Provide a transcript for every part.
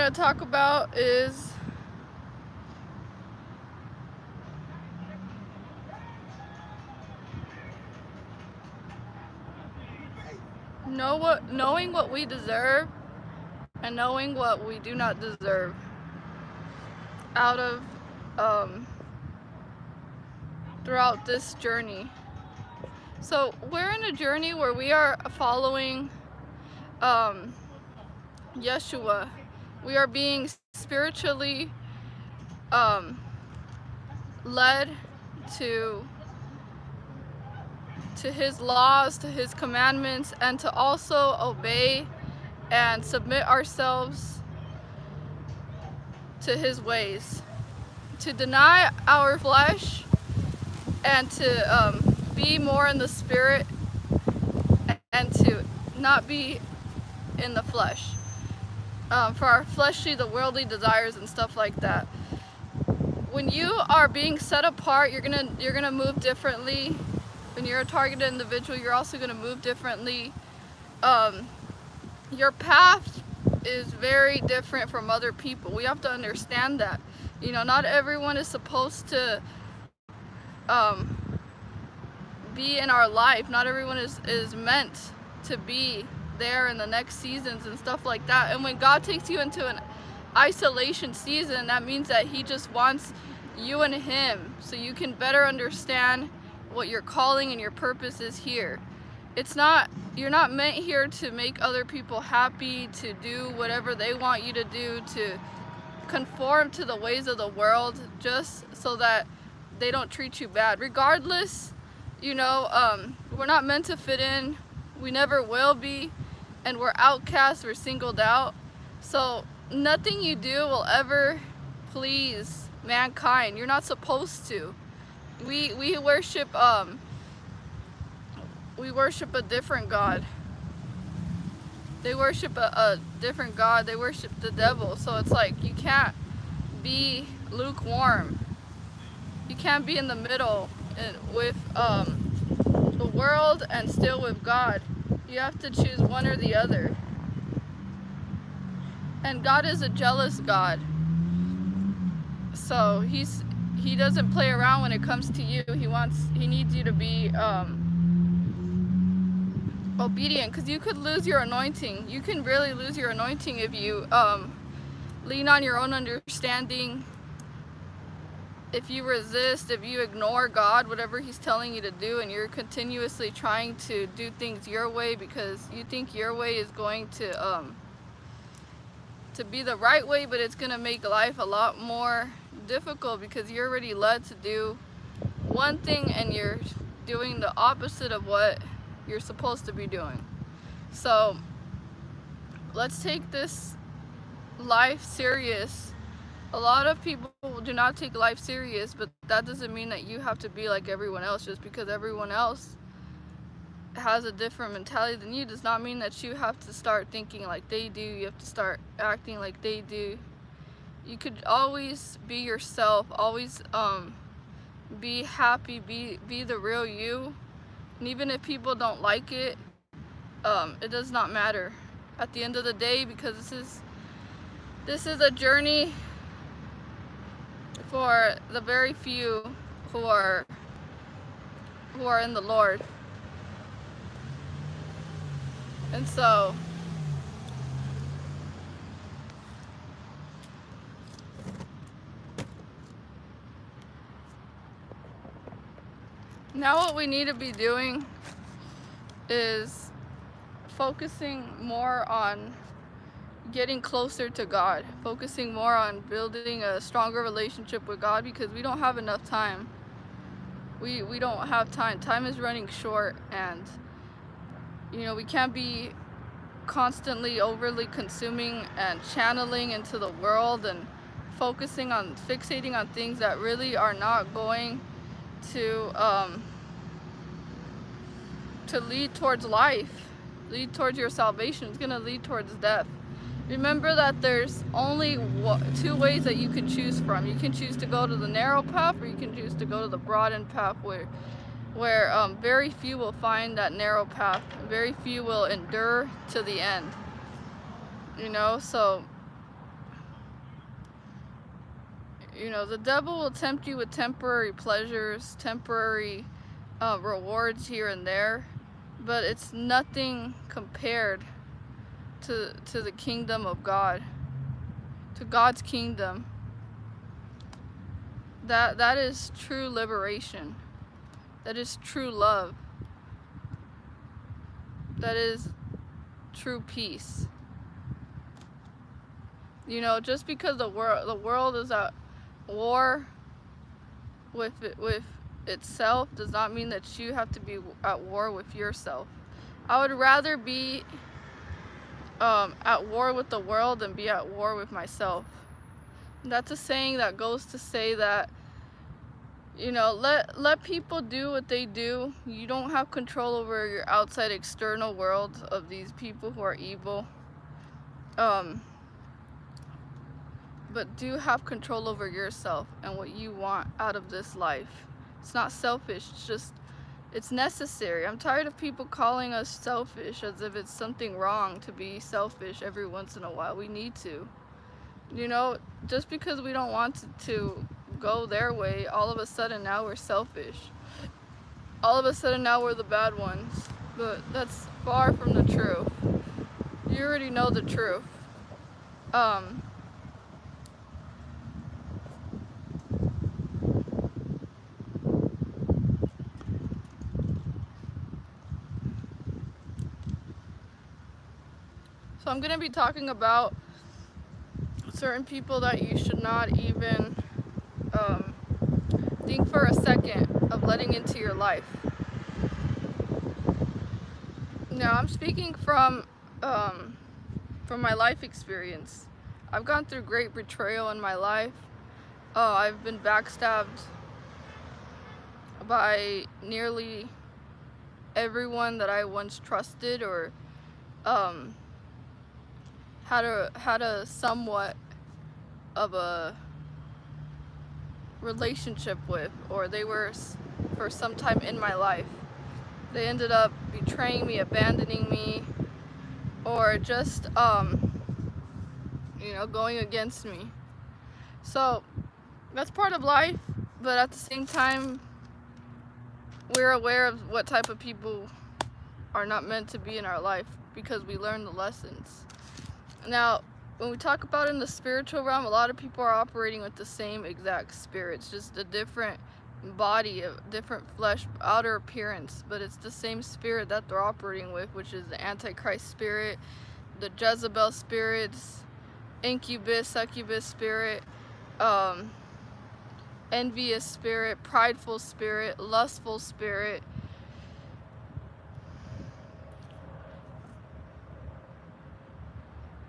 going to talk about is knowing what we deserve and knowing what we do not deserve out of throughout this journey. So we're in a journey where we are following Yeshua. We are being spiritually led to his laws, to his commandments, and to also obey and submit ourselves to his ways, to deny our flesh and to be more in the spirit and to not be in the flesh, for our fleshly, the worldly desires and stuff like that. When you are being set apart, you're gonna move differently. When you're a targeted individual, you're also gonna move differently. Your path is very different from other people. We have to understand that. You know, not everyone is supposed to be in our life. Not everyone is meant to be there in the next seasons and stuff like that. And when God takes you into an isolation season, that means that he just wants you and him so you can better understand what your calling and your purpose is here. You're not meant here to make other people happy, to do whatever they want you to do, to conform to the ways of the world just so that they don't treat you bad. Regardless, you know, we're not meant to fit in. We never will be, and we're outcasts, we're singled out. So nothing you do will ever please mankind. You're not supposed to. We worship a different God. They worship a different God. They worship the devil. So it's like you can't be lukewarm. You can't be in the middle with the world and still with God. You have to choose one or the other. And God is a jealous God. So he doesn't play around when it comes to you. He needs you to be obedient, because you could lose your anointing. You can really lose your anointing if you lean on your own understanding, if you resist, if you ignore God, whatever he's telling you to do, and you're continuously trying to do things your way because you think your way is going to be the right way, but it's going to make life a lot more difficult because you're already led to do one thing and you're doing the opposite of what you're supposed to be doing. So let's take this life serious. A lot of people do not take life serious, but that doesn't mean that you have to be like everyone else. Just because everyone else has a different mentality than you does not mean that you have to start thinking like they do. You have to start acting like they do. You could always be yourself, always be happy, be the real you. And even if people don't like it, it does not matter at the end of the day, because this is a journey for the very few who are in the Lord. And so now what we need to be doing is focusing more on getting closer to God, focusing more on building a stronger relationship with God, because we don't have enough time. We don't have time. Time is running short, and you know, we can't be constantly overly consuming and channeling into the world and fixating on things that really are not going to lead towards life, lead towards your salvation. It's going to lead towards death. Remember that there's only two ways that you can choose from. You can choose to go to the narrow path, or you can choose to go to the broadened path, where very few will find that narrow path. Very few will endure to the end. You know, so You know, the devil will tempt you with temporary pleasures, temporary rewards here and there, but it's nothing compared to the kingdom of God, to God's kingdom. That is true liberation. That is true love. That is true peace. You know, just because the world is at war with itself does not mean that you have to be at war with yourself. I would rather be at war with the world than be at war with myself. That's a saying that goes to say that, you know, let people do what they do. You don't have control over your outside external world of these people who are evil. But do have control over yourself and what you want out of this life. It's not selfish, it's just, it's necessary. I'm tired of people calling us selfish as if it's something wrong to be selfish every once in a while. We need to. You know, just because we don't want to go their way, all of a sudden now we're selfish. All of a sudden now we're the bad ones. But that's far from the truth. You already know the truth. So I'm going to be talking about certain people that you should not even think for a second of letting into your life. Now I'm speaking from my life experience. I've gone through great betrayal in my life. I've been backstabbed by nearly everyone that I once trusted or had a somewhat of a relationship with, or they were for some time in my life. They ended up betraying me, abandoning me, or just you know, going against me. So that's part of life, but at the same time we're aware of what type of people are not meant to be in our life because we learn the lessons. Now, when we talk about in the spiritual realm, a lot of people are operating with the same exact spirits, just a different body, a different flesh, outer appearance, but it's the same spirit that they're operating with, which is the Antichrist spirit, the Jezebel spirits, incubus, succubus spirit, envious spirit, prideful spirit, lustful spirit,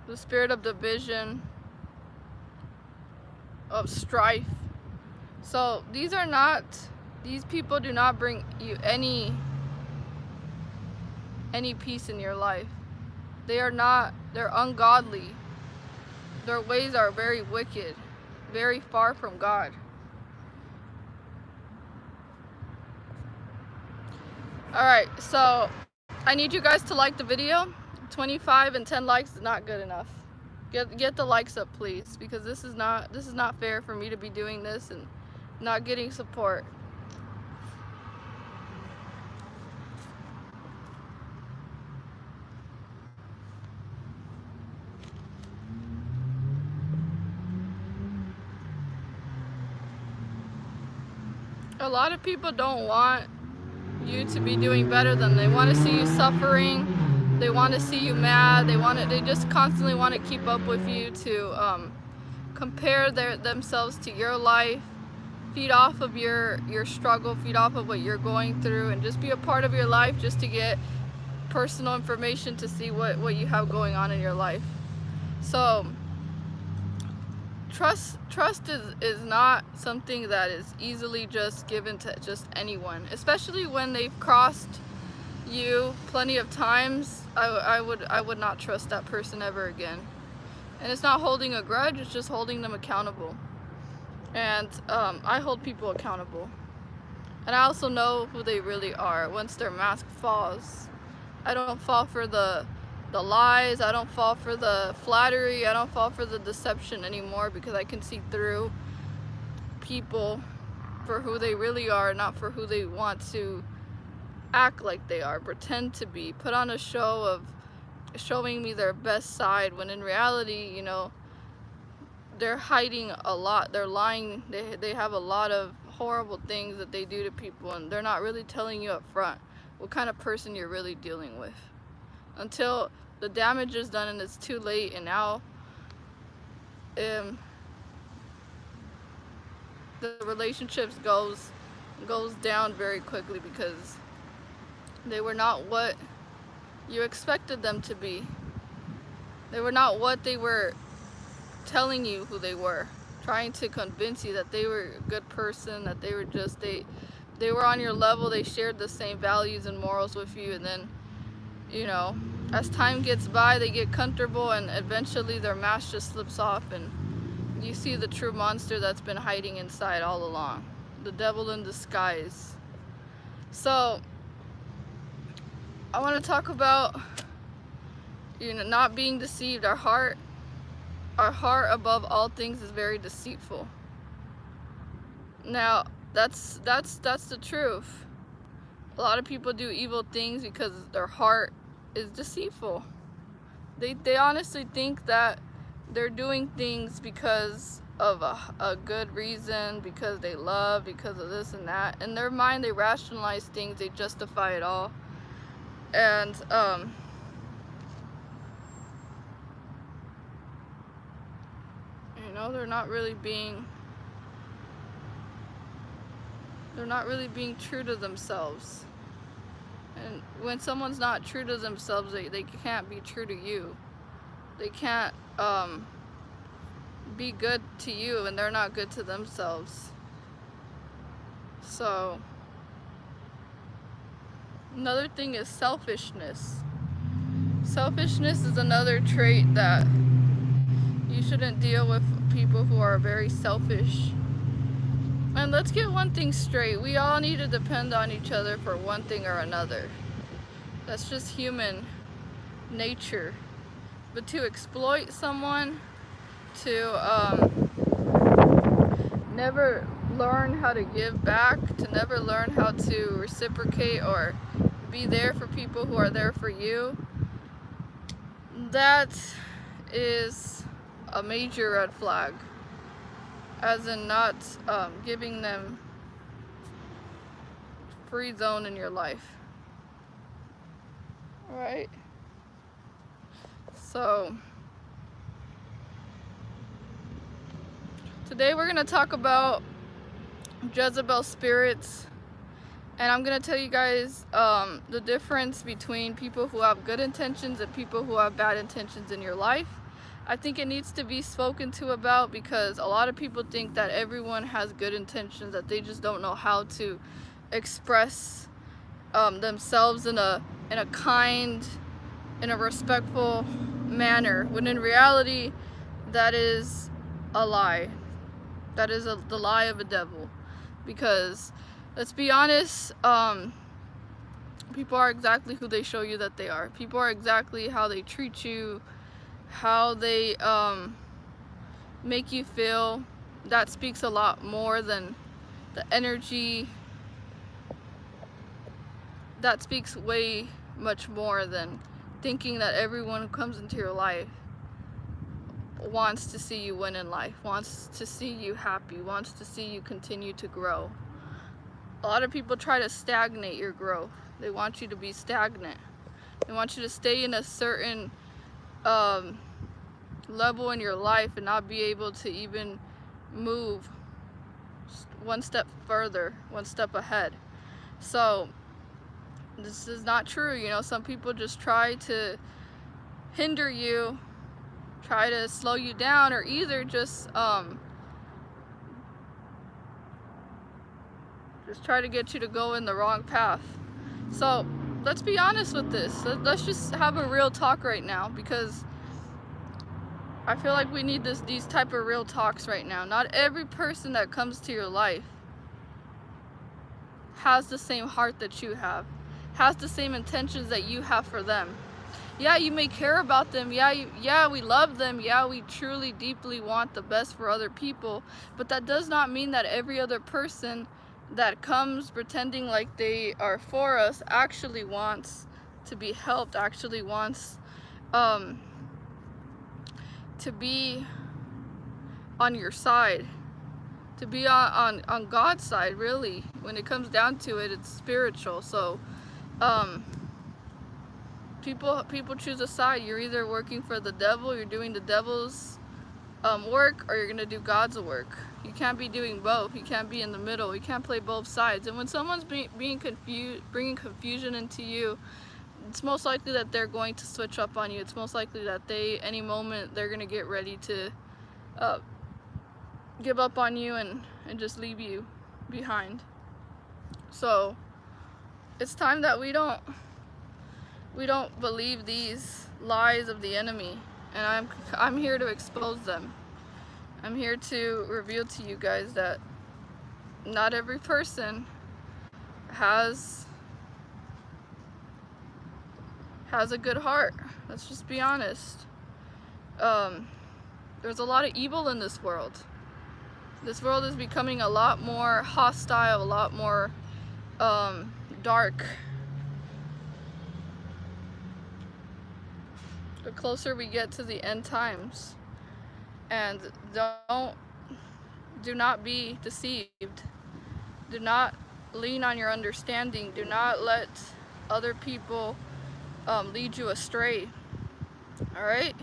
the spirit of division, of strife. So these people do not bring you any peace in your life. They're ungodly. Their ways are very wicked, very far from God. Alright, so I need you guys to like the video. 25 and 10 likes is not good enough. Get the likes up, please, because this is not fair for me to be doing this and not getting support. A lot of people don't want you to be doing better than them. They want to see you suffering. They want to see you mad. They just constantly want to keep up with you to compare themselves to your life, feed off of your struggle, feed off of what you're going through, and just be a part of your life just to get personal information to see what you have going on in your life. So trust is not something that is easily just given to just anyone, especially when they've crossed you plenty of times. I would not trust that person ever again. And it's not holding a grudge, it's just holding them accountable. And I hold people accountable. And I also know who they really are once their mask falls. I don't fall for the lies, I don't fall for the flattery, I don't fall for the deception anymore, because I can see through people for who they really are, not for who they want to act like they are, pretend to be, put on a show of showing me their best side, when in reality, you know, they're hiding a lot, they're lying, they have a lot of horrible things that they do to people, and they're not really telling you up front what kind of person you're really dealing with until the damage is done and it's too late. And now the relationships goes down very quickly because they were not what you expected them to be. They were not what they were telling you who they were, trying to convince you that they were a good person, that they were just, they were on your level, they shared the same values and morals with you. And then, you know, as time gets by, they get comfortable and eventually their mask just slips off and you see the true monster that's been hiding inside all along, the devil in disguise. So I want to talk about, you know, not being deceived. Our heart above all things is very deceitful. Now that's the truth. A lot of people do evil things because their heart is deceitful. They honestly think that they're doing things because of a good reason, because they love, because of this and that. In their mind, they rationalize things, they justify it all. And you know, they're not really being true to themselves. And when someone's not true to themselves, they can't be true to you. They can't be good to you, and they're not good to themselves. So another thing is selfishness. Selfishness is another trait that you shouldn't deal with people who are very selfish. And let's get one thing straight. We all need to depend on each other for one thing or another. That's just human nature. But to exploit someone, to never learn how to give back, to never learn how to reciprocate or be there for people who are there for you, that is a major red flag. As in not giving them free zone in your life. Alright? So today we're going to talk about Jezebel spirits, and I'm going to tell you guys the difference between people who have good intentions and people who have bad intentions in your life. I think it needs to be spoken to about, because a lot of people think that everyone has good intentions, that they just don't know how to express themselves in a kind, in a respectful manner, when in reality that is a lie. That is the lie of a devil. Because let's be honest, people are exactly who they show you that they are. People are exactly how they treat you, how they make you feel. That speaks a lot more than the energy. That speaks way much more than thinking that everyone who comes into your life wants to see you win in life, wants to see you happy, wants to see you continue to grow. A lot of people try to stagnate your growth. They want you to be stagnant. They want you to stay in a certain level in your life and not be able to even move one step further, one step ahead. So this is not true. You know, some people just try to hinder you, try to slow you down, or either just try to get you to go in the wrong path. So let's be honest with this. Let's just have a real talk right now, because I feel like we need these type of real talks right now. Not every person that comes to your life has the same heart that you have, has the same intentions that you have for them. Yeah, you may care about them. Yeah, we love them. Yeah, we truly, deeply want the best for other people. But that does not mean that every other person that comes pretending like they are for us actually wants to be helped, actually wants um, to be on your side, to be on God's side, really. When it comes down to it, it's spiritual. So people choose a side. You're either working for the devil, you're doing the devil's work, or you're gonna do God's work. You can't be doing both. You can't be in the middle. You can't play both sides. And when someone's being confused, bringing confusion into you, it's most likely that they're going to switch up on you. It's most likely that any moment they're gonna get ready to give up on you and just leave you behind. So it's time that we don't believe these lies of the enemy, and I'm here to expose them. I'm here to reveal to you guys that not every person has a good heart. Let's just be honest. There's a lot of evil in this world. This world is becoming a lot more hostile, a lot more dark. The closer we get to the end times. And do not be deceived. Do not lean on your understanding. Do not let other people lead you astray. All right?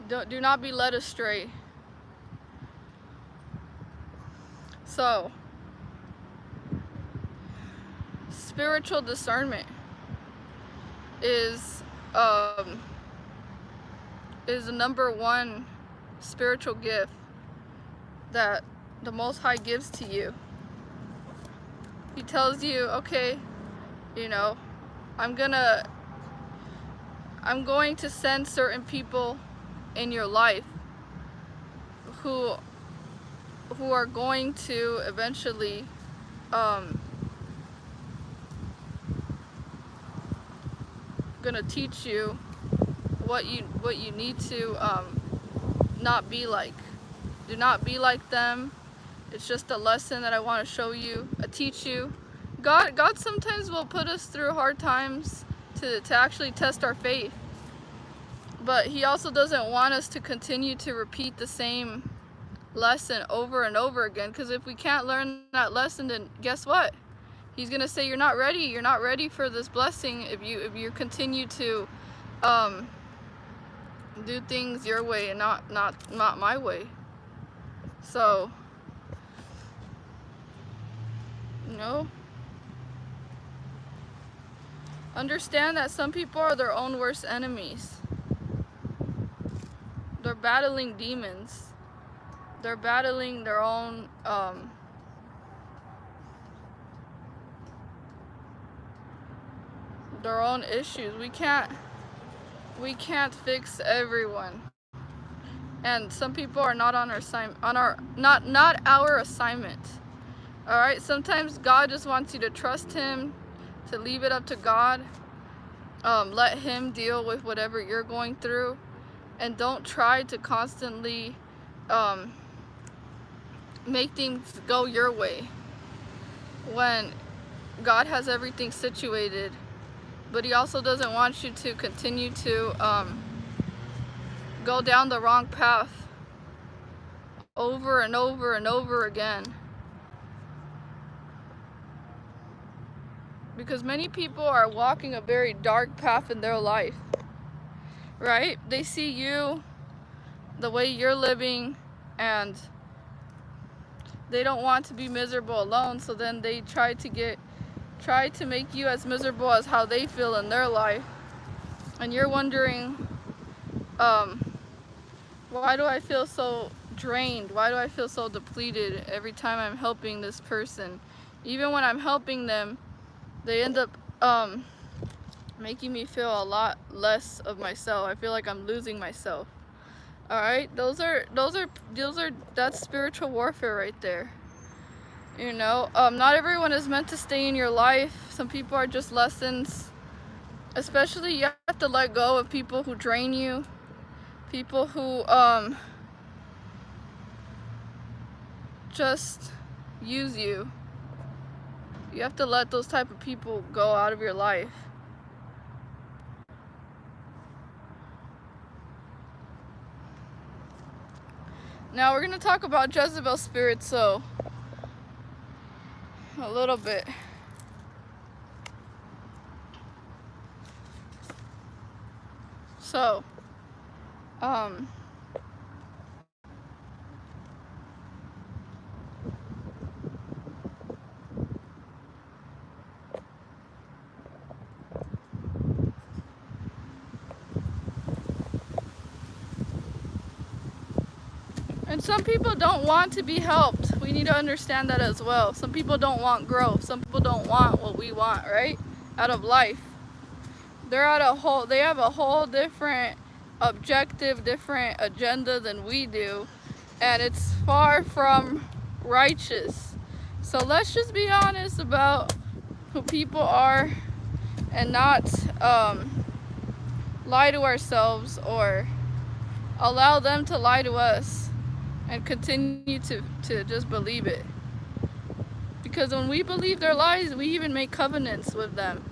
Do not be led astray. So, spiritual discernment is the number one spiritual gift that the Most High gives to you. He tells you, okay, you know, I'm going to send certain people in your life who are going to eventually gonna teach you what you need to not be like. Do not be like them. It's just a lesson that I want to show you, teach you. God sometimes will put us through hard times to actually test our faith. But He also doesn't want us to continue to repeat the same lesson over and over again, because if we can't learn that lesson, then guess what? He's gonna say you're not ready. You're not ready for this blessing if you continue to do things your way and not my way. So, you know, understand that some people are their own worst enemies. They're battling demons. They're battling their own issues. We can't fix everyone. And some people are not on our assignment, not our assignment. All right? Sometimes God just wants you to trust Him, to leave it up to God. Let Him deal with whatever you're going through, and don't try to constantly make things go your way when God has everything situated. But He also doesn't want you to continue to go down the wrong path over and over and over again. Because many people are walking a very dark path in their life, right? They see you, the way you're living, and they don't want to be miserable alone, so then they try to make you as miserable as how they feel in their life. And you're wondering, why do I feel so drained? Why do I feel so depleted every time I'm helping this person? Even when I'm helping them, they end up making me feel a lot less of myself. I feel like I'm losing myself. All right, that's spiritual warfare right there. You know, not everyone is meant to stay in your life. Some people are just lessons Especially, you have to let go of people who drain you, people who just use you. You have to let those type of people go out of your life. Now we're going to talk about Jezebel spirit, so a little bit. So, and some people don't want to be helped. We need to understand that as well. Some people don't want growth. Some people don't want what we want, right? Out of life. They have a whole different objective, different agenda than we do, and it's far from righteous. So let's just be honest about who people are and not lie to ourselves or allow them to lie to us and continue to just believe it. Because when we believe their lies, we even make covenants with them.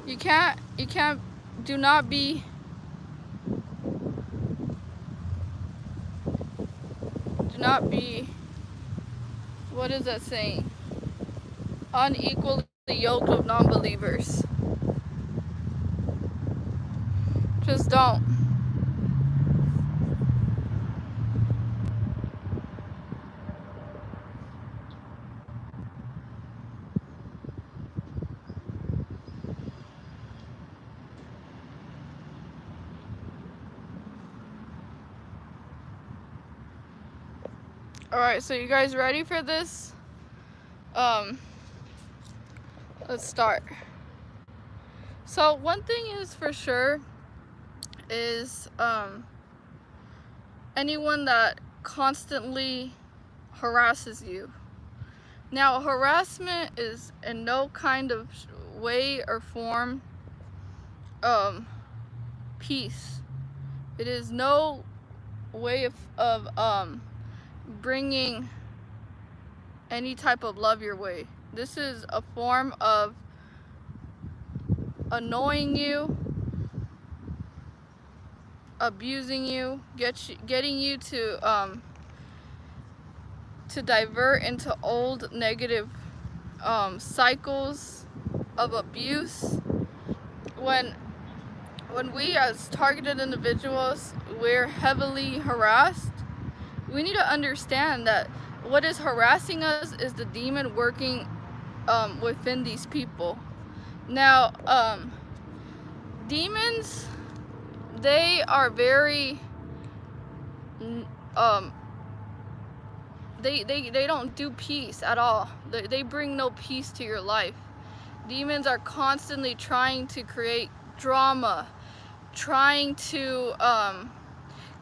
You can't, do not be what is that saying? Unequally yoked with non-believers. Just don't. Alright, so you guys ready for this? Let's start. So one thing is for sure is anyone that constantly harasses you. Now, harassment is in no kind of way or form peace. It is no way of bringing any type of love your way. This is a form of annoying you, abusing you, getting you to divert into old negative cycles of abuse. When we as targeted individuals, we're heavily harassed, we need to understand that what is harassing us is the demon working within these people. Now, demons, they are very they don't do peace at all. They bring no peace to your life. Demons are constantly trying to create drama, trying to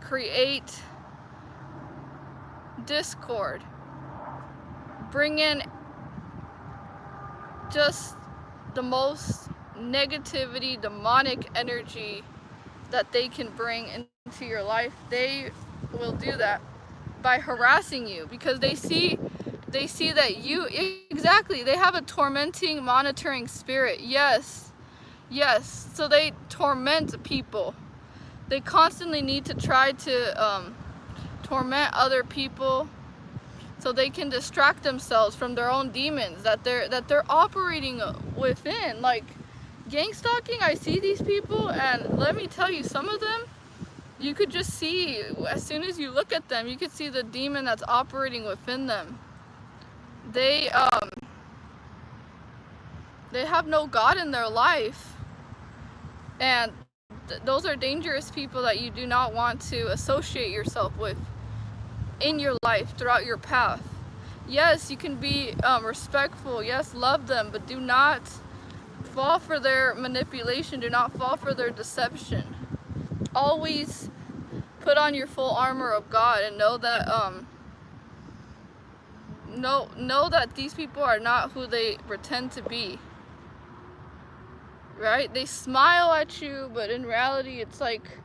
create discord, bring in just the most negativity, demonic energy that they can bring into your life. They will do that by harassing you because they see that you, exactly, they have a tormenting, monitoring spirit. Yes, so they torment people. They constantly need to try to torment other people so they can distract themselves from their own demons that they're operating within. Like gang stalking, I see these people, and let me tell you, some of them, you could just see, as soon as you look at them, you could see the demon that's operating within them. They have no God in their life, and those are dangerous people that you do not want to associate yourself with in your life throughout your path. Yes, you can be respectful, yes, love them, but do not fall for their manipulation, do not fall for their deception. Always put on your full armor of God and know that know that these people are not who they pretend to be. right? They smile at you, but in reality, it's like,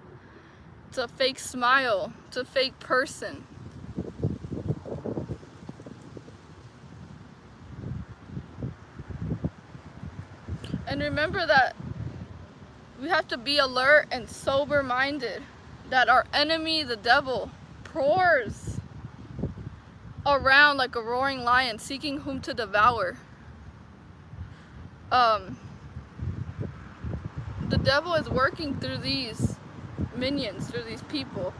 it's a fake smile. It's a fake person. And remember that we have to be alert and sober-minded, that our enemy, the devil, roars around like a roaring lion, seeking whom to devour. The devil is working through these minions, through these people,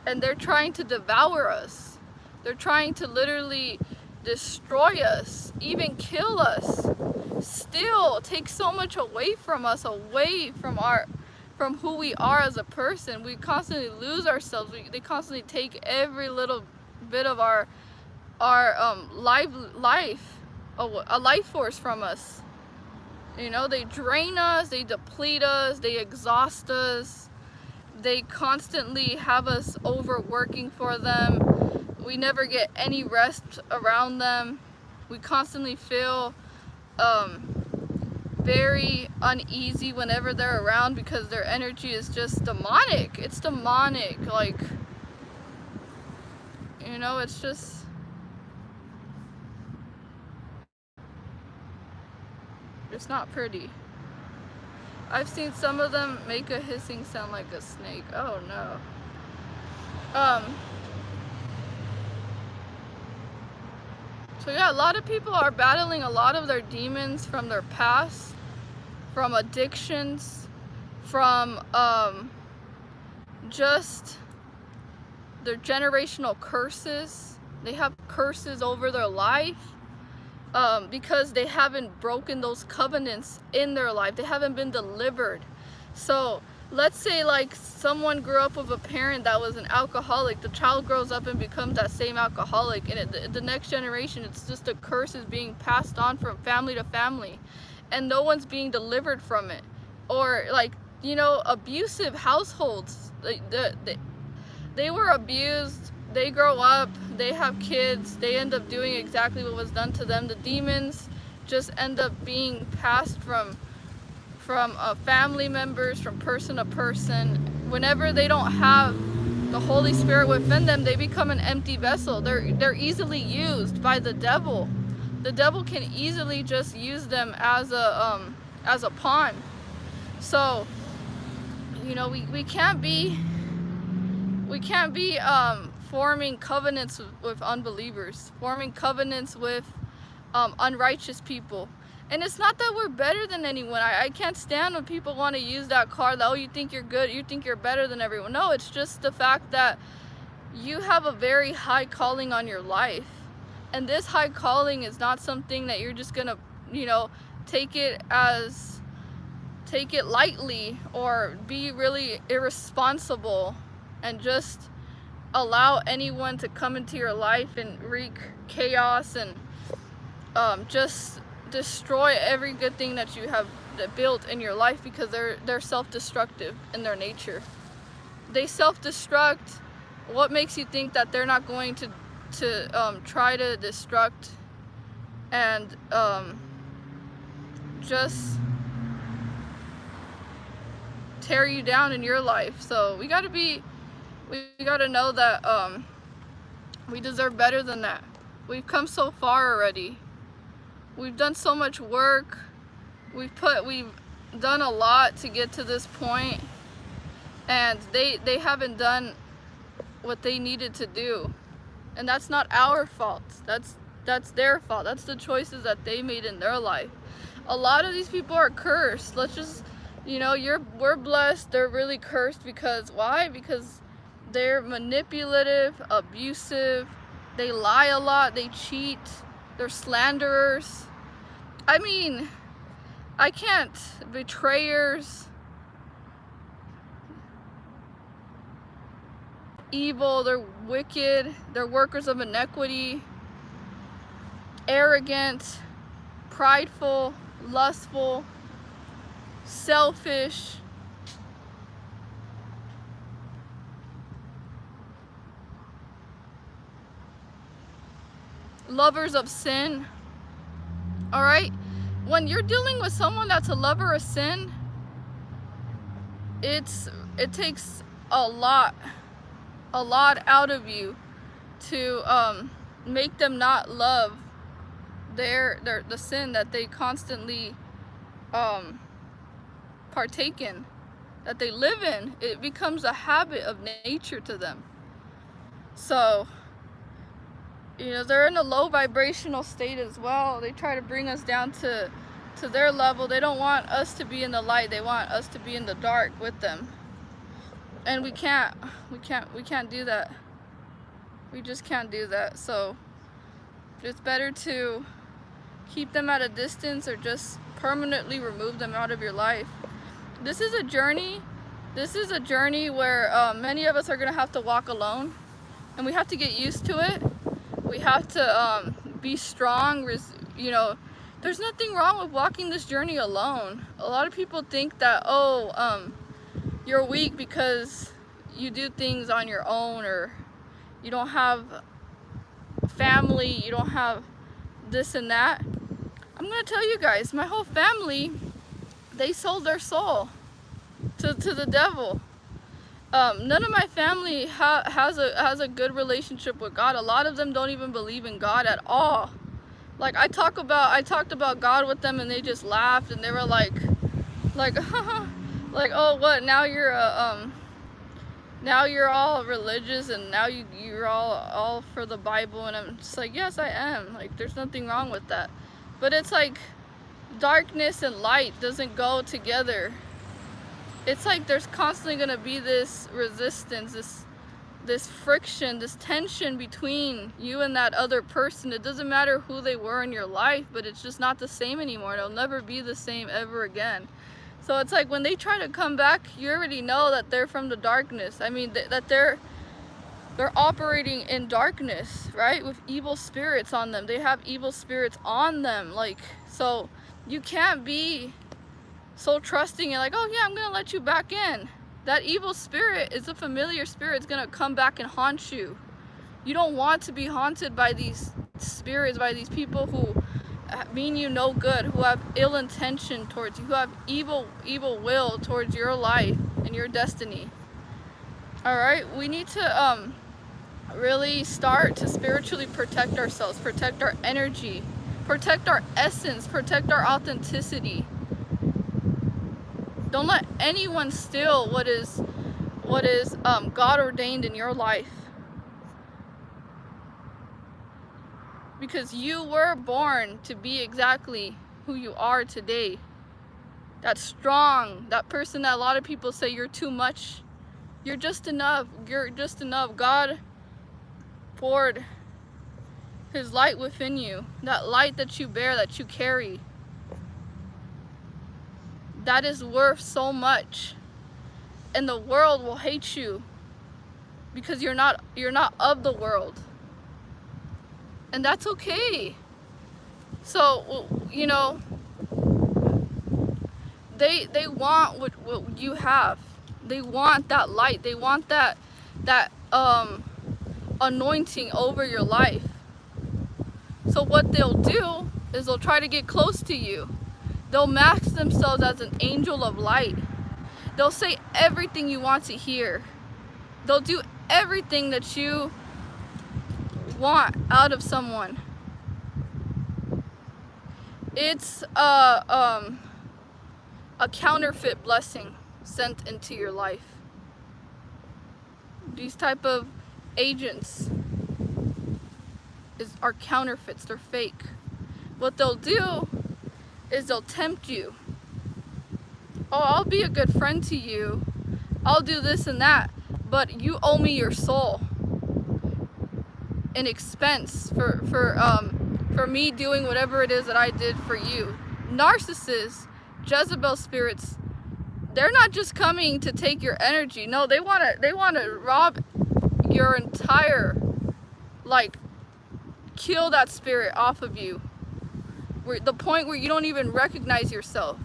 and they're trying to devour us. They're trying to literally destroy us, even kill us, still take so much away from us, away from who we are as a person. We constantly lose ourselves. They constantly take every little bit of our life, a life force from us. You know, they drain us, they deplete us, they exhaust us. They constantly have us overworking for them. We never get any rest around them. We constantly feel very uneasy whenever they're around, because their energy is just demonic. It's demonic, like, you know, it's just, it's not pretty. I've seen some of them make a hissing sound like a snake. Oh no. So yeah, a lot of people are battling a lot of their demons from their past, from addictions, from just their generational curses. They have curses over their life because they haven't broken those covenants in their life. They haven't been delivered. So let's say like someone grew up with a parent that was an alcoholic. The child grows up and becomes that same alcoholic, and the next generation, it's just a curse is being passed on from family to family, and no one's being delivered from it. Or like, you know, abusive households, they were abused, they grow up, they have kids, they end up doing exactly what was done to them. The demons just end up being passed from family members, from person to person. Whenever they don't have the Holy Spirit within them, they become an empty vessel. They're easily used by the devil. The devil can easily just use them as a pawn. So, you know, we can't be forming covenants with unbelievers, forming covenants with unrighteous people. And it's not that we're better than anyone. I can't stand when people want to use that card that, oh, you think you're good, you think you're better than everyone. No, it's just the fact that you have a very high calling on your life. And this high calling is not something that you're just gonna, you know, take it lightly or be really irresponsible and just allow anyone to come into your life and wreak chaos and just destroy every good thing that you have built in your life, because they're self-destructive in their nature. They self-destruct. What makes you think that they're not going to try to destruct and just tear you down in your life? So we gotta know that we deserve better than that. We've come so far already. We've done so much work. We've done a lot to get to this point, and they haven't done what they needed to do. And that's not our fault. That's their fault. That's the choices that they made in their life. A lot of these people are cursed. Let's just, you know, we're blessed. They're really cursed because why? Because they're manipulative, abusive, they lie a lot, they cheat, they're slanderers. I mean, I can't. Betrayers, evil, they're wicked, they're workers of iniquity, arrogant, prideful, lustful, selfish, lovers of sin. All right, when you're dealing with someone that's a lover of sin, it takes a lot out of you to make them not love the sin that they constantly partake in, that they live in. It becomes a habit of nature to them. So, you know, they're in a low vibrational state as well. They try to bring us down to their level. They don't want us to be in the light. They want us to be in the dark with them. And we can't do that. We just can't do that. So it's better to keep them at a distance or just permanently remove them out of your life. This is a journey. This is a journey where many of us are gonna have to walk alone, and we have to get used to it. We have to be strong. You know, there's nothing wrong with walking this journey alone. A lot of people think that, you're weak because you do things on your own, or you don't have family, you don't have this and that. I'm gonna tell you guys, my whole family, they sold their soul to the devil. None of my family has a good relationship with God. A lot of them don't even believe in God at all. Like I talked about God with them, and they just laughed, and they were like like, oh, what? Now you're all religious, and now you're all for the Bible. And I'm just like, yes, I am. Like, there's nothing wrong with that. But it's like darkness and light doesn't go together. It's like there's constantly gonna be this resistance, this friction, this tension between you and that other person. It doesn't matter who they were in your life, but it's just not the same anymore. It'll never be the same ever again. So it's like when they try to come back, you already know that they're from the darkness. I mean, that they're operating in darkness, right? With evil spirits on them. They have evil spirits on them. Like, so you can't be so trusting and like, oh yeah, I'm gonna let you back in. That evil spirit is a familiar spirit. It's gonna come back and haunt you. You don't want to be haunted by these spirits, by these people who mean you no good, who have ill intention towards you, who have evil will towards your life and your destiny. All right, we need to really start to spiritually protect ourselves, protect our energy, protect our essence, protect our authenticity. Don't let anyone steal what is God ordained in your life. Because you were born to be exactly who you are today. That strong, that person that a lot of people say you're too much. You're just enough. You're just enough. God poured His light within you. That light that you bear, that you carry. That is worth so much. And the world will hate you because you're not of the world. And that's okay. So, you know, they want what you have. They want that light. They want that anointing over your life. So what they'll do is they'll try to get close to you. They'll mask themselves as an angel of light. They'll say everything you want to hear. They'll do everything that you want out of someone. It's a counterfeit blessing sent into your life. These type of agents are counterfeits. They're fake. What they'll do is they'll tempt you. Oh, I'll be a good friend to you. I'll do this and that, but you owe me your soul in expense for me doing whatever it is that I did for you. Narcissists, Jezebel spirits, they're not just coming to take your energy. No, they want to rob your entire, like, kill that spirit off of you. The point where you don't even recognize yourself,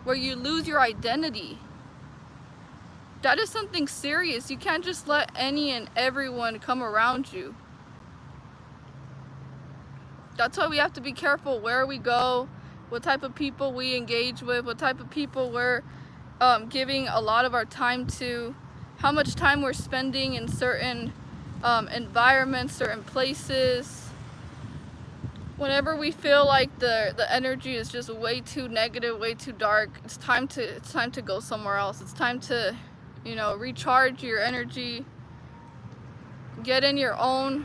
where you lose your identity. That is something serious. You can't just let any and everyone come around you. That's why we have to be careful where we go, what type of people we engage with, what type of people we're giving a lot of our time to, how much time we're spending in certain environments, certain places. Whenever we feel like the energy is just way too negative, way too dark, it's time to go somewhere else. It's time to, you know, recharge your energy, get in your own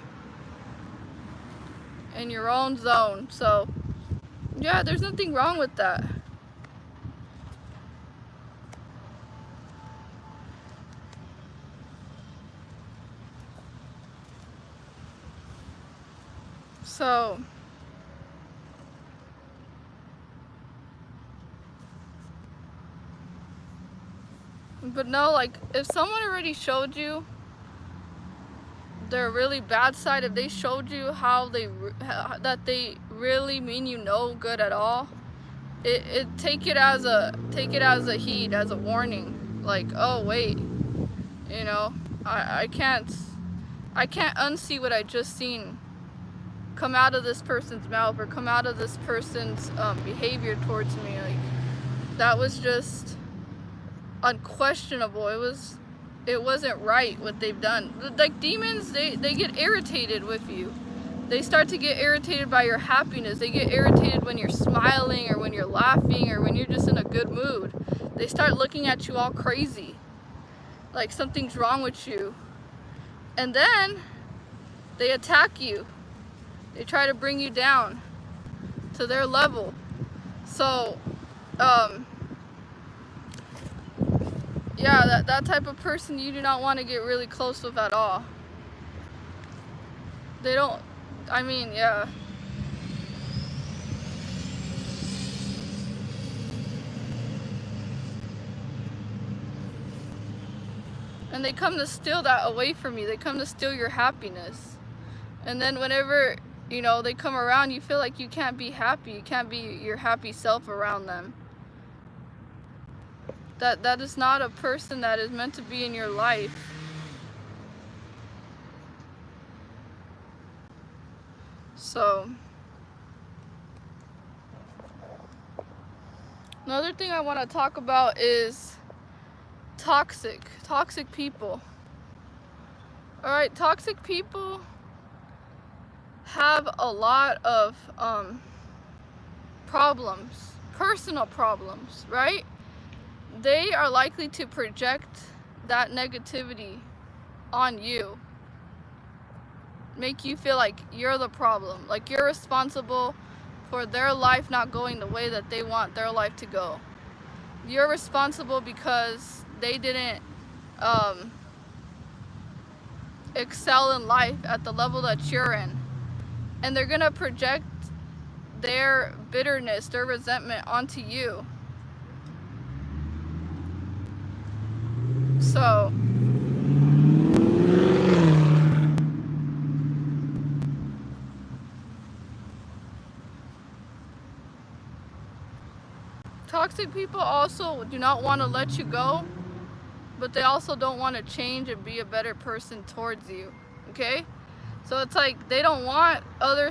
zone. So yeah, there's nothing wrong with that. So but no, like, if someone already showed you their really bad side, if they showed you how that they really mean you no good at all, take it as a heed, as a warning. Like, oh wait, you know, I can't unsee what I just seen come out of this person's mouth, or come out of this person's behavior towards me. Like, that was just unquestionable. It wasn't right what they've done. Like, demons, they get irritated with you. They start to get irritated by your happiness. They get irritated when you're smiling, or when you're laughing, or when you're just in a good mood. They start looking at you all crazy, like something's wrong with you. And then they attack you. They try to bring you down to their level. So yeah, that type of person you do not want to get really close with at all. They don't, I mean, yeah. And they come to steal that away from you. They come to steal your happiness. And then whenever, you know, they come around, you feel like you can't be happy. You can't be your happy self around them. That is not a person that is meant to be in your life. So another thing I want to talk about is toxic people. All right, toxic people have a lot of problems, personal problems, right? They are likely to project that negativity on you, make you feel like you're the problem, like you're responsible for their life not going the way that they want their life to go. You're responsible because they didn't excel in life at the level that you're in. And they're gonna project their bitterness, their resentment onto you. So toxic people also do not want to let you go, but they also don't want to change and be a better person towards you. Okay? So it's like they don't want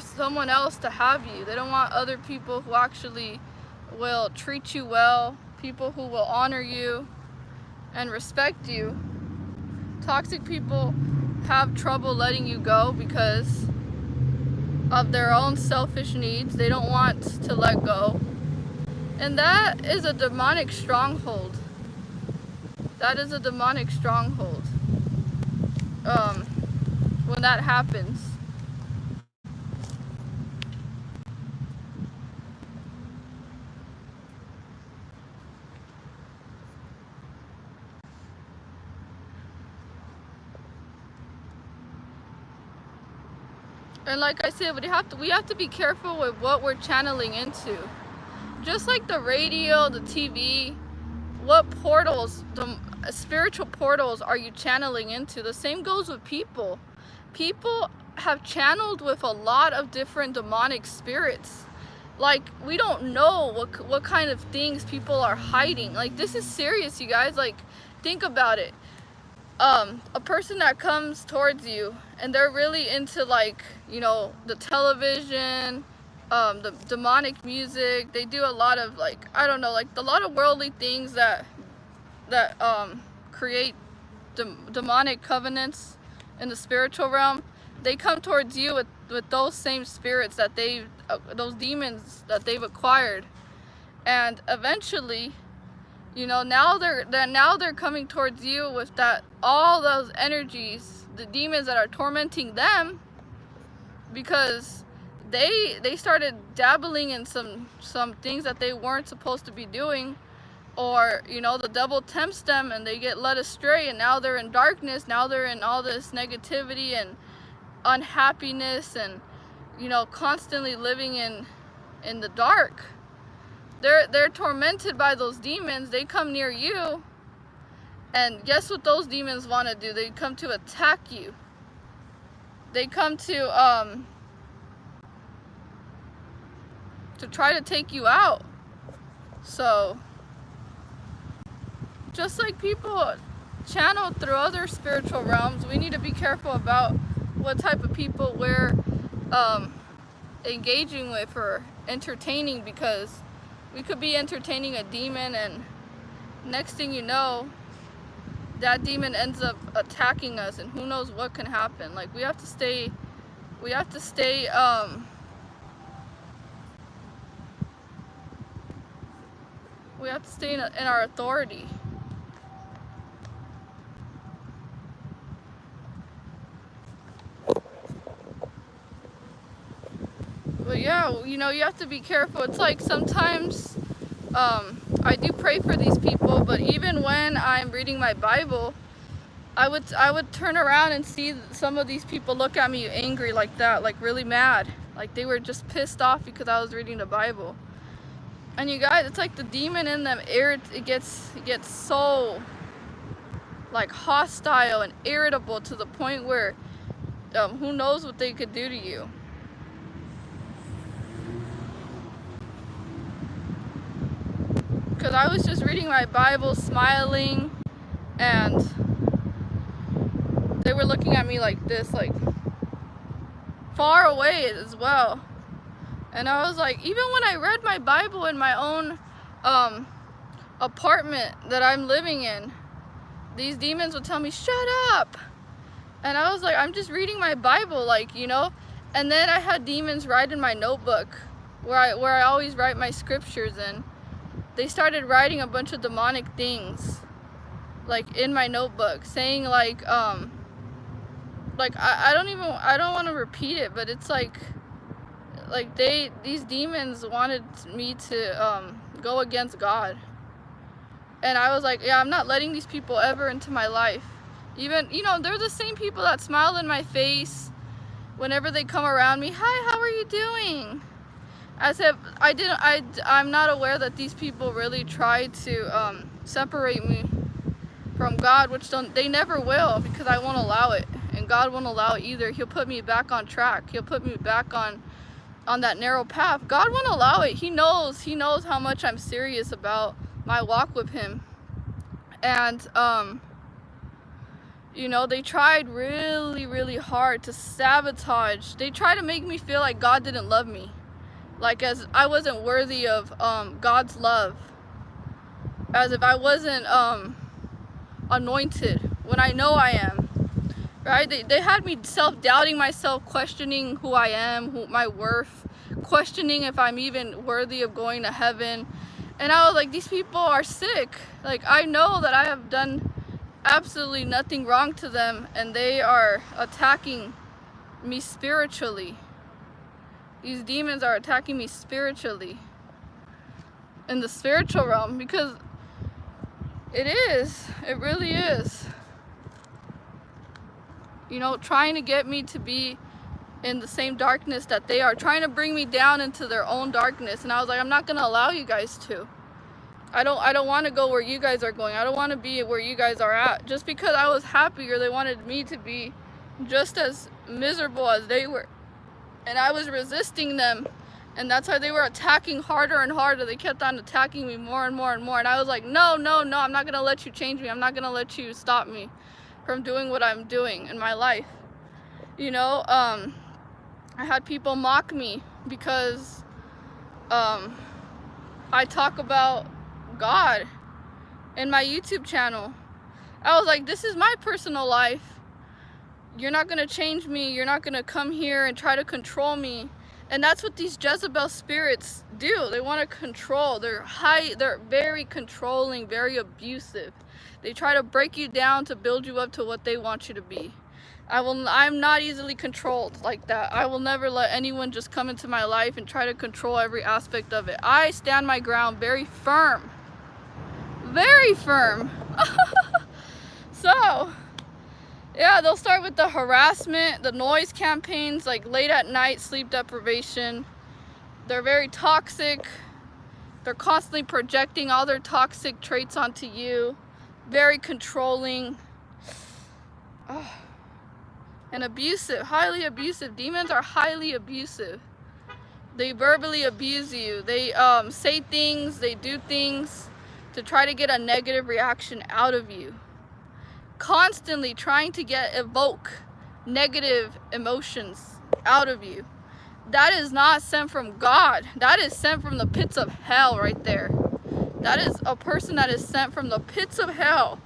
someone else to have you. They don't want other people who actually will treat you well, people who will honor you and respect you. Toxic people have trouble letting you go because of their own selfish needs. They don't want to let go. And that is a demonic stronghold. That is a demonic stronghold. When that happens. And like I said, we have to be careful with what we're channeling into. Just like the radio, the TV, what portals, the spiritual portals are you channeling into? The same goes with people. People have channeled with a lot of different demonic spirits. Like, we don't know what kind of things people are hiding. Like, this is serious, you guys. Like, think about it. a person that comes towards you and they're really into, like, you know, the television, the demonic music. They do a lot of, like, I don't know, like a lot of worldly things that create demonic covenants in the spiritual realm. They come towards you with those same spirits that those demons that they've acquired, and eventually, you know, now they're coming towards you with all those energies, the demons that are tormenting them, because they started dabbling in some things that they weren't supposed to be doing, or, you know, the devil tempts them and they get led astray, and now they're in darkness. Now they're in all this negativity and unhappiness, and, you know, constantly living in the dark. They're tormented by those demons. They come near you, and guess what those demons want to do? They come to attack you. They come to try to take you out. So just like people channel through other spiritual realms, we need to be careful about what type of people we're engaging with or entertaining, because we could be entertaining a demon, and next thing you know, that demon ends up attacking us, and who knows what can happen. Like, we have to stay in our authority. But yeah, you know, you have to be careful. It's like sometimes I do pray for these people, but even when I'm reading my Bible, I would turn around and see some of these people look at me angry like that, like really mad, like they were just pissed off because I was reading the Bible. And you guys, it's like the demon in them, it gets so, like, hostile and irritable to the point where who knows what they could do to you. Because I was just reading my Bible, smiling, and they were looking at me like this, like far away as well. And I was like, even when I read my Bible in my own apartment that I'm living in, these demons would tell me, shut up. And I was like, I'm just reading my Bible, like, you know. And then I had demons write in my notebook where I always write my scriptures in. They started writing a bunch of demonic things, like, in my notebook, saying like I don't want to repeat it, but it's like these demons wanted me to go against God. And I was like, yeah, I'm not letting these people ever into my life. Even, you know, they're the same people that smile in my face whenever they come around me. Hi, how are you doing? As if I'm not aware that these people really try to separate me from God, which they never will, because I won't allow it, and God won't allow it either. He'll put me back on track. He'll put me back on that narrow path. God won't allow it. He knows how much I'm serious about my walk with Him. And you know, they tried really, really hard to sabotage. They tried to make me feel like God didn't love me, like as I wasn't worthy of God's love, as if I wasn't anointed when I know I am, right? They had me self-doubting myself, questioning who I am, my worth, questioning if I'm even worthy of going to heaven. And I was like, these people are sick. Like, I know that I have done absolutely nothing wrong to them, and they are attacking me spiritually. These demons are attacking me spiritually, in the spiritual realm, because it really is, you know, trying to get me to be in the same darkness that they are, trying to bring me down into their own darkness. And I was like, I'm not going to allow you guys to. I don't want to go where you guys are going. I don't want to be where you guys are at. Just because I was happier, they wanted me to be just as miserable as they were. And I was resisting them. And that's why they were attacking harder and harder. They kept on attacking me more and more and more. And I was like, no, I'm not going to let you change me. I'm not going to let you stop me. from doing what I'm doing in my life. You know, I had people mock me because I talk about God in my YouTube channel. I was like, this is my personal life. You're not going to change me. You're not going to come here and try to control me. And that's what these Jezebel spirits do. They want to control. They're very controlling, very abusive. They try to break you down to build you up to what they want you to be. I'm not easily controlled like that. I will never let anyone just come into my life and try to control every aspect of it. I stand my ground very firm. Very firm. So, yeah, they'll start with the harassment, the noise campaigns, like late at night, sleep deprivation. They're very toxic. They're constantly projecting all their toxic traits onto you. Very controlling. Oh. And abusive, highly abusive. Demons are highly abusive. They verbally abuse you. They say things, they do things to try to get a negative reaction out of you. Constantly trying to evoke negative emotions out of you. That is not sent from God. That is sent from the pits of hell right there. That is a person that is sent from the pits of hell.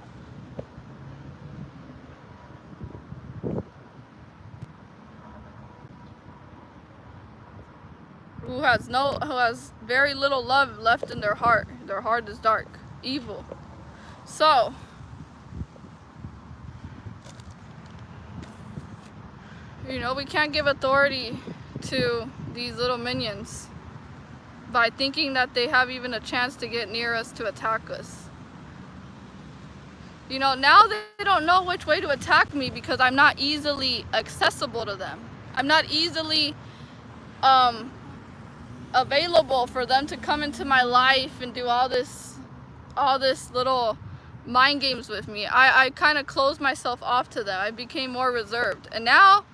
Who has very little love left in their heart. Their heart is dark, evil. So, you know, we can't give authority to these little minions by thinking that they have even a chance to get near us to attack us. You know, now they don't know which way to attack me because I'm not easily accessible to them. I'm not easily available for them to come into my life and do all this little mind games with me. I kind of closed myself off to them. I became more reserved. And now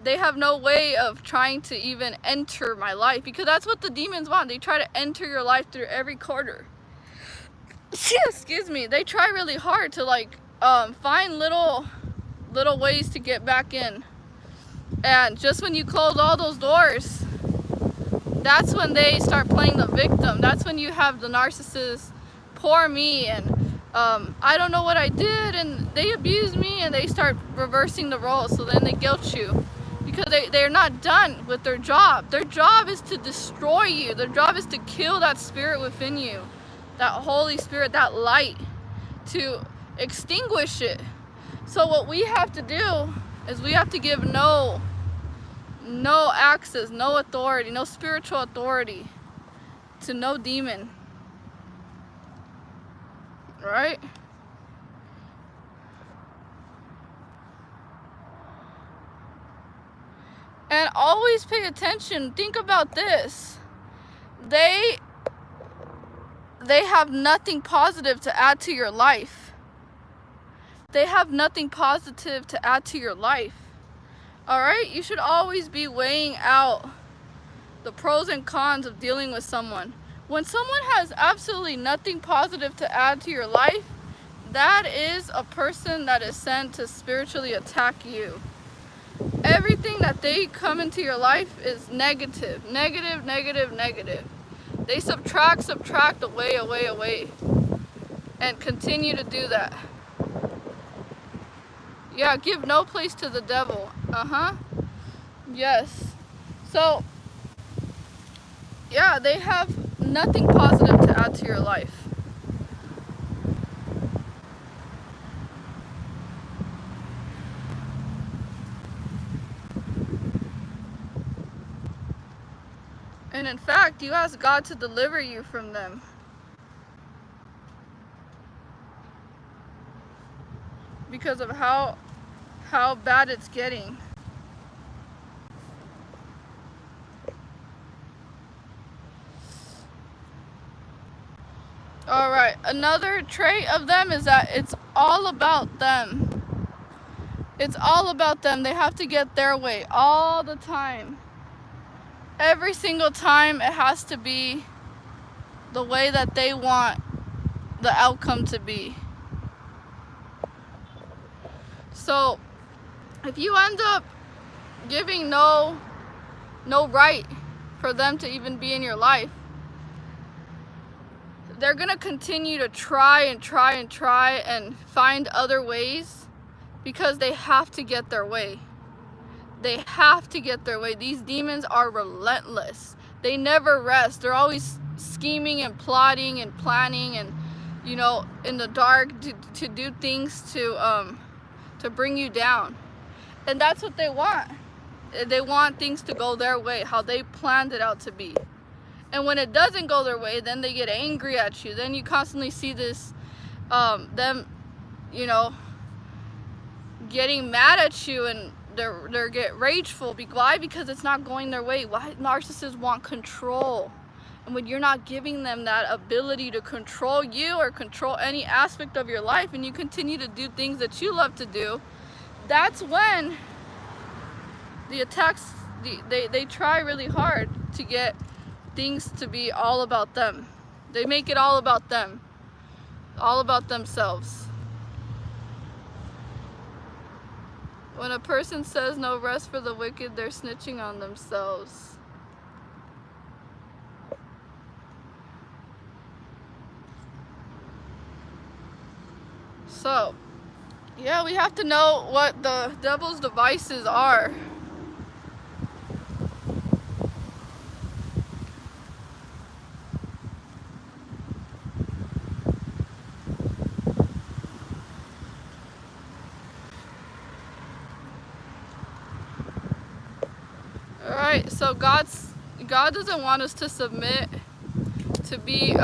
they have no way of trying to even enter my life, because that's what the demons want. They try to enter your life through every corner. Excuse me. They try really hard to find little ways to get back in. And just when you close all those doors, that's when they start playing the victim. That's when you have the narcissist, poor me, and I don't know what I did, and they abuse me, and they start reversing the roles. So then they guilt you because they're not done with their job. Their job is to destroy you. Their job is to kill that spirit within you, that Holy Spirit, that light, to extinguish it. So what we have to do is we have to give no access, no authority, no spiritual authority to no demon. Right? And always pay attention. Think about this. They have nothing positive to add to your life. They have nothing positive to add to your life. Alright? You should always be weighing out the pros and cons of dealing with someone. When someone has absolutely nothing positive to add to your life, that is a person that is sent to spiritually attack you. Everything that they come into your life is negative. Negative, negative, negative. They subtract away. And continue to do that. Yeah, give no place to the devil. Yes. So, yeah, they have nothing positive to add to your life. And in fact, you ask God to deliver you from them. Because of how bad it's getting. Alright, another trait of them is that it's all about them. It's all about them. They have to get their way all the time. Every single time it has to be the way that they want the outcome to be. So if you end up giving no right for them to even be in your life, they're gonna continue to try and find other ways, because they have to get their way. They have to get their way. These demons are relentless. They never rest. They're always scheming and plotting and planning, and you know, in the dark to do things to bring you down. And that's what they want. They want things to go their way, how they planned it out to be. And when it doesn't go their way, then they get angry at you. Then you constantly see this, them, you know, getting mad at you, and they get rageful. Why? Because it's not going their way. Why? Narcissists want control. And when you're not giving them that ability to control you or control any aspect of your life, and you continue to do things that you love to do, that's when the attacks, they try really hard to get things to be all about them. They make it all about them, all about themselves. When a person says no rest for the wicked, they're snitching on themselves. So, yeah, we have to know what the devil's devices are. Alright, so God doesn't want us to submit, to be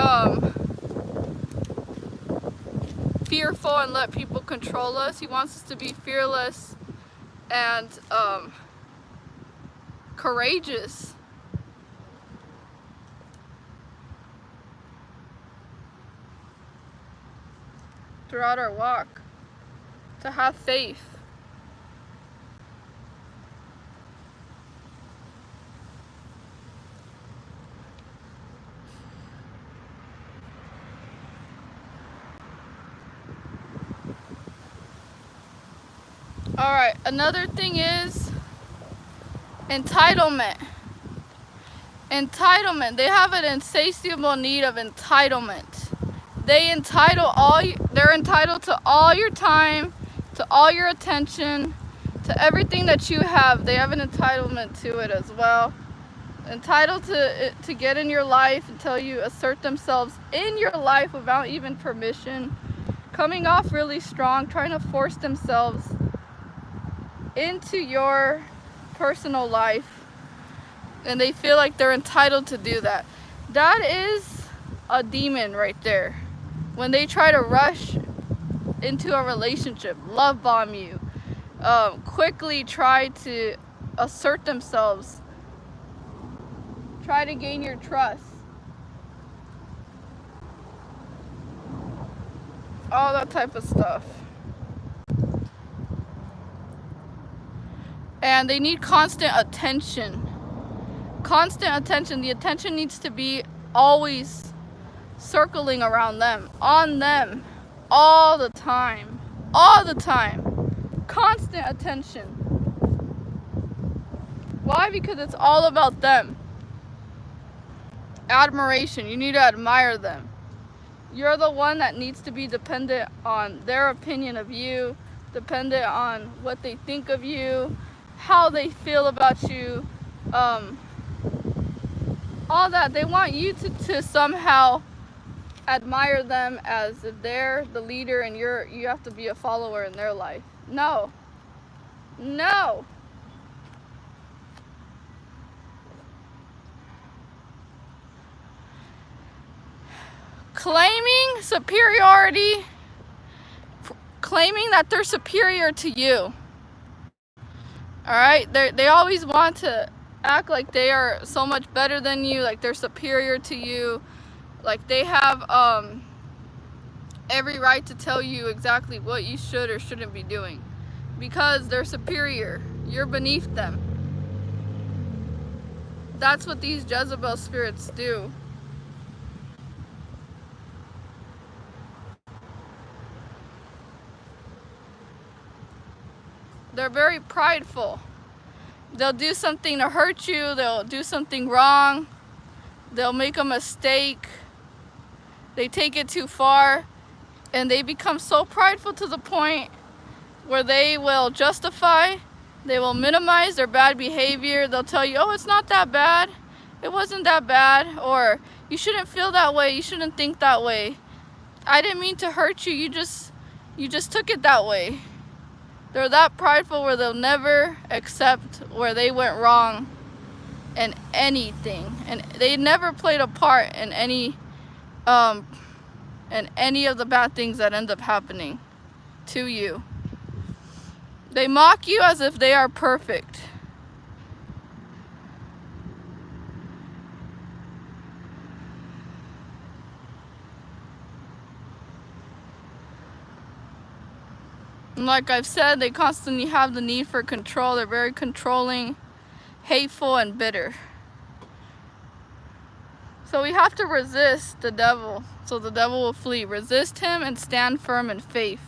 fearful and let people control us. He wants us to be fearless and courageous. Throughout our walk, to have faith. Alright, another thing is entitlement. Entitlement. They have an insatiable need of entitlement. They're entitled to all your time, to all your attention, to everything that you have. They have an entitlement to it as well. Entitled to get in your life until you assert themselves in your life without even permission. Coming off really strong, trying to force themselves into your personal life, and they feel like they're entitled to do that. That is a demon right there. When they try to rush into a relationship, love bomb you, quickly try to assert themselves, try to gain your trust, all that type of stuff. And they need constant attention. Constant attention. The attention needs to be always circling around them, on them, all the time. All the time. Constant attention. Why? Because it's all about them. Admiration. You need to admire them. You're the one that needs to be dependent on their opinion of you, dependent on what they think of you, how they feel about you, all that. They want you to somehow admire them as if they're the leader and you have to be a follower in their life. No. No. Claiming superiority, claiming that they're superior to you. Alright, they always want to act like they are so much better than you, like they're superior to you, like they have every right to tell you exactly what you should or shouldn't be doing, because they're superior. You're beneath them. That's what these Jezebel spirits do. They're very prideful. They'll do something to hurt you. They'll do something wrong. They'll make a mistake. They take it too far, and they become so prideful to the point where they will justify, they will minimize their bad behavior. They'll tell you, oh, it's not that bad. It wasn't that bad. Or you shouldn't feel that way. You shouldn't think that way. I didn't mean to hurt you. You just took it that way. They're that prideful where they'll never accept where they went wrong in anything. And they never played a part in any of the bad things that end up happening to you. They mock you as if they are perfect. And like I've said, they constantly have the need for control. They're very controlling, hateful, and bitter. So we have to resist the devil, so the devil will flee. Resist him and stand firm in faith.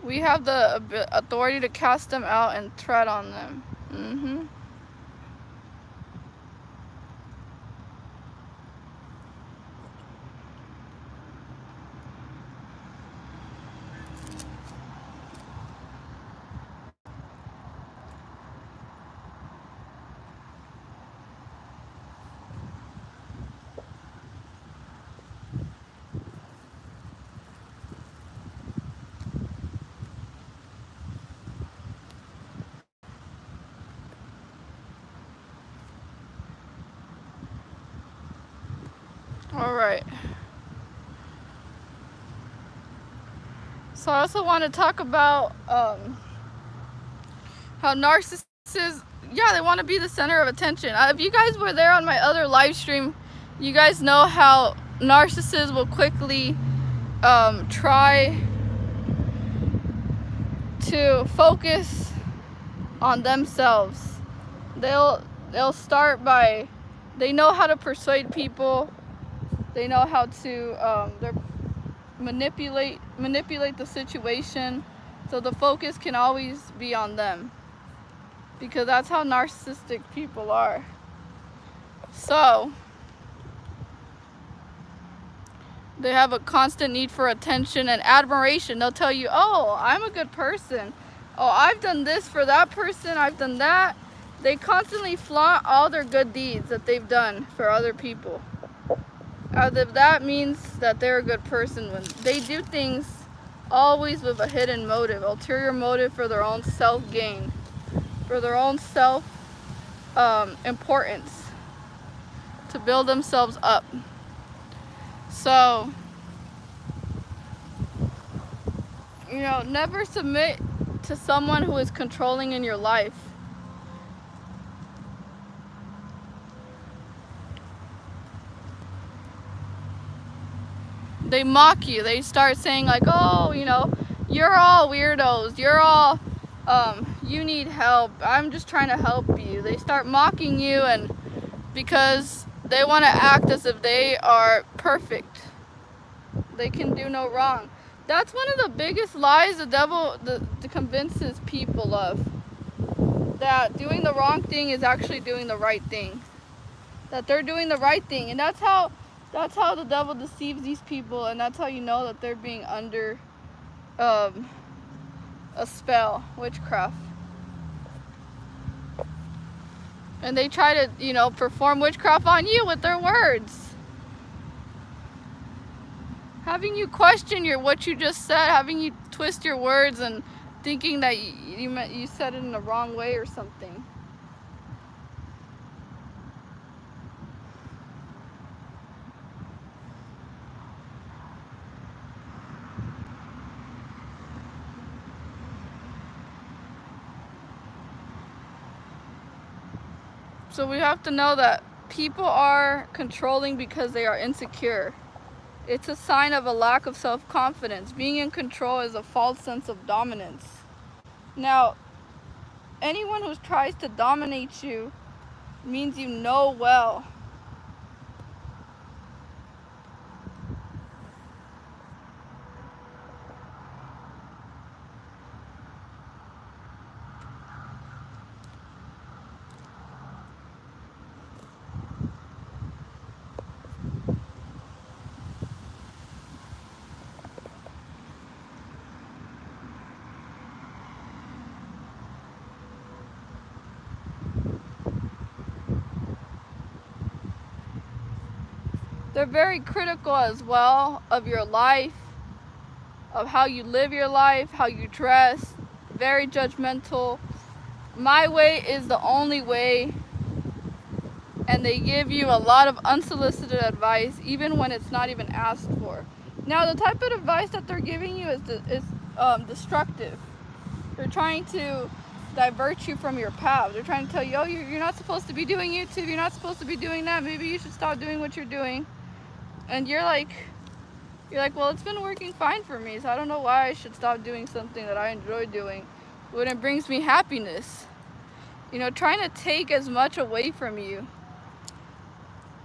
We have the authority to cast them out and tread on them. All right. So I also want to talk about how narcissists, they want to be the center of attention. If you guys were there on my other live stream, you guys know how narcissists will quickly try to focus on themselves. They'll start by, they know how to persuade people. They know how to manipulate the situation, so the focus can always be on them, because that's how narcissistic people are. So they have a constant need for attention and admiration. They'll tell you, oh, I'm a good person. Oh, I've done this for that person. I've done that. They constantly flaunt all their good deeds that they've done for other people, as if that means that they're a good person, when they do things always with a hidden motive, ulterior motive, for their own self-gain, for their own self-importance, to build themselves up. So, never submit to someone who is controlling in your life. They mock you. They start saying like, oh, you're all weirdos. You're all, you need help. I'm just trying to help you. They start mocking you, and because they want to act as if they are perfect. They can do no wrong. That's one of the biggest lies the devil convinces people of. That doing the wrong thing is actually doing the right thing. That they're doing the right thing. And that's how the devil deceives these people, and that's how you know that they're being under a spell, witchcraft. And they try to, perform witchcraft on you with their words. Having you question what you just said, having you twist your words and thinking that you said it in the wrong way or something. So we have to know that people are controlling because they are insecure. It's a sign of a lack of self-confidence. Being in control is a false sense of dominance. Now, anyone who tries to dominate you means you know well They're very critical as well of your life, of how you live your life, how you dress. Very judgmental. My way is the only way. And they give you a lot of unsolicited advice, even when it's not even asked for. Now, the type of advice that they're giving you is destructive. They're trying to divert you from your path. They're trying to tell you, oh, you're not supposed to be doing YouTube. You're not supposed to be doing that. Maybe you should stop doing what you're doing. And you're like, well, it's been working fine for me, so I don't know why I should stop doing something that I enjoy doing when it brings me happiness. You know, trying to take as much away from you.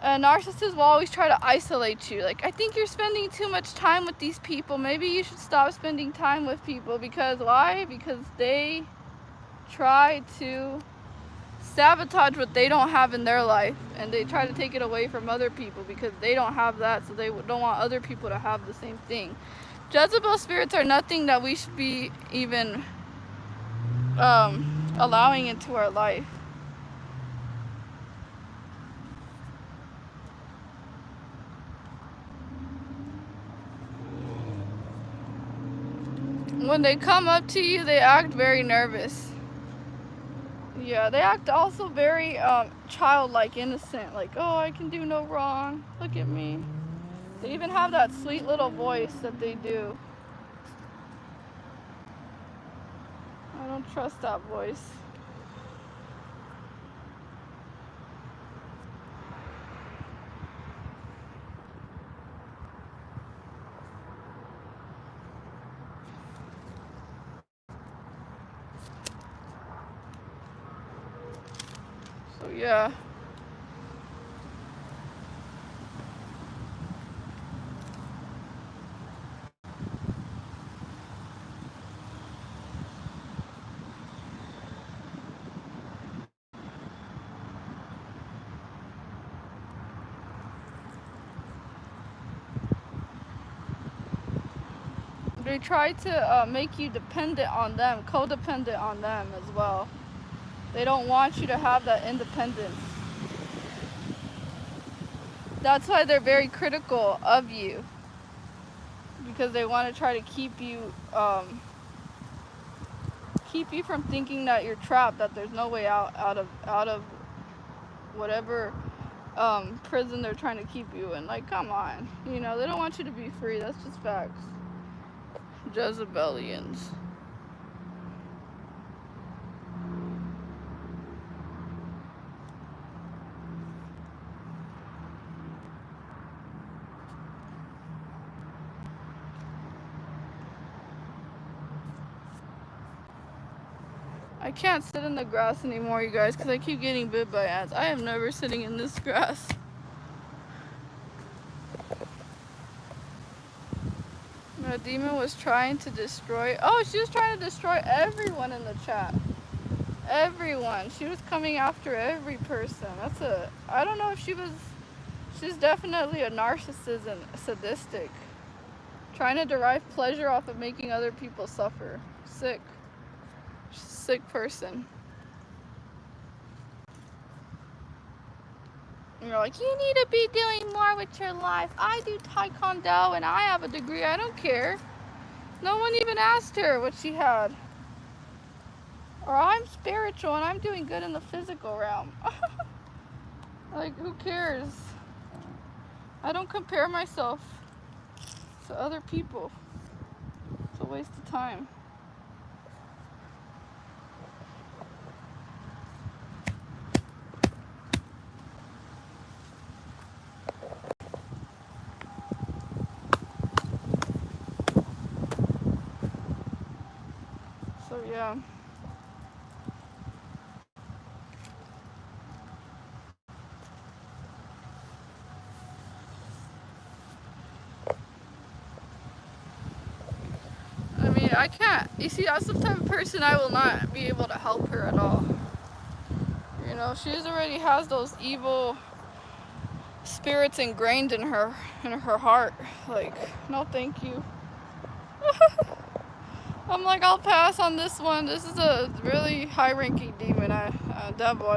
A narcissist will always try to isolate you. Like, I think you're spending too much time with these people. Maybe you should stop spending time with people. Because why? Because they try to sabotage what they don't have in their life, and they try to take it away from other people because they don't have that, so they don't want other people to have the same thing. Jezebel spirits are nothing that we should be even allowing into our life. When they come up to you, they act very nervous. Yeah, they act also very childlike, innocent. Like, oh, I can do no wrong. Look at me. They even have that sweet little voice that they do. I don't trust that voice. So yeah. They try to make you dependent on them, codependent on them as well. They don't want you to have that independence. That's why they're very critical of you, because they want to try to keep you from thinking that you're trapped, that there's no way out of whatever prison they're trying to keep you in. Like, come on, you know, they don't want you to be free. That's just facts. Jezebelians. I can't sit in the grass anymore, you guys, because I keep getting bit by ants. I am never sitting in this grass. The demon was trying to destroy... Oh, she was trying to destroy everyone in the chat. Everyone. She was coming after every person. I don't know if she's definitely a narcissist and sadistic. Trying to derive pleasure off of making other people suffer. Sick. She's a sick person. And you're like, you need to be doing more with your life. I do Taekwondo and I have a degree. I don't care. No one even asked her what she had. Or I'm spiritual and I'm doing good in the physical realm. Like, who cares? I don't compare myself to other people. It's a waste of time. So yeah. I mean, I can't. You see, that's the type of person I will not be able to help her at all. You know, she already has those evil spirits ingrained in her heart. Like, no thank you. I'm like, I'll pass on this one. This is a really high-ranking demon, devil.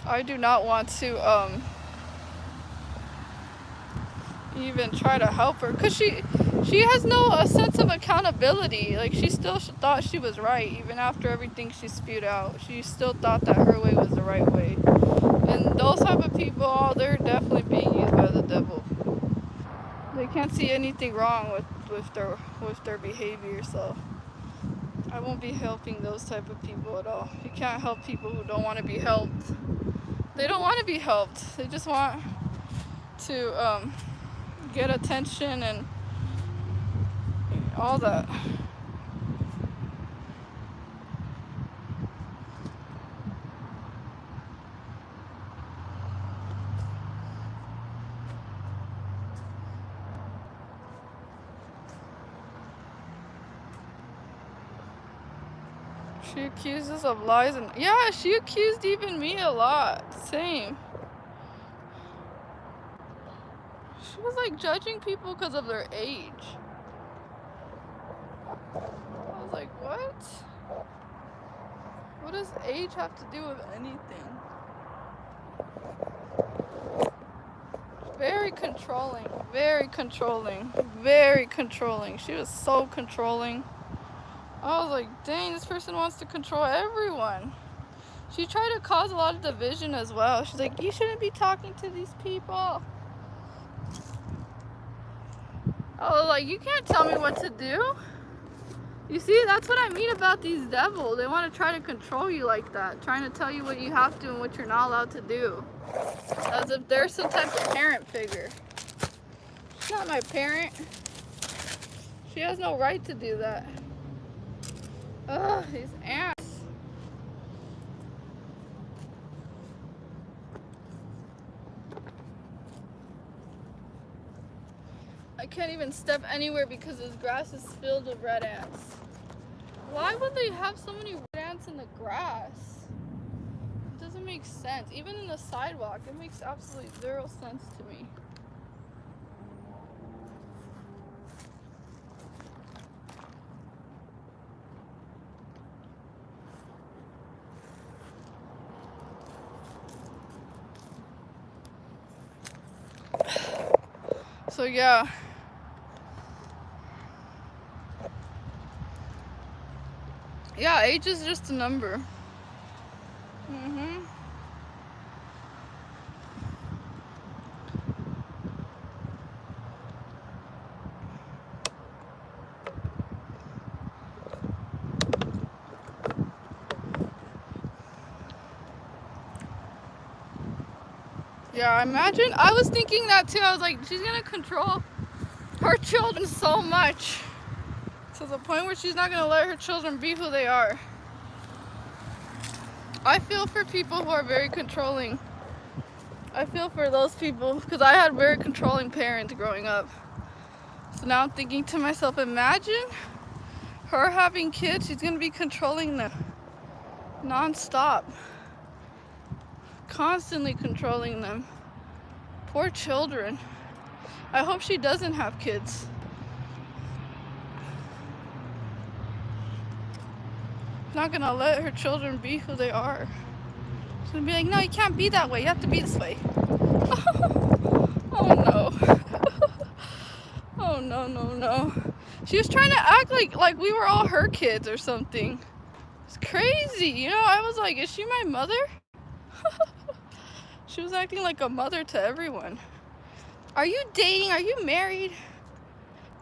I I do not want to even try to help her, because she has no sense of accountability. Like, she still thought she was right even after everything she spewed out. She still thought that her way was the right way. And those type of people, oh, they're definitely being used by the devil. They can't see anything wrong with their behavior, so I won't be helping those type of people at all. You can't help people who don't want to be helped. They don't want to be helped. They just want to get attention and all that. She accuses of lies, and yeah, she accused even me a lot. Same. She was like judging people because of their age. I was like, what? What does age have to do with anything? Very controlling, very controlling, very controlling. She was so controlling. I was like, dang, this person wants to control everyone. She tried to cause a lot of division as well. She's like, you shouldn't be talking to these people. I was like, you can't tell me what to do. You see, that's what I mean about these devils. They want to try to control you like that, trying to tell you what you have to and what you're not allowed to do. As if they're some type of parent figure. She's not my parent. She has no right to do that. Ugh, these ants. I can't even step anywhere because this grass is filled with red ants. Why would they have so many red ants in the grass? It doesn't make sense. Even in the sidewalk, it makes absolutely zero sense to me. So yeah. Yeah, age is just a number. Yeah, imagine. I was thinking that too. I was like, she's gonna control her children so much to the point where she's not gonna let her children be who they are. I feel for people who are very controlling. I feel for those people because I had very controlling parents growing up. So now I'm thinking to myself, imagine her having kids. She's gonna be controlling them non-stop. Constantly controlling them. Poor children. I hope she doesn't have kids. Not gonna let her children be who they are. She's gonna be like, no, you can't be that way. You have to be this way. Oh no. Oh no, no, no. She was trying to act like we were all her kids or something. It's crazy. You know, I was like, is she my mother? She was acting like a mother to everyone. Are you dating? Are you married?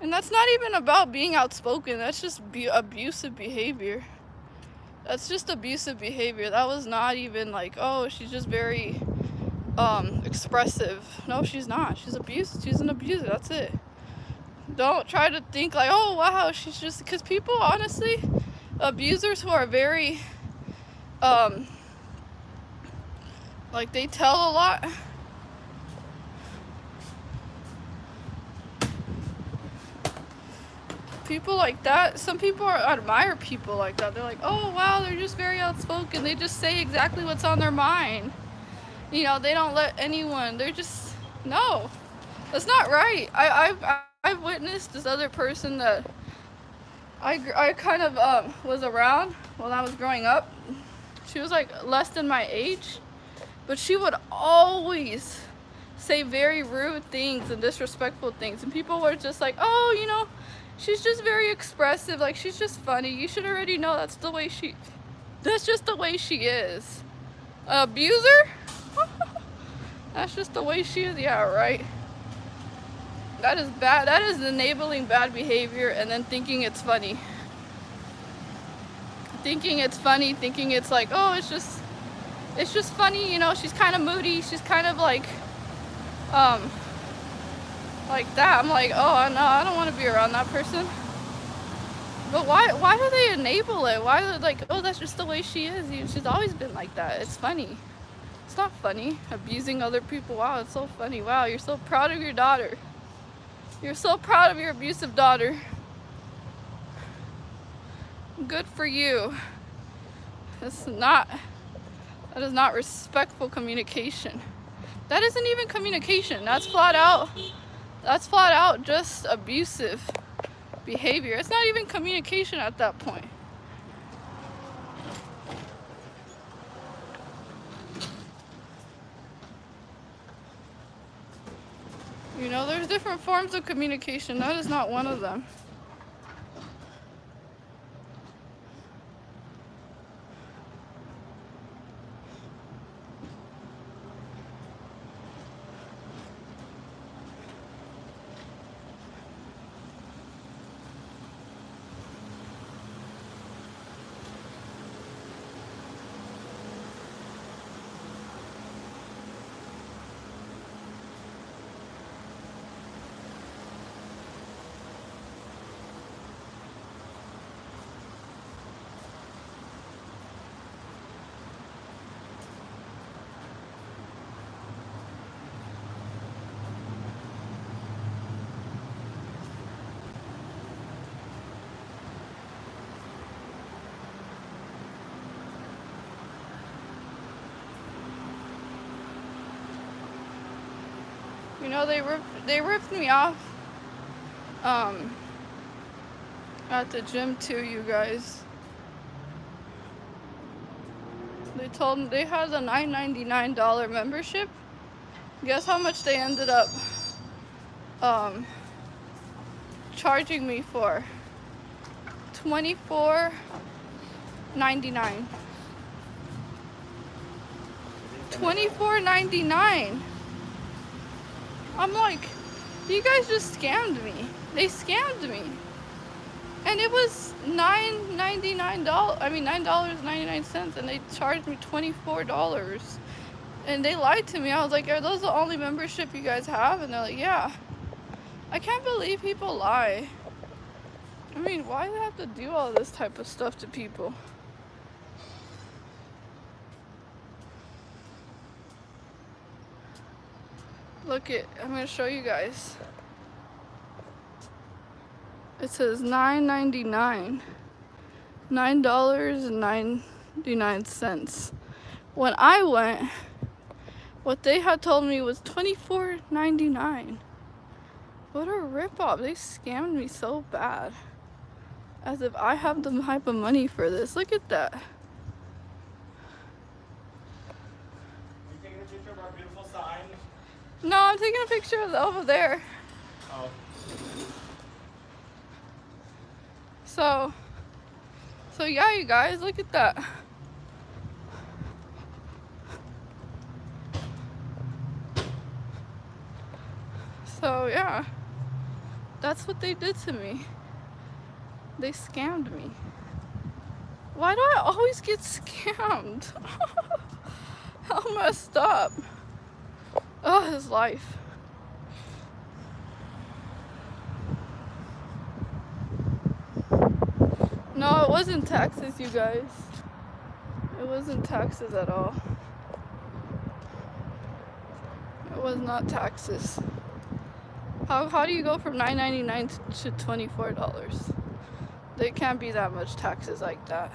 And that's not even about being outspoken. That's just abusive behavior. That's just abusive behavior. That was not even like, oh, she's just very expressive. No, she's not. She's abused. She's an abuser. That's it. Don't try to think like, oh, wow, she's just... Because people, honestly, abusers who are very... like they tell a lot. People like that, some people admire people like that. They're like, oh wow, they're just very outspoken. They just say exactly what's on their mind. You know, they don't let anyone, they're just, no, that's not right. I've witnessed this other person that I kind of was around when I was growing up. She was like less than my age. but she would always say very rude things and disrespectful things, and people were just like, oh, you know, she's just very expressive, like she's just funny. You should already know that's just the way she is. Abuser? That's just the way she is. Yeah, right. That is bad. That is enabling bad behavior and then thinking it's funny. Thinking it's funny, thinking it's like, oh, it's just funny, you know, she's kind of moody, she's kind of like that. I'm like, oh, no, I don't want to be around that person. But why do they enable it? Why are they like, oh, that's just the way she is. She's always been like that. It's funny. It's not funny. Abusing other people. Wow, it's so funny. Wow, you're so proud of your daughter. You're so proud of your abusive daughter. Good for you. That is not respectful communication. That isn't even communication. That's flat out just abusive behavior. It's not even communication at that point. You know, there's different forms of communication. That is not one of them. You know, they ripped me off at the gym too, you guys. They told me they had a $9.99 membership. Guess how much they ended up charging me for? $24.99. $24.99. I'm like, you guys just scammed me. They scammed me. And it was $9.99, and they charged me $24. And they lied to me. I was like, are those the only membership you guys have? And they're like, yeah. I can't believe people lie. I mean, why do they have to do all this type of stuff to people? Look it, I'm gonna show you guys. It says $9.99. $9.99. When I went, what they had told me was $24.99. What a ripoff. They scammed me so bad. As if I have the type of money for this. Look at that. Are you taking a picture of our beautiful sign? No, I'm taking a picture of over there. Oh. So yeah, you guys, look at that. So yeah, that's what they did to me. They scammed me. Why do I always get scammed? How messed up. Oh, this life. No, it wasn't taxes, you guys. It wasn't taxes at all. It was not taxes. How do you go from $9.99 to $24? There can't be that much taxes like that.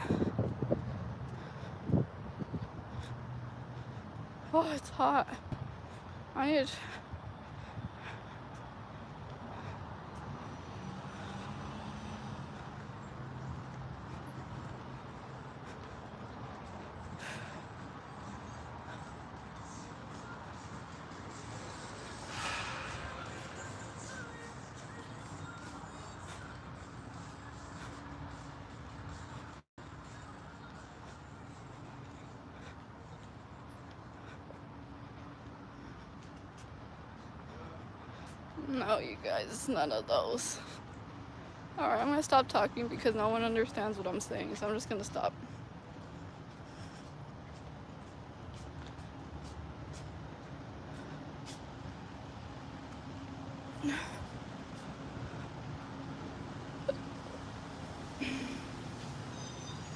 Oh, it's hot. I need... No, you guys, none of those. Alright, I'm gonna stop talking because no one understands what I'm saying, so I'm just gonna stop.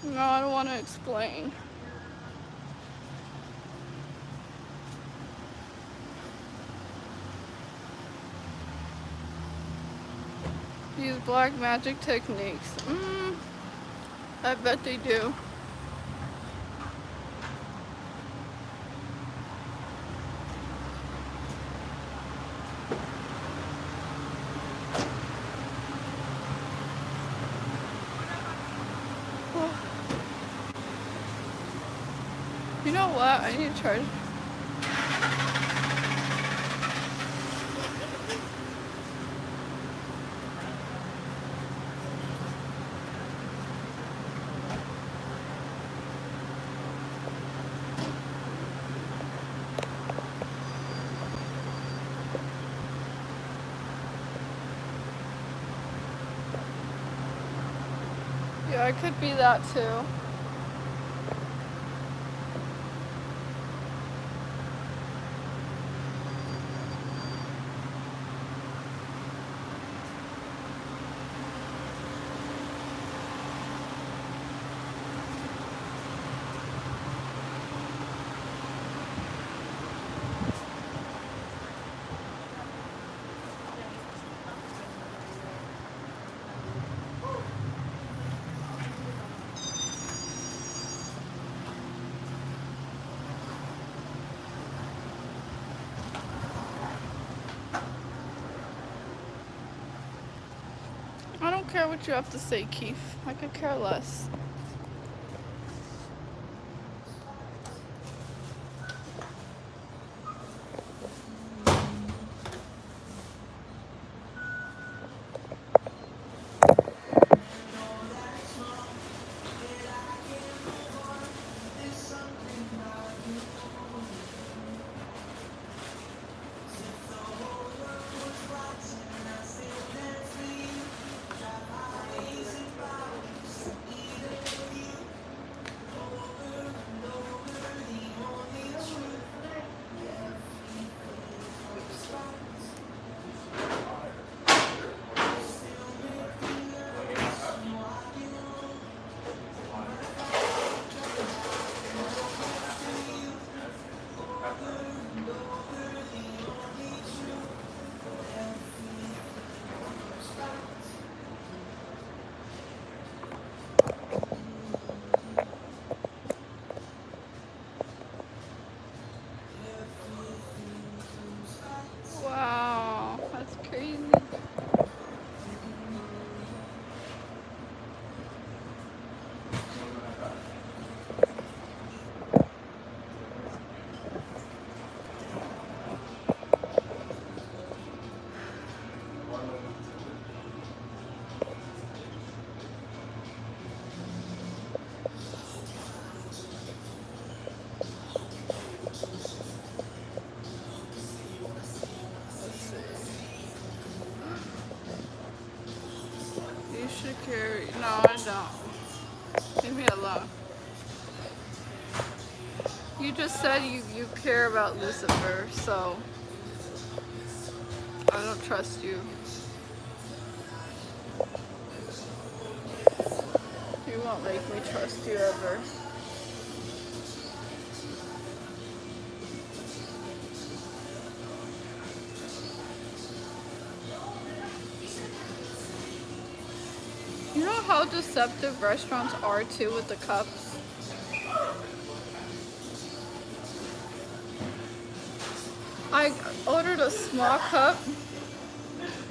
No, I don't want to explain. Use black magic techniques. I bet they do. You know what? I need to charge. Yeah, I could be that too. I don't care what you have to say, Keith. I could care less. Wow, that's crazy. You should carry. No, I don't. Leave me alone. You just said you care about Lucifer, so I don't trust you. You won't make me trust you ever. You know how deceptive restaurants are too with the cups? I ordered a small cup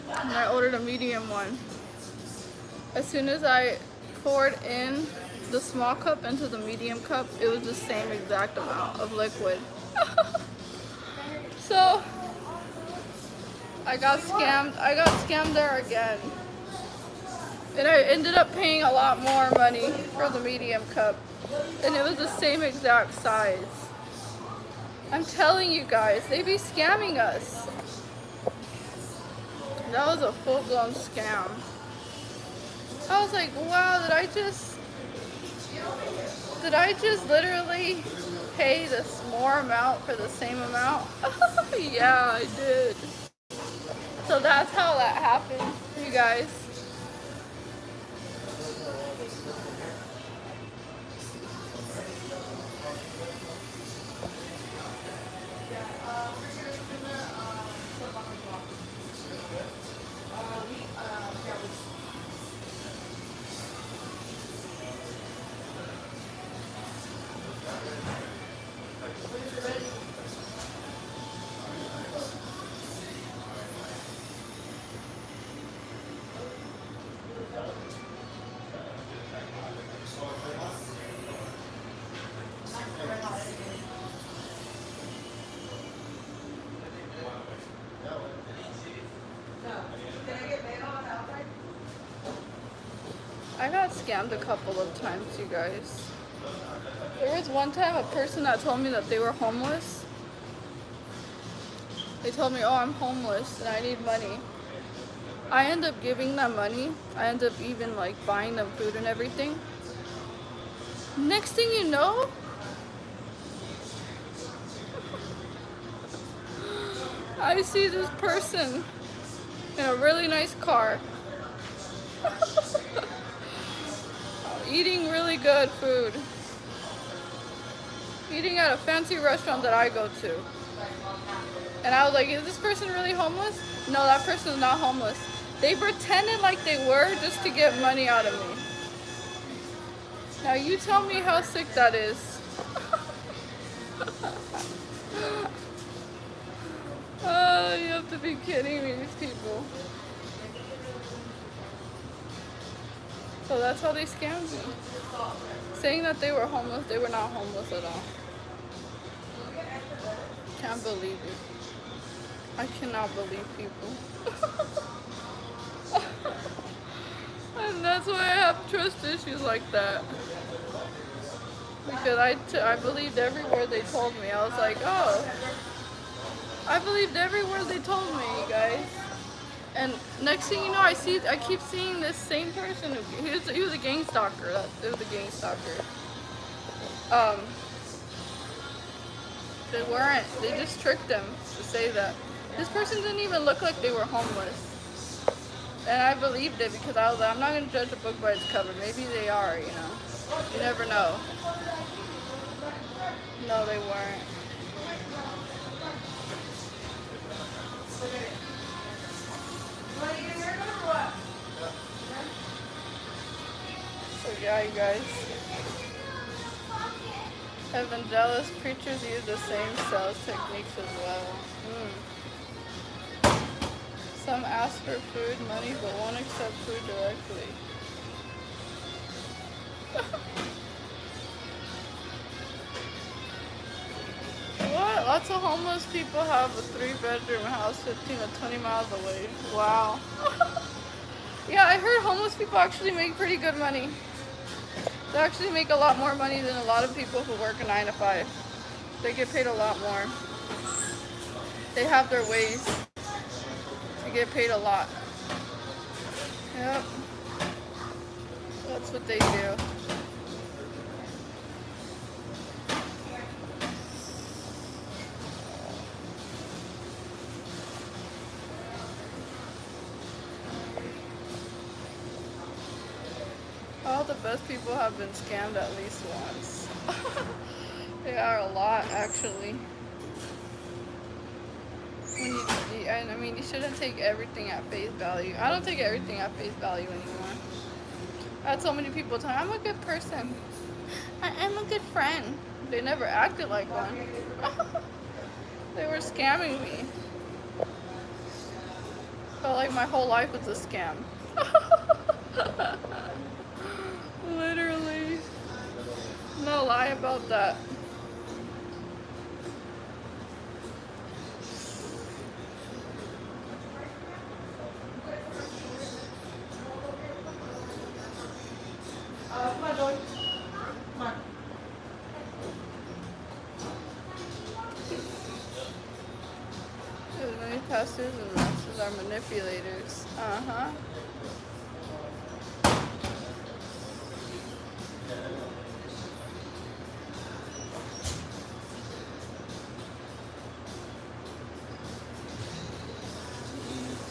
and I ordered a medium one. As soon as I poured in the small cup into the medium cup, it was the same exact amount of liquid. So I got scammed there again. And I ended up paying a lot more money for the medium cup. And it was the same exact size. I'm telling you guys, they be scamming us. That was a full-blown scam. I was like, wow, did I just literally pay this more amount for the same amount? Yeah, I did. So that's how that happened, you guys. I got scammed a couple of times, you guys. There was one time a person that told me that they were homeless. They told me, oh, I'm homeless and I need money. I end up giving them money. I end up even like buying them food and everything. Next thing you know, I see this person in a really nice car. Eating really good food. Eating at a fancy restaurant that I go to. And I was like, is this person really homeless? No, that person is not homeless. They pretended like they were just to get money out of me. Now you tell me how sick that is. Oh, you have to be kidding me, these people. So that's how they scammed me. Saying that they were homeless, they were not homeless at all. Can't believe it. I cannot believe people. And that's why I have trust issues like that. Because I believed every word they told me. I was like, oh. I believed every word they told me, you guys. And next thing you know, I keep seeing this same person. He was a gang stalker. It was a gang stalker. They weren't. They just tricked them to say that. This person didn't even look like they were homeless. And I believed it because I was like, I'm not going to judge a book by its cover. Maybe they are, you know. You never know. No, they weren't. So yeah, you guys. Evangelist preachers use the same sales techniques as well. Some ask for food, money, but won't accept food directly. What? Lots of homeless people have a 3-bedroom house 15 to 20 miles away. Wow. Yeah, I heard homeless people actually make pretty good money. They actually make a lot more money than a lot of people who work a 9 to 5. They get paid a lot more. They have their ways to get paid a lot. Yep. That's what they do. All the best people have been scammed at least once. They are a lot, actually. I mean, you shouldn't take everything at face value. I don't take everything at face value anymore. I had so many people tell me, I'm a good person. I'm a good friend. They never acted like one. They were scamming me. Felt like my whole life was a scam. Literally. No lie about that. Come on, Joey. Come on. There's many pastors and masters Those are manipulators. Uh-huh.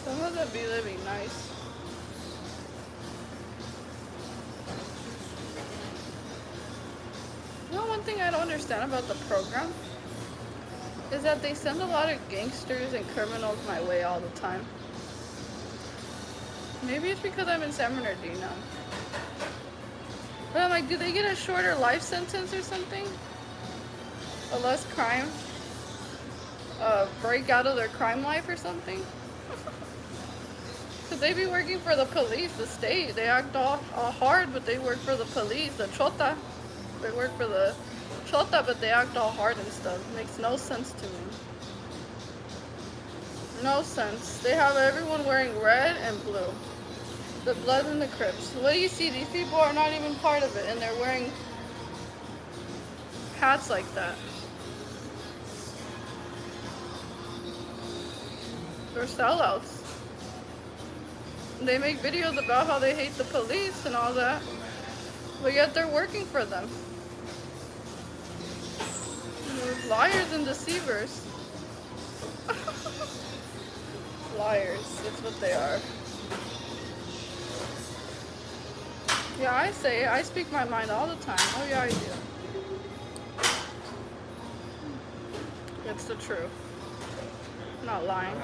Some of them be living nice. You know, one thing I don't understand about the program is that they send a lot of gangsters and criminals my way all the time. Maybe it's because I'm in San Bernardino. But I'm like, do they get a shorter life sentence or something? A less crime? Break out of their crime life or something? Because they be working for the police, the state. They act all hard, but they work for the police, the chota. They work for the chota, but they act all hard and stuff. Makes no sense to me. No sense. They have everyone wearing red and blue. The Bloods and the Crips. What do you see? These people are not even part of it, and they're wearing hats like that. They're sellouts. They make videos about how they hate the police and all that, but yet they're working for them. They're liars and deceivers. Liars, that's what they are. Yeah, I speak my mind all the time. Oh yeah, I do. It's the truth. I'm not lying.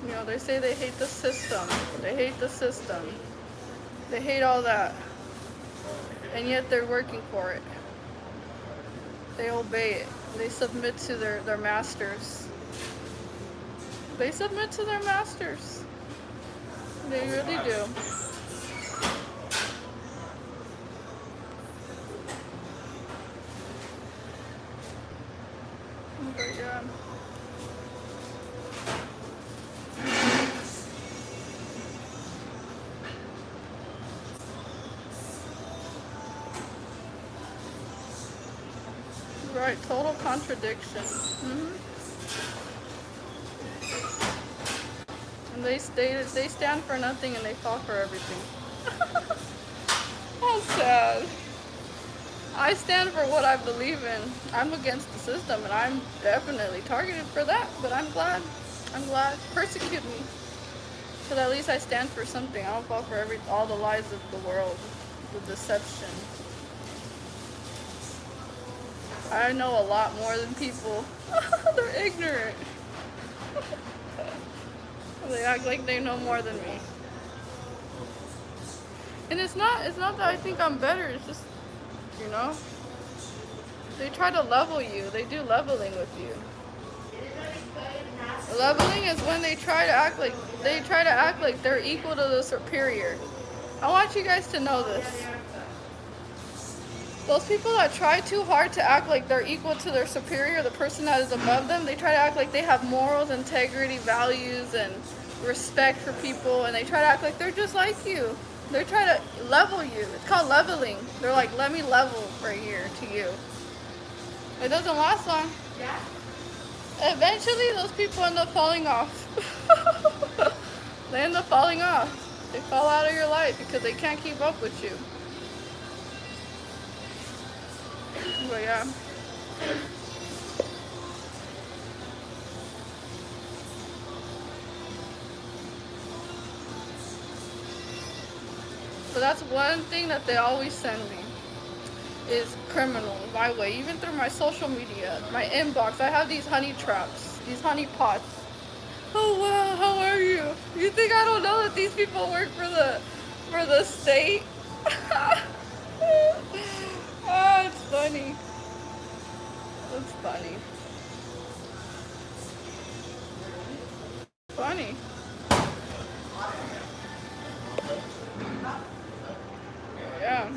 You know, they say they hate the system. They hate the system. They hate all that. And yet they're working for it. They obey it. They submit to their masters. They submit to their masters. They really do. But yeah. Right, total contradiction. And they stand for nothing and they fall for everything. How sad. I stand for what I believe in. I'm against the system and I'm definitely targeted for that, but I'm glad. Persecute me. But at least I stand for something. I don't fall for all the lies of the world, the deception. I know a lot more than people. They're ignorant. They act like they know more than me. And it's not that I think I'm better, it's just, you know, they try to level you. They do leveling with you. Leveling is when they try to act like they're equal to the superior. I want you guys to know this. Those people that try too hard to act like they're equal to their superior, the person that is above them, they try to act like they have morals, integrity, values, and respect for people, and they try to act like they're just like you. They try to level you. It's called leveling. They're like, let me level right here to you. It doesn't last long. Yeah. Eventually, those people end up falling off. They end up falling off. They fall out of your life because they can't keep up with you. But yeah. So that's one thing that they always send me, is criminals my way, even through my social media, my inbox. I have these honey traps, these honey pots. Oh wow, how are you? You think I don't know that these people work for the state? Oh, it's funny. It's funny. Funny. Yeah.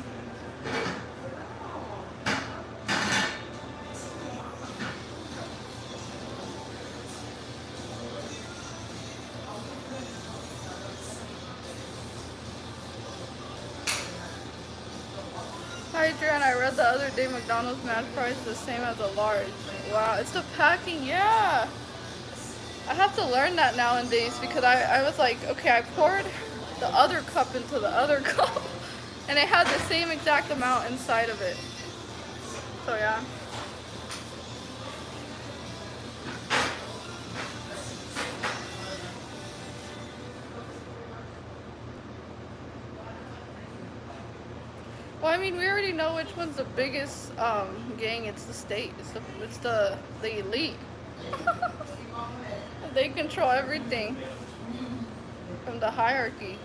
Hi Adrian, I read the other day McDonald's mad fries the same as a large. Wow, it's the packing, yeah. I have to learn that nowadays because I was like, okay, I poured the other cup into the other cup and it had the same exact amount inside of it. So yeah. Well, I mean, we already know which one's the biggest gang. It's the state. It's the elite. They control everything from the hierarchy.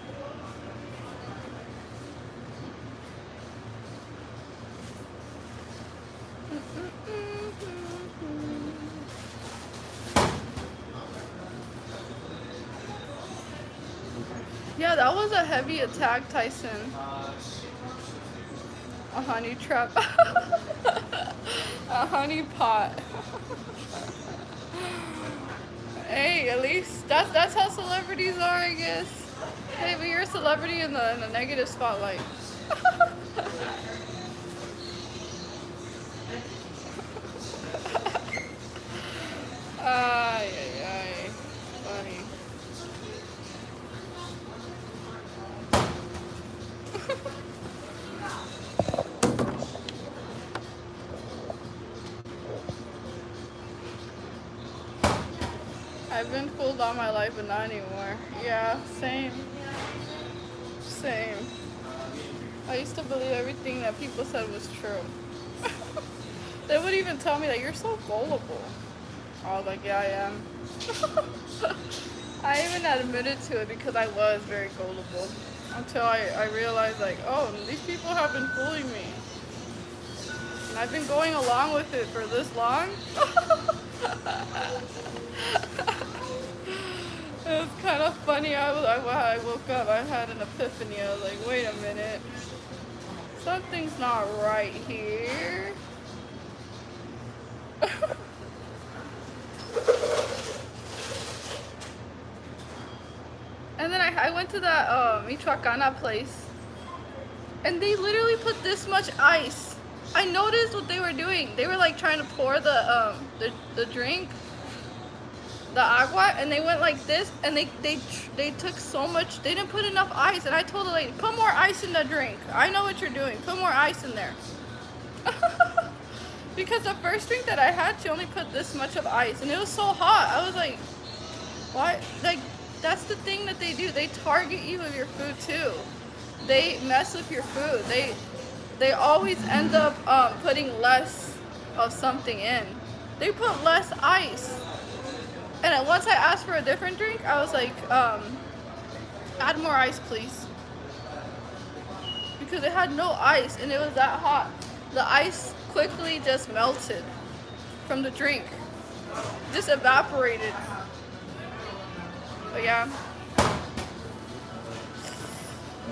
Yeah, that was a heavy attack, Tyson. A honey trap. A honey pot. Hey, at least that's how celebrities are, I guess. Hey, but you're a celebrity in the negative spotlight. Ay, ay, ay. Funny. I've been fooled all my life, but not anymore. Yeah, same. Same. I used to believe everything that people said was true. They would even tell me that you're so gullible. I was like, yeah, I am. I even admitted to it because I was very gullible. Until I realized, like, oh, these people have been fooling me. And I've been going along with it for this long. It was kind of funny. I woke up, I had an epiphany. I was like, wait a minute. Something's not right here. And then I went to that Michoacana place. And they literally put this much ice. I noticed what they were doing. They were like trying to pour the drink, the agua, and they went like this, and they took so much. They didn't put enough ice, and I told the lady, put more ice in the drink. I know what you're doing. Put more ice in there. Because the first drink that I had, she only put this much of ice, and it was so hot. I was like, what? Like, that's the thing that they do. They target you with your food too. They mess with your food. They always end up putting less of something in. They put less ice. And once I asked for a different drink, I was like, add more ice, please. Because it had no ice and it was that hot. The ice quickly just melted from the drink. Just evaporated. But yeah.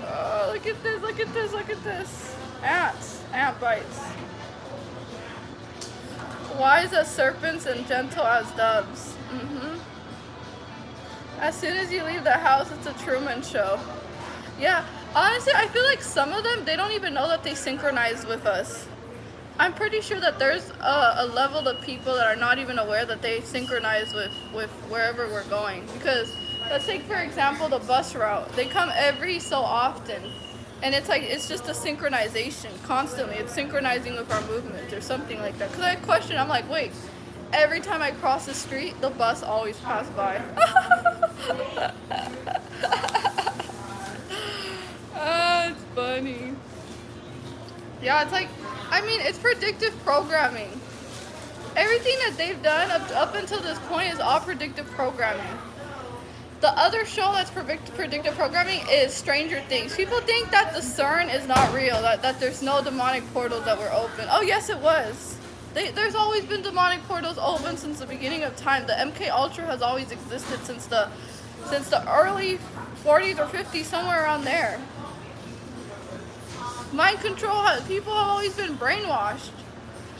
Oh, look at this, look at this, look at this. Ants, ant bites. Wise as serpents and gentle as doves. As soon as you leave the house, it's a Truman Show. Yeah, honestly, I feel like some of them, they don't even know that they synchronize with us. I'm pretty sure that there's a level of people that are not even aware that they synchronize with wherever we're going. Because let's take, for example, the bus route. They come every so often. And it's like, it's just a synchronization constantly. It's synchronizing with our movement or something like that. Because I question, I'm like, wait, every time I cross the street, the bus always passes by. It's funny. Yeah, it's like, I mean, it's predictive programming. Everything that they've done up until this point is all predictive programming. The other show that's predictive programming is Stranger Things. People think that the CERN is not real, that there's no demonic portals that were open. Oh, yes, it was. There's always been demonic portals open since the beginning of time. The MK Ultra has always existed since the early 40s or 50s, somewhere around there. Mind control, people have always been brainwashed.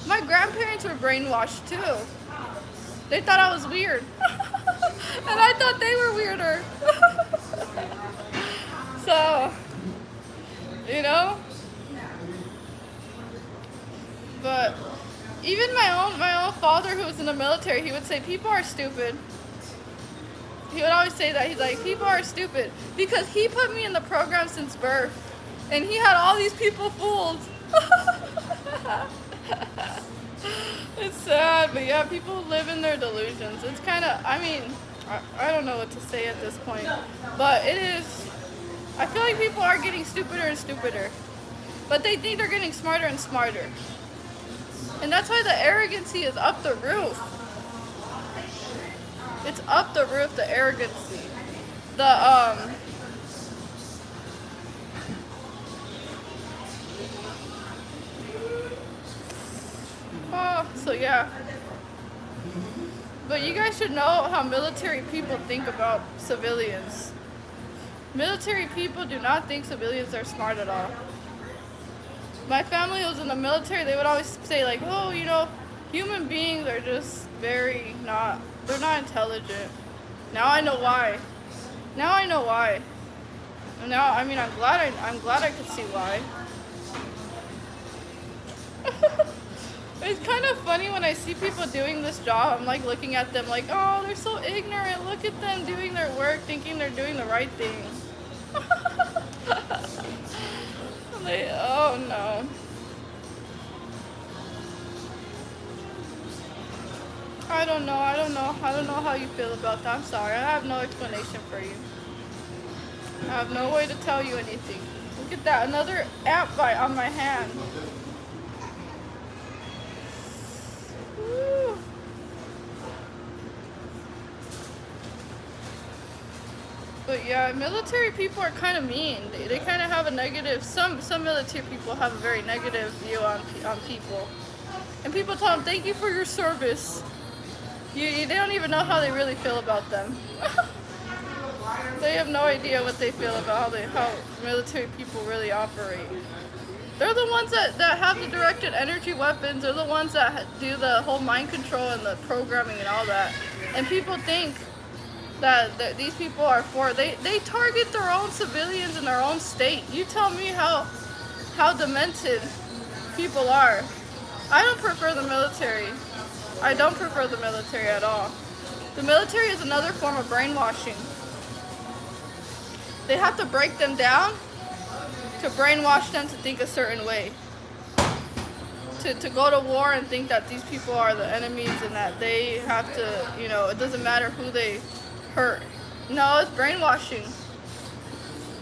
My grandparents were brainwashed too. They thought I was weird. And I thought they were weirder. So, you know? Even my own father, who was in the military, he would say people are stupid. He would always say that. He's like, people are stupid, because he put me in the program since birth, and he had all these people fooled. It's sad, but yeah, people live in their delusions. It's kind of, I mean, I don't know what to say at this point, but it is, I feel like people are getting stupider and stupider, but they think they're getting smarter and smarter. And that's why the arrogancy is up the roof. It's up the roof, the arrogancy. So yeah. But you guys should know how military people think about civilians. Military people do not think civilians are smart at all. My family was in the military, they would always say like, oh, you know, human beings are just they're not intelligent. Now I know why. Now I know why. And now, I mean, I'm glad I could see why. It's kind of funny when I see people doing this job. I'm like looking at them like, oh, they're so ignorant. Look at them doing their work, thinking they're doing the right thing. Like, oh no. I don't know how you feel about that. I'm sorry. I have no explanation for you. I have no way to tell you anything. Look at that, another ant bite on my hand. Woo. But yeah, military people are kind of mean. They kind of have a negative, some military people have a very negative view on people. And people tell them, thank you for your service. They don't even know how they really feel about them. They have no idea what they feel about how military people really operate. They're the ones that have the directed energy weapons. They're the ones that do the whole mind control and the programming and all that. And people think that these people are they target their own civilians in their own state. You tell me how demented people are. I don't prefer the military. I don't prefer the military at all. The military is another form of brainwashing. They have to break them down to brainwash them to think a certain way. To go to war and think that these people are the enemies and that they have to, you know, it doesn't matter who they hurt. No, it's brainwashing.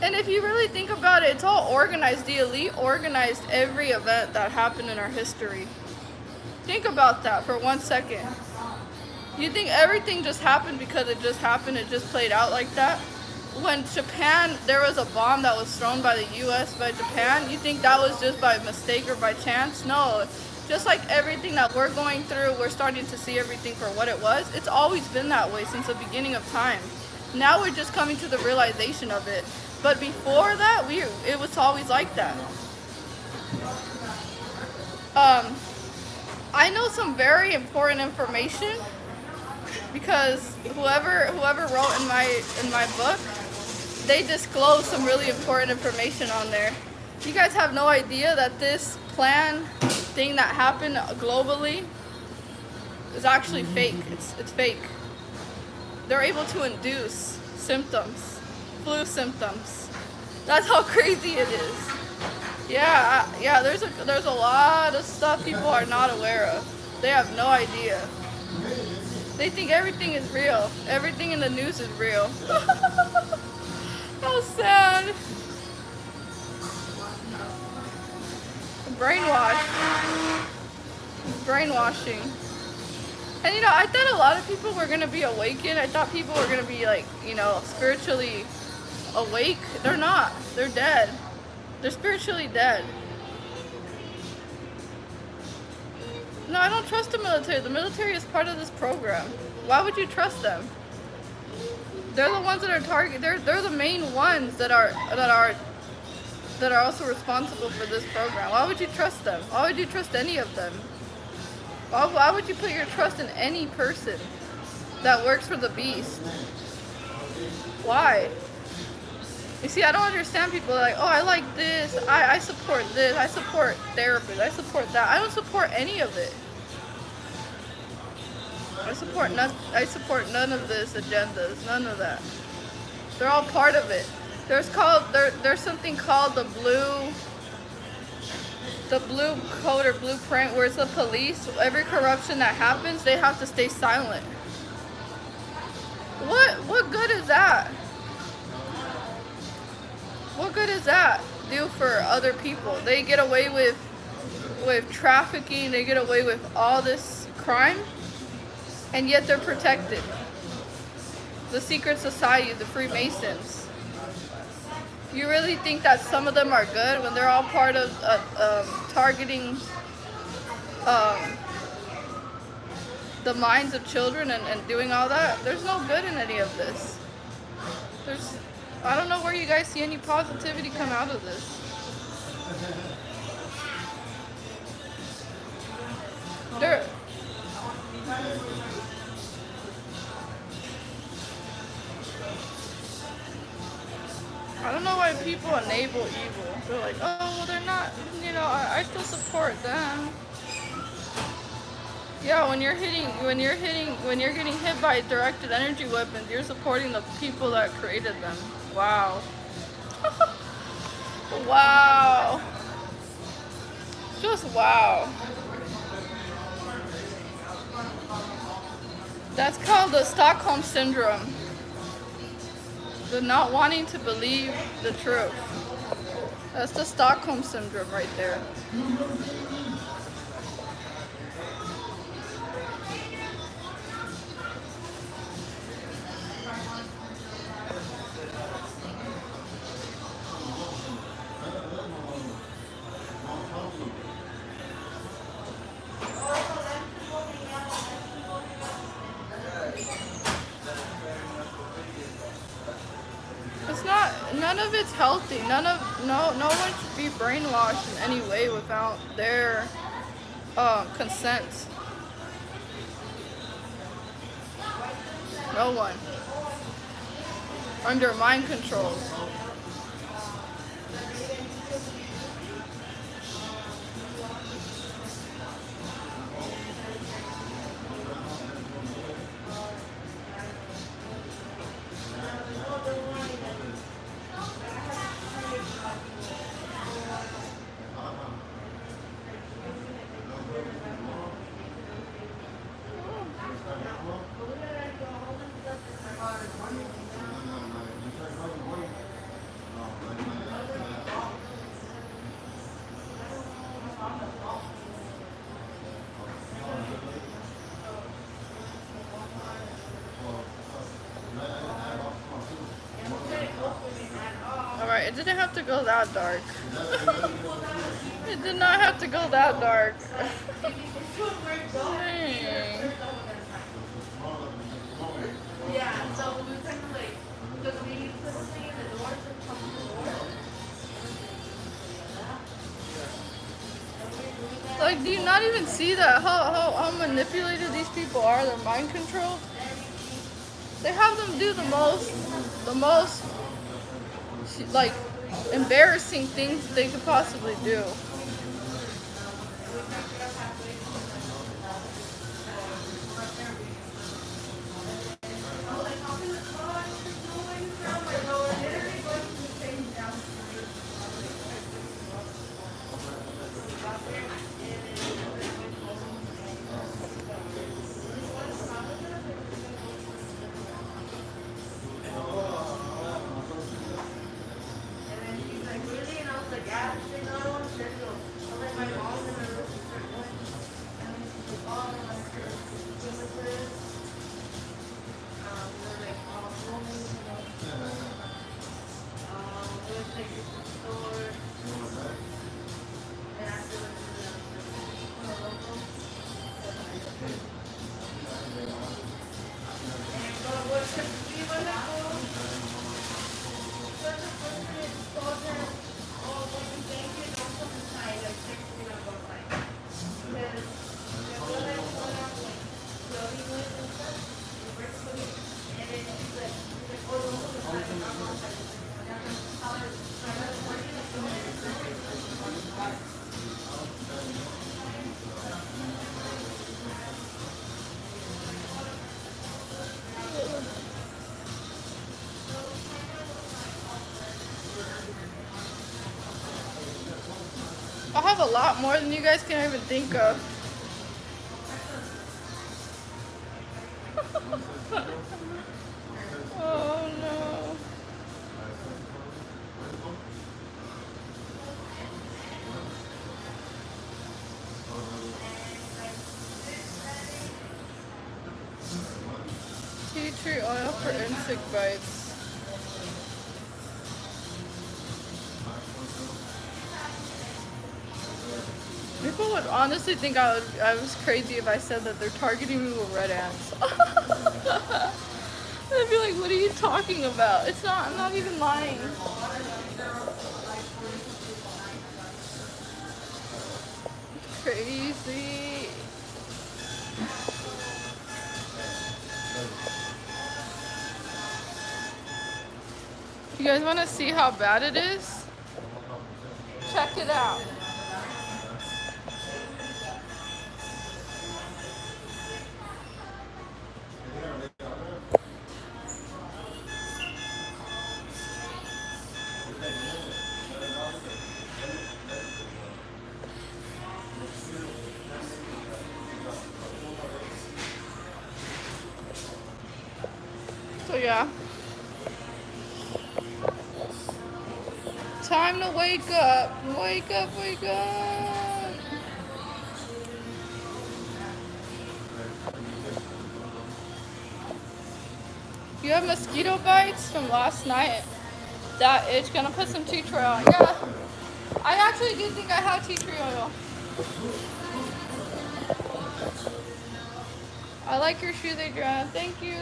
And if you really think about it, it's all organized. The elite organized every event that happened in our history. Think about that for 1 second. You think everything just happened because it just happened, it just played out like that? When Japan, there was a bomb that was thrown by the US, by Japan, you think that was just by mistake or by chance? No. Just like everything that we're going through, we're starting to see everything for what it was. It's always been that way since the beginning of time. Now we're just coming to the realization of it. But before that, it was always like that. I know some very important information because whoever wrote in my book, they disclosed some really important information on there. You guys have no idea that this plan thing that happened globally is actually fake. It's fake. They're able to induce symptoms, flu symptoms. That's how crazy it is. Yeah, there's a lot of stuff people are not aware of. They have no idea. They think everything is real. Everything in the news is real. How sad. Brainwashing. And you know, I thought a lot of people were gonna be awakened. I thought people were gonna be like, you know, spiritually awake. They're not. They're dead. They're spiritually dead. No, I don't trust the military. The military is part of this program. Why would you trust them? They're the ones that are targeted. They're the main ones that are also responsible for this program. Why would you trust them? Why would you trust any of them? Why would you put your trust in any person that works for the beast? Why? You see, I don't understand people like, oh, I like this, I support this, I support therapists, I support that. I don't support any of it. I support none of this agendas. None of that. They're all part of it. There's something called the blue code or blueprint where it's the police. Every corruption that happens, they have to stay silent. What good is that? What good does that do for other people? They get away with trafficking, they get away with all this crime, and yet they're protected. The secret society, the Freemasons. You really think that some of them are good when they're all part of targeting the minds of children and doing all that? There's no good in any of this. I don't know where you guys see any positivity come out of this. I don't know why people enable evil. They're like, oh, well, they're not, I still support them. Yeah, when you're getting hit by directed energy weapons, you're supporting the people that created them. Wow. Wow. Just wow. That's called the Stockholm Syndrome. The not wanting to believe the truth. That's the Stockholm Syndrome right there. None of it's healthy. No one should be brainwashed in any way without their consent. No one. Under mind control. Alright, it didn't have to go that dark. It did not have to go that dark. Dang. Yeah, so we were kind of like, because we need to put something in the door to come to the door. Like, do you not even see that? How manipulated these people are? Their mind control. They have them do the most like embarrassing things they could possibly do. I have a lot more than you guys can even think of. Oh no. Tea tree oil for insect bites. People would honestly think I was crazy if I said that they're targeting me with red ants. They'd be like, what are you talking about? It's not, I'm not even lying. It's crazy. You guys want to see how bad it is? Check it out. So yeah. Time to wake up. Wake up, wake up. You have mosquito bites from last night. That itch. Gonna put some tea tree oil. Yeah. I actually do think I have tea tree oil. I like your shoes, Adriana. Thank you.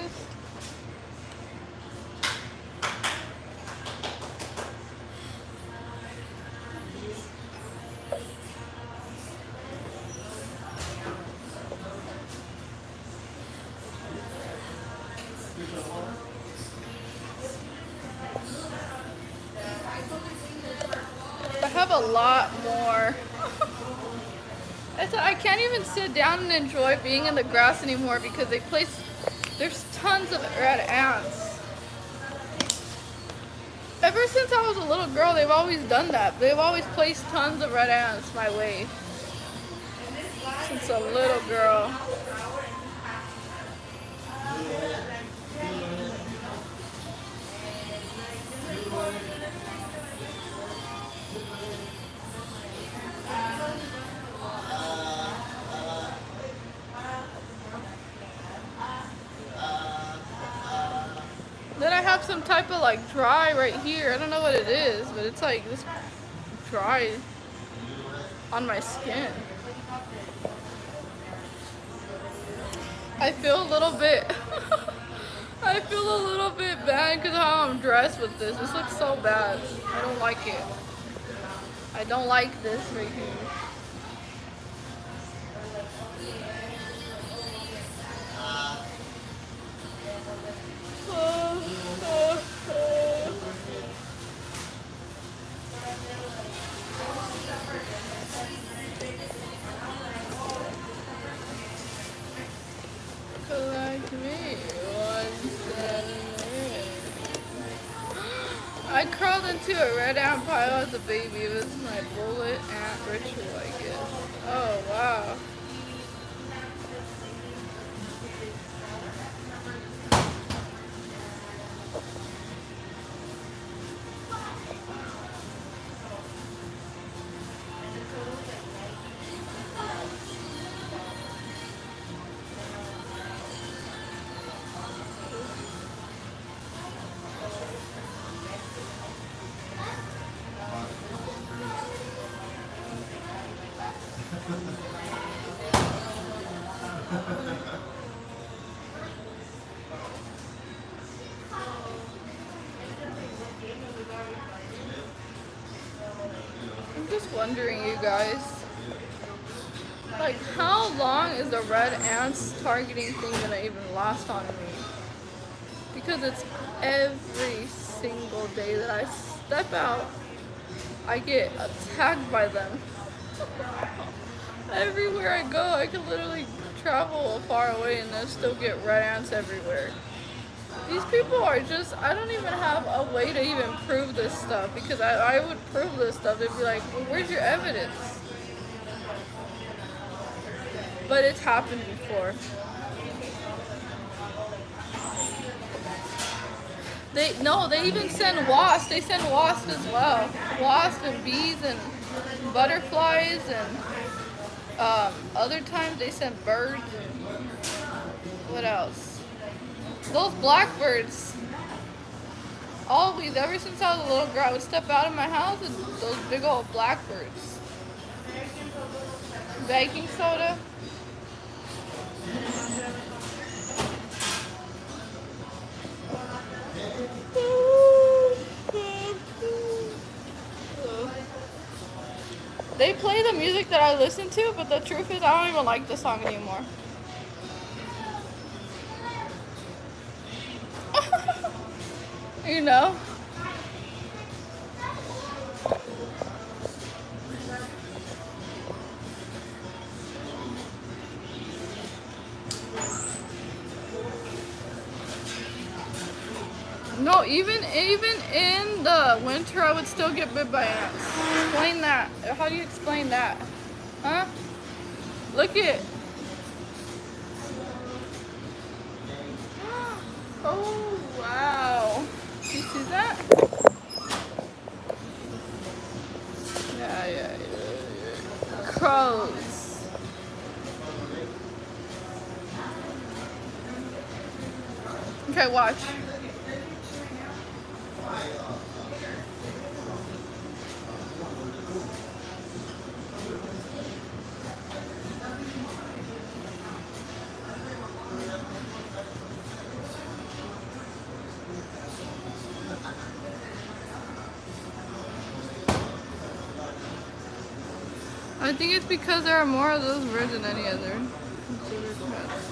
I have a lot more. I can't even sit down and enjoy being in the grass anymore because there's tons of red ants. Ever since I was a little girl, they've always done that. They've always placed tons of red ants my way. Since a little girl. Then I have some type of like dry right here. I don't know what it is, but it's like this dry on my skin. I feel a little bit I feel a little bit bad because how I'm dressed with this. This looks so bad. I don't like it. I don't like this right here. Collect me once I crawled into a red ant pile as a baby. It was my bullet ant ritual, I guess. Oh, wow. I'm just wondering, you guys, like, how long is the red ants targeting thing gonna even last on me? Because it's every single day that I step out, I get attacked by them. Everywhere I go, I can literally travel far away and then still get red ants everywhere. These people are just, I don't even have a way to even prove this stuff, because I would prove this stuff. They'd be like, well, where's your evidence? But it's happened before. They even send wasps. They send wasps as well. Wasps and bees and butterflies, and other times they send birds and what else? Those blackbirds. Always, ever since I was a little girl, I would step out of my house and those big old blackbirds. Baking soda. They play the music that I listen to, but the truth is I don't even like the song anymore. You know? No, even in the winter, I would still get bit by ants. Explain that. How do you explain that? Huh? Look it. Oh, wow. You see that? Yeah. Crows. Okay, watch. I think it's because there are more of those birds than any other considered pets.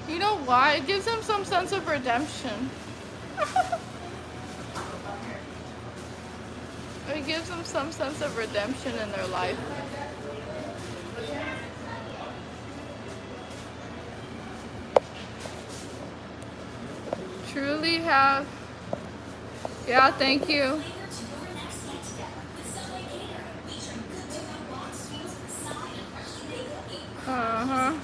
You know why? It gives them some sense of redemption. It gives them some sense of redemption in their life. Truly have. Yeah, thank you. Uh-huh.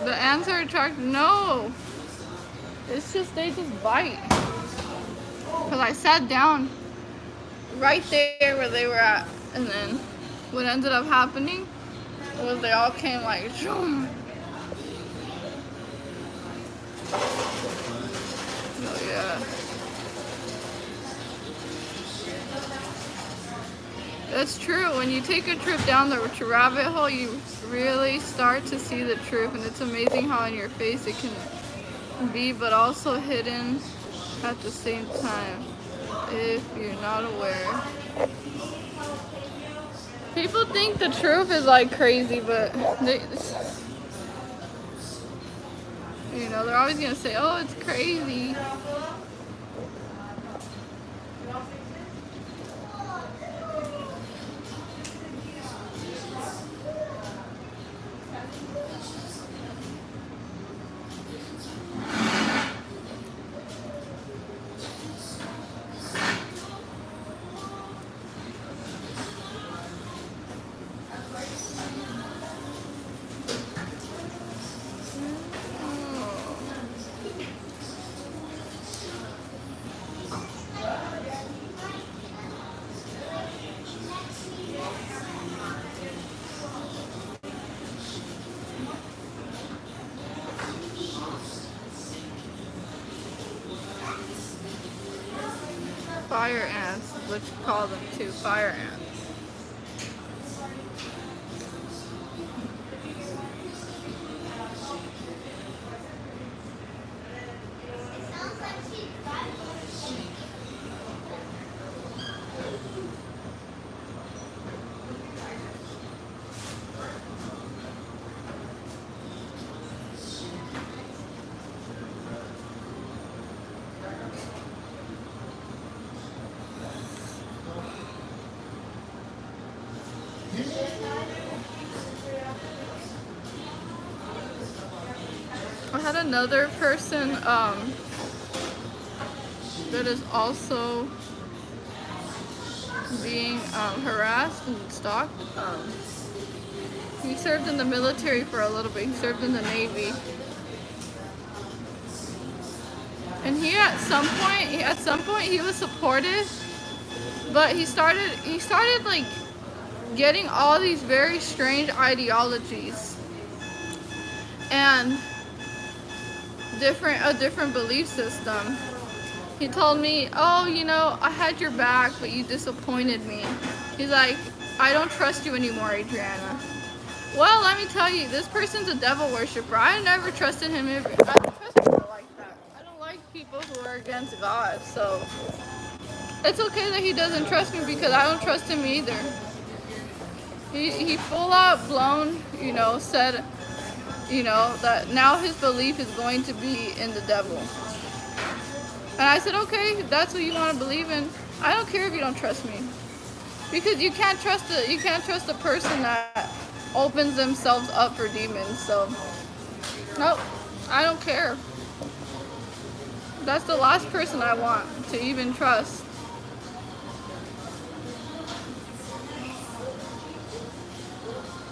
The ants are attracted. No. It's just, they just bite. Because I sat down right there where they were at. And then what ended up happening was they all came like, zoom. Oh, yeah. That's true. When you take a trip down the rabbit hole, you really start to see the truth, and it's amazing how in your face it can be, but also hidden at the same time, if you're not aware. People think the truth is like crazy, but you know, they're always gonna say, oh, it's crazy. Fire ants, which you call them too, fire ants. I had another person that is also being harassed and stalked. He served in the military for a little bit. He served in the Navy. And he at some point he was supportive, but he started like getting all these very strange ideologies and a different belief system. He told me, oh, you know, I had your back, but you disappointed me. He's like, I don't trust you anymore, Adriana. Well, let me tell you, this person's a devil worshiper. I never trusted him. I don't trust people like that. I don't like people who are against God. So it's okay that he doesn't trust me because I don't trust him either. He full out blown, you know, said, you know, that now his belief is going to be in the devil. And I said, okay, if that's what you want to believe in, I don't care if you don't trust me. Because you can't trust a person that opens themselves up for demons. So, nope, I don't care. That's the last person I want to even trust.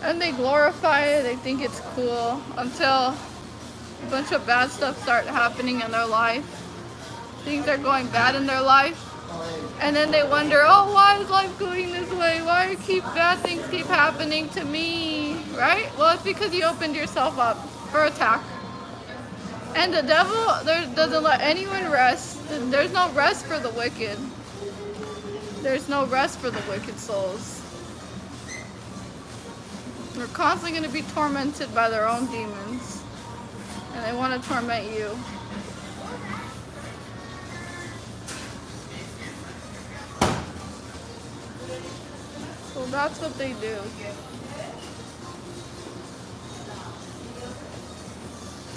And they glorify it, they think it's cool, until a bunch of bad stuff start happening in their life. Things are going bad in their life. And then they wonder, oh, why is life going this way? Why bad things keep happening to me? Right? Well, it's because you opened yourself up for attack. And the devil doesn't let anyone rest. There's no rest for the wicked. There's no rest for the wicked souls. They're constantly going to be tormented by their own demons. And they want to torment you. So that's what they do.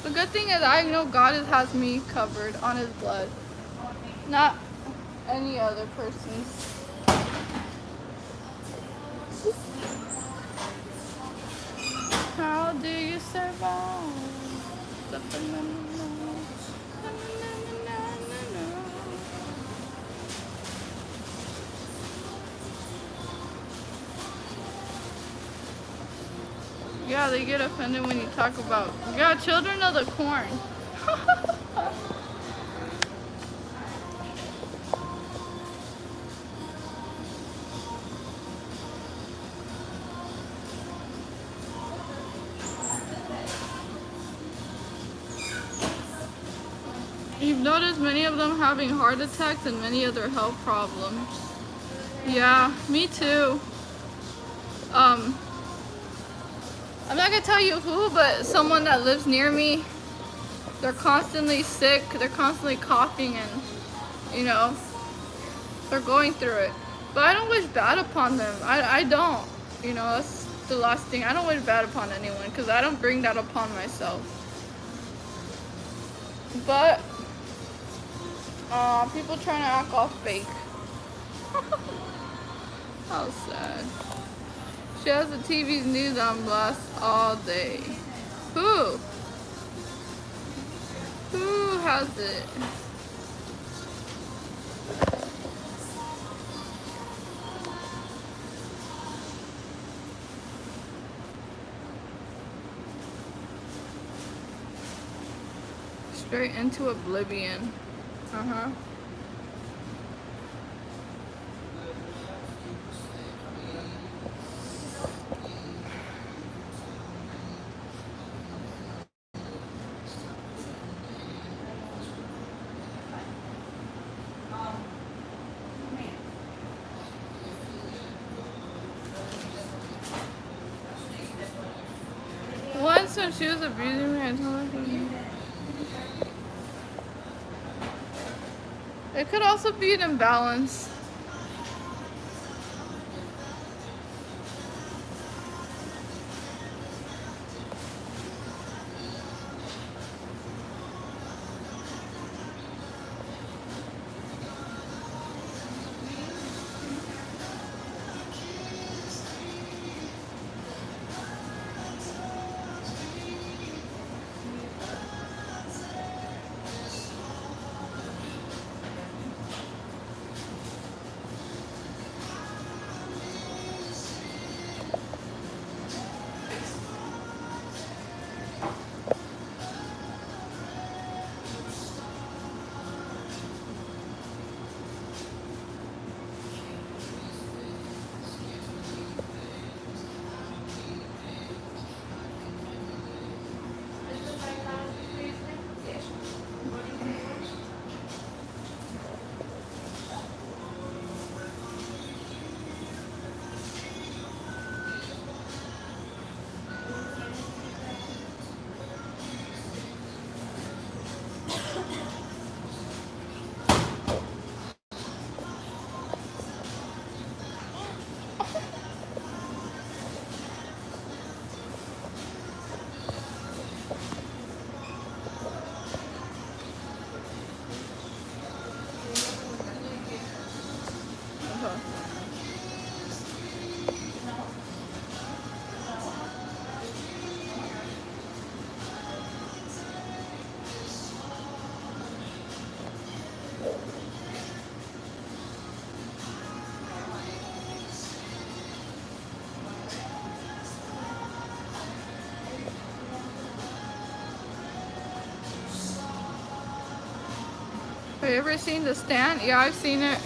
The good thing is I know God has me covered on his blood. Not any other person's. How do you survive? Yeah, they get offended when you talk about, yeah, children of the corn. You've noticed many of them having heart attacks and many other health problems. Yeah, me too. I'm not gonna tell you who, but someone that lives near me, they're constantly sick, they're constantly coughing, and, you know, they're going through it. But I don't wish bad upon them. I don't. You know, that's the last thing. I don't wish bad upon anyone, because I don't bring that upon myself. But, people trying to act all fake. How sad. She has the TV's news on blast all day. Who? Who has it? Straight into oblivion. Uh-huh. when she was abusing me, I told her to. It could also be an imbalance. Have you ever seen The Stand? Yeah, I've seen it.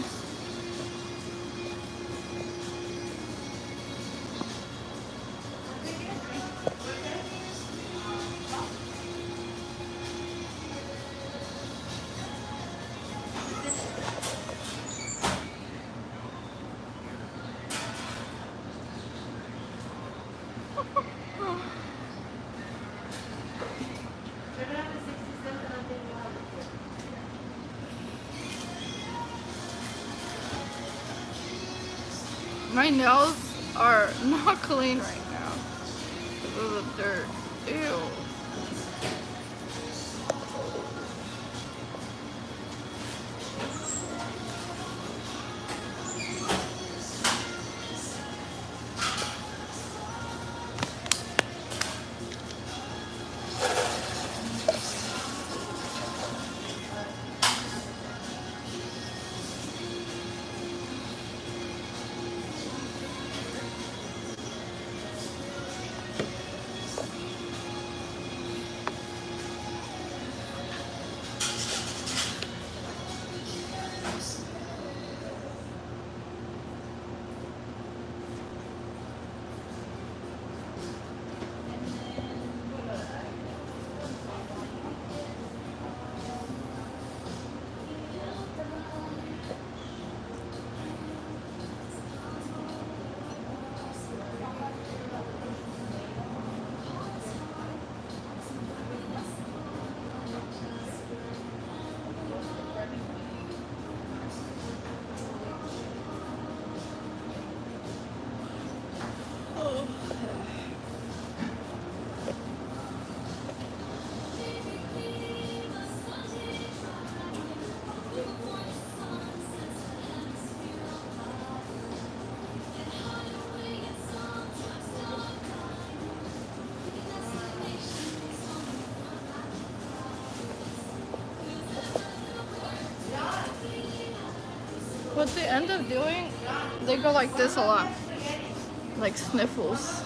My nails are not clean right now because of the dirt. Ew. What they end up doing, they go like this a lot. Like sniffles.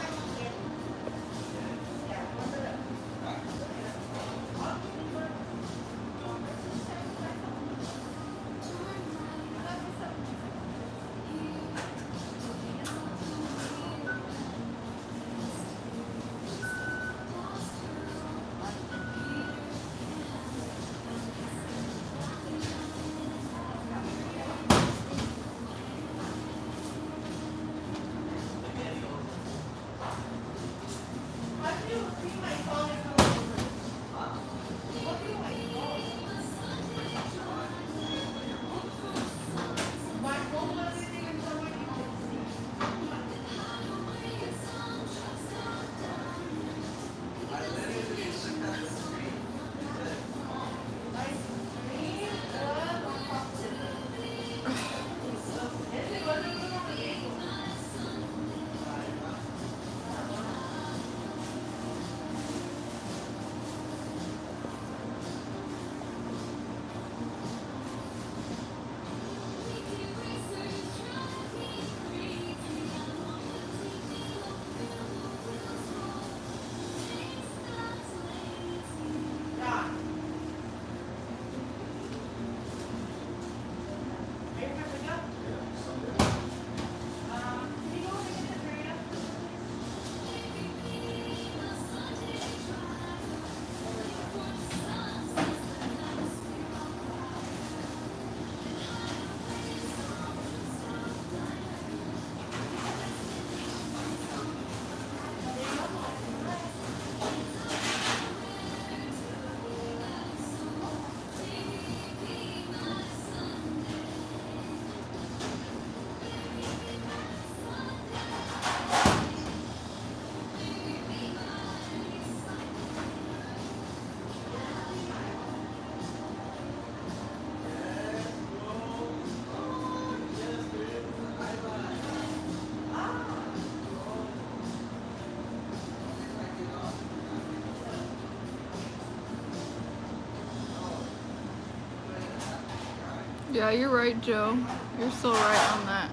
Yeah, you're right, Joe. You're so right on that.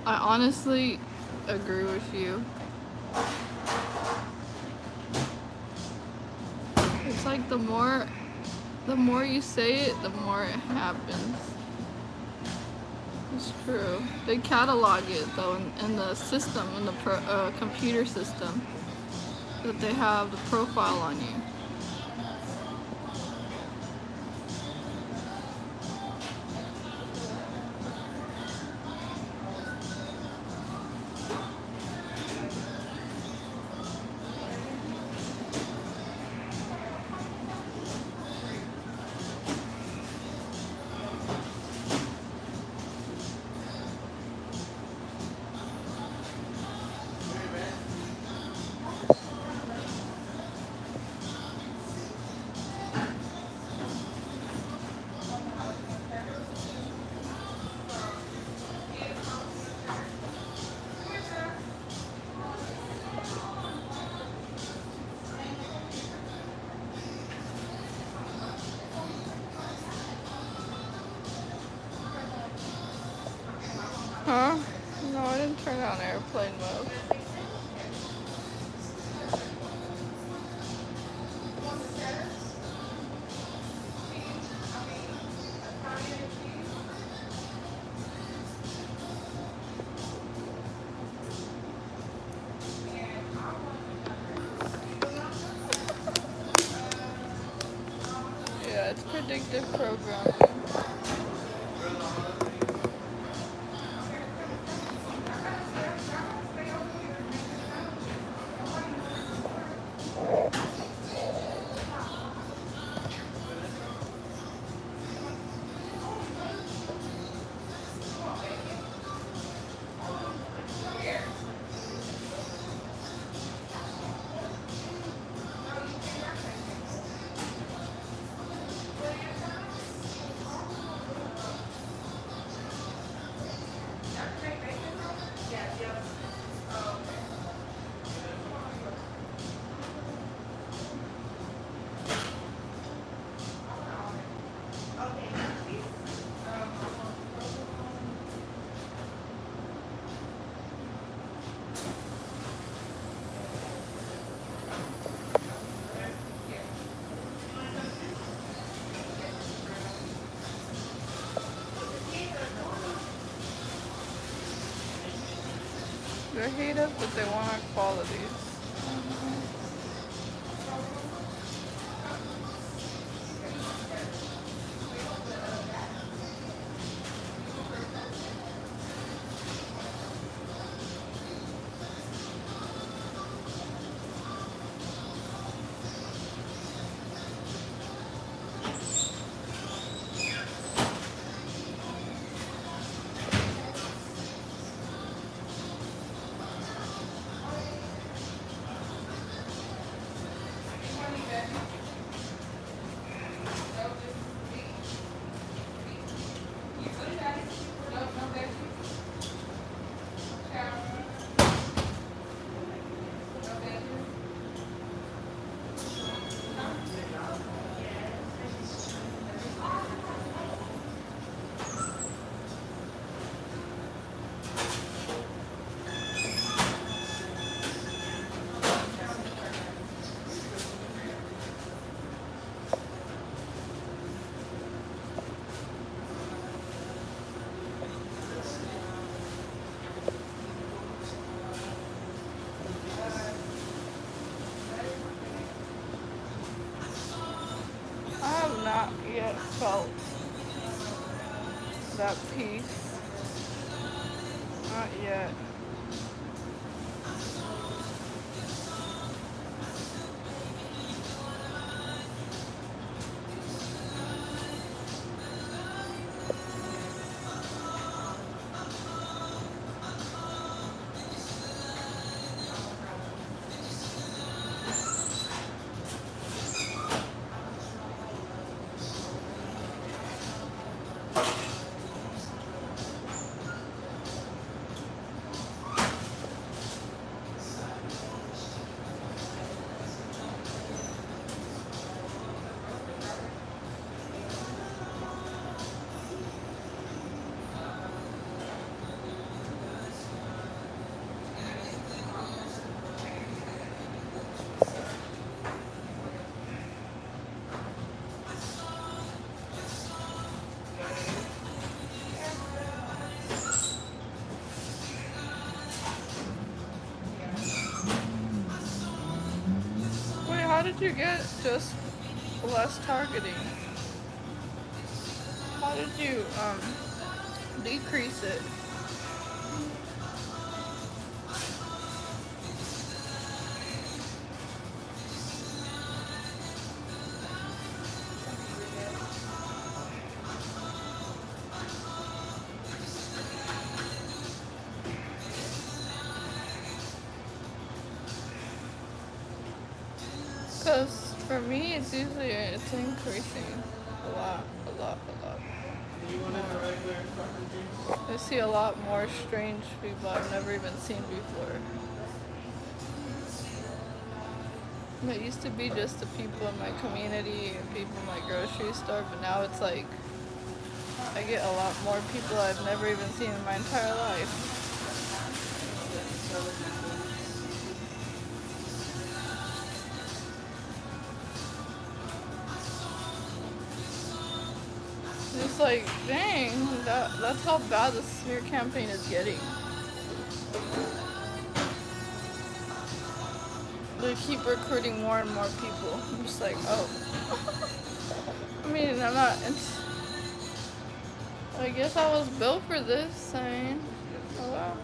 I honestly agree with you. It's like the more you say it, the more it happens. It's true. They catalog it though in the system, in the computer system, that they have the profile on you. Huh? No, I didn't turn on airplane mode. Yeah, it's predictive programming. They hate us, but they want our qualities. I have not yet felt that peace. Not yet. did you get just less targeting? How did you decrease it? Because for me, it's increasing a lot. You wanted the regular fucking juice? I see a lot more strange people I've never even seen before. It used to be just the people in my community and people in my grocery store, but now it's like I get a lot more people I've never even seen in my entire life. It's like, dang, that's how bad the smear campaign is getting. They keep recruiting more and more people. I'm just like, oh. I mean, I'm not. I guess I was built for this. I mean, oh wow.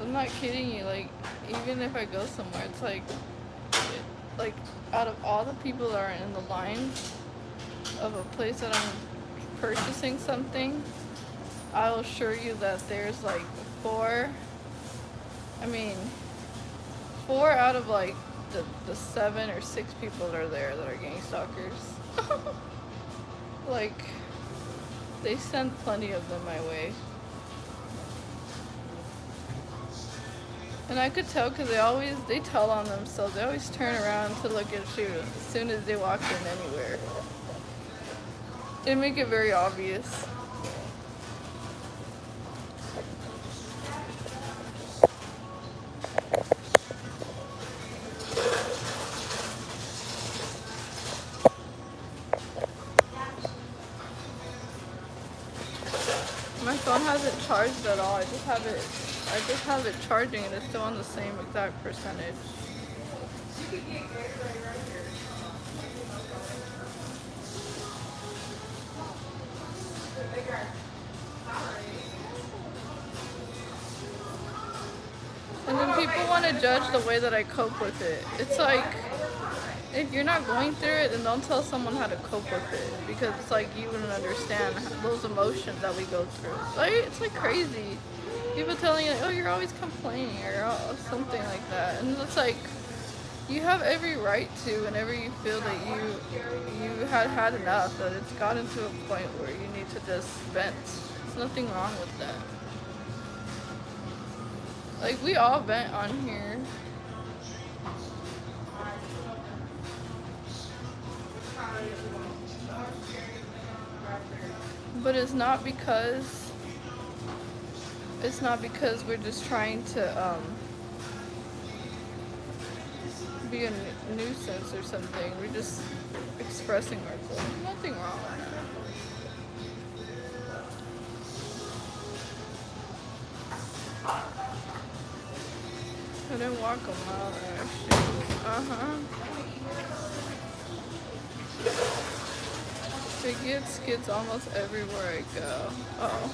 I'm not kidding you. Like, even if I go somewhere, it's like out of all the people that are in the line of a place that I'm purchasing something, I'll assure you that there's like four out of like the 7 or 6 people that are there that are gang stalkers. Like, they send plenty of them my way. And I could tell because they tell on themselves. They always turn around to look at you as soon as they walk in anywhere. They make it very obvious. My phone hasn't charged at all. I just have it charging and it's still on the same exact percentage. And then people want to judge the way that I cope with it. It's like, if you're not going through it, then don't tell someone how to cope with it. Because it's like, you wouldn't understand those emotions that we go through. Like, it's like crazy. People telling you, like, oh, you're always complaining, or something like that. And it's like, you have every right to, whenever you feel that you had enough, that it's gotten to a point where you need to just vent. There's nothing wrong with that. Like, we all vent on here. But it's not because we're just trying to be a nuisance or something. We're just expressing ourselves. Nothing wrong with that. I didn't walk a mile in our shoes. It gets skids almost everywhere I go. Oh.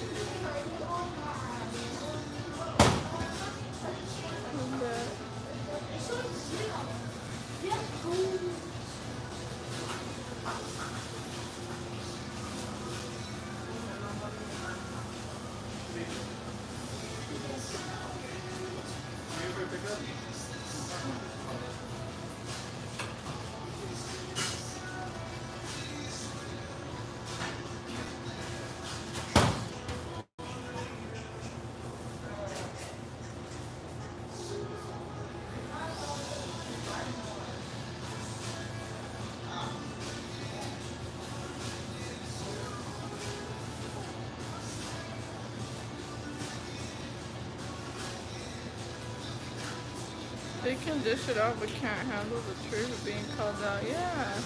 They can dish it out but can't handle the truth of being called out. Yeah.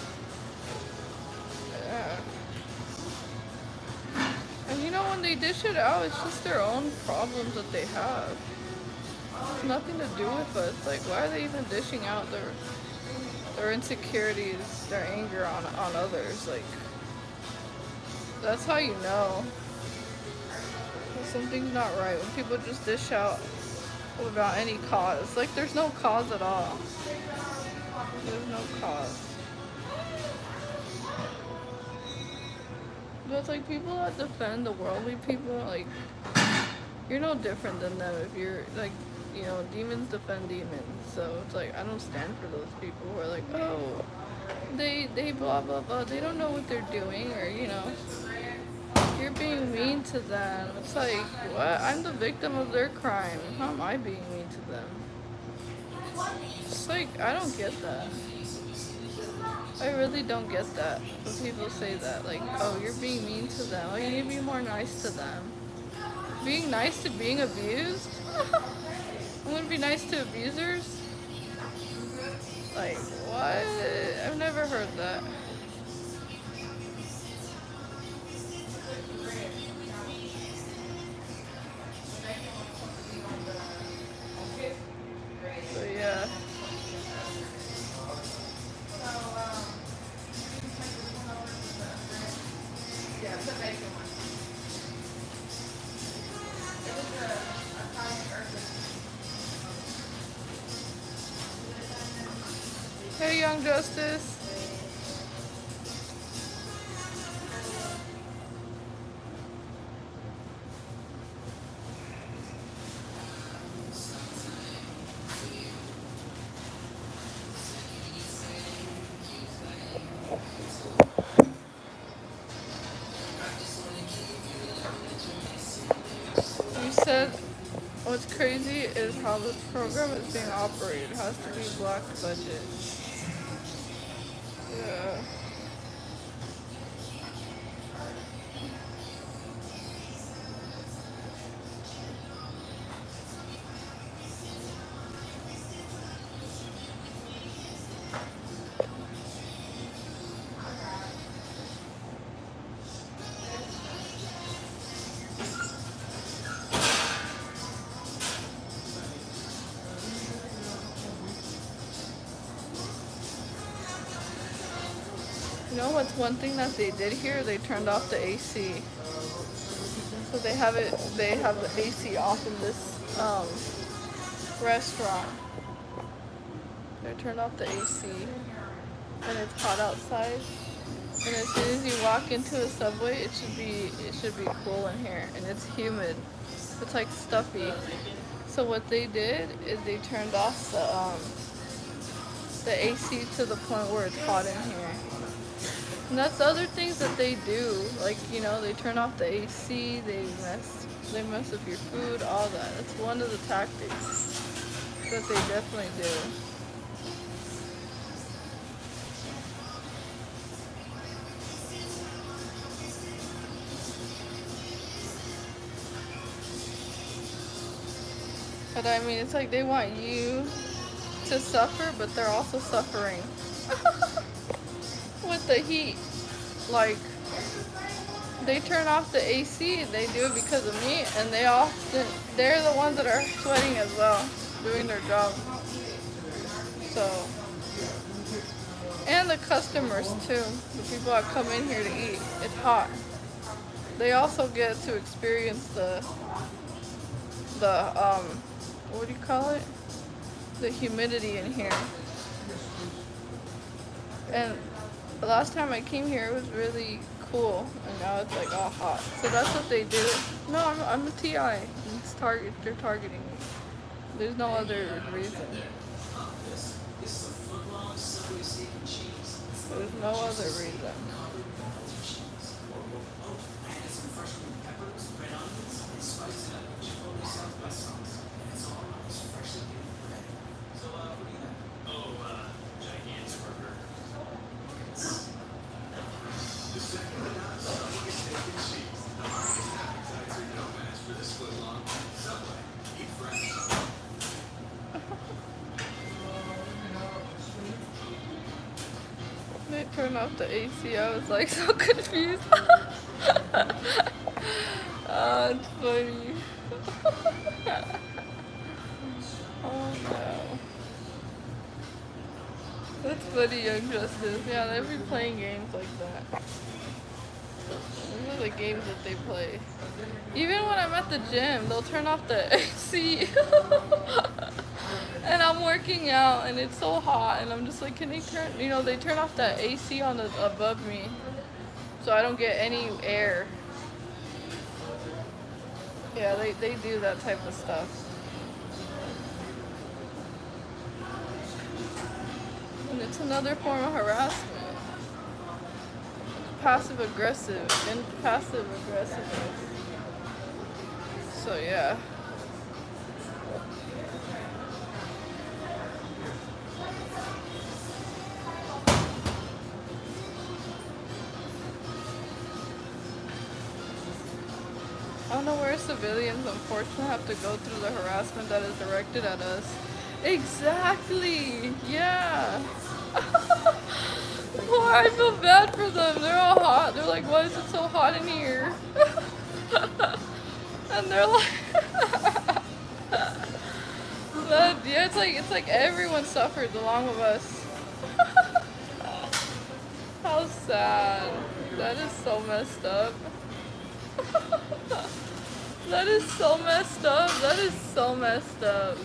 You know, when they dish it out, it's just their own problems that they have. It's nothing to do with us. Like, why are they even dishing out their insecurities, their anger on others? Like, that's how you know that something's not right. When people just dish out without any cause. Like, there's no cause at all. There's no cause. But it's like people that defend the worldly people, like, you're no different than them if you're, like, you know, demons defend demons. So it's like, I don't stand for those people who are like, oh, they blah, blah, blah. They don't know what they're doing, or, you know, you're being mean to them. It's like, what? I'm the victim of their crime. How am I being mean to them? It's like, I don't get that. I really don't get that when people say that. Like, oh, you're being mean to them. Oh, you need to be more nice to them. Being nice to being abused? I'm gonna be nice to abusers? Like, what? I've never heard that. So, yeah. Hey, Young Justice. You said what's crazy is how this program is being operated. It has to be black budget. Yeah. You know what's one thing that they did here? They turned off the AC. So they have the AC off in this restaurant. They turned off the AC and it's hot outside. And as soon as you walk into a Subway, it should be cool in here, and it's humid. It's like stuffy. So what they did is they turned off the AC to the point where it's hot in here. And that's the other things that they do. Like, you know, they turn off the AC, they mess up your food, all that. That's one of the tactics that they definitely do. But I mean, it's like they want you to suffer, but they're also suffering with the heat. Like, they turn off the AC, they do it because of me, and they're the ones that are sweating as well, doing their job. So, and the customers too, the people that come in here to eat, it's hot. They also get to experience the what do you call it? The humidity in here. And the last time I came here, it was really cool, and now it's like all hot. So that's what they do. No, I'm a TI. They're targeting me. There's no other reason. There's no other reason. They turned off the AC. I was like so confused. Oh, it's funny. Oh no. That's funny, Young Justice. Yeah, they be playing games like that. Those are the games that they play. Even when I'm at the gym, they'll turn off the AC. And I'm working out and it's so hot and I'm just like, can they turn, they turn off the AC on the above me so I don't get any air. Yeah, they do that type of stuff. And it's another form of harassment. Passive aggressive and passive aggressiveness. So yeah. I don't know where civilians, unfortunately, have to go through the harassment that is directed at us. Exactly! Yeah! Oh, I feel bad for them. They're all hot. They're like, why is it so hot in here? And they're like... But, yeah, it's like everyone suffers along with us. How sad. That is so messed up. That is so messed up. That is so messed up.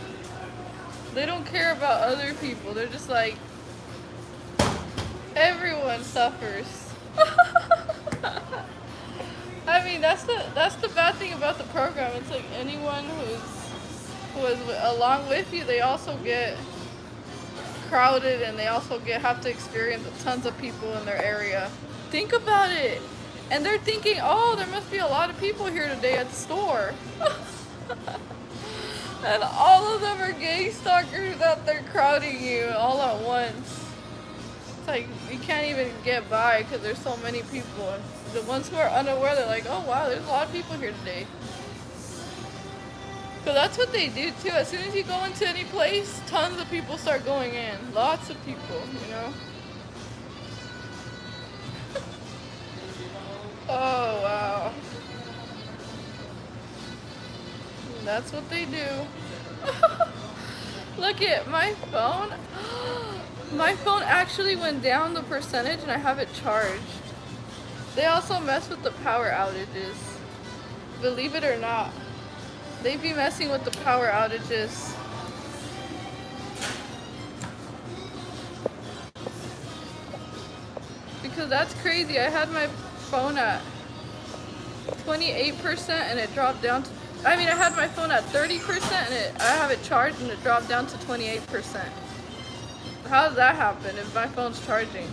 They don't care about other people. They're just like, everyone suffers. I mean, that's the bad thing about the program. It's like anyone who is along with you, they also get crowded and they also have to experience tons of people in their area. Think about it. And they're thinking, oh, there must be a lot of people here today at the store. And all of them are gang stalkers out there crowding you all at once. It's like, you can't even get by because there's so many people. And the ones who are unaware, they're like, oh wow, there's a lot of people here today. So that's what they do too. As soon as you go into any place, tons of people start going in. Lots of people, you know? Oh, wow. That's what they do. Look at my phone. My phone actually went down the percentage and I have it charged. They also mess with the power outages. Believe it or not. They be messing with the power outages. Because that's crazy. I had my phone at 28% and it dropped down to, I had my phone at 30% and I have it charged and it dropped down to 28%. How does that happen if my phone's charging?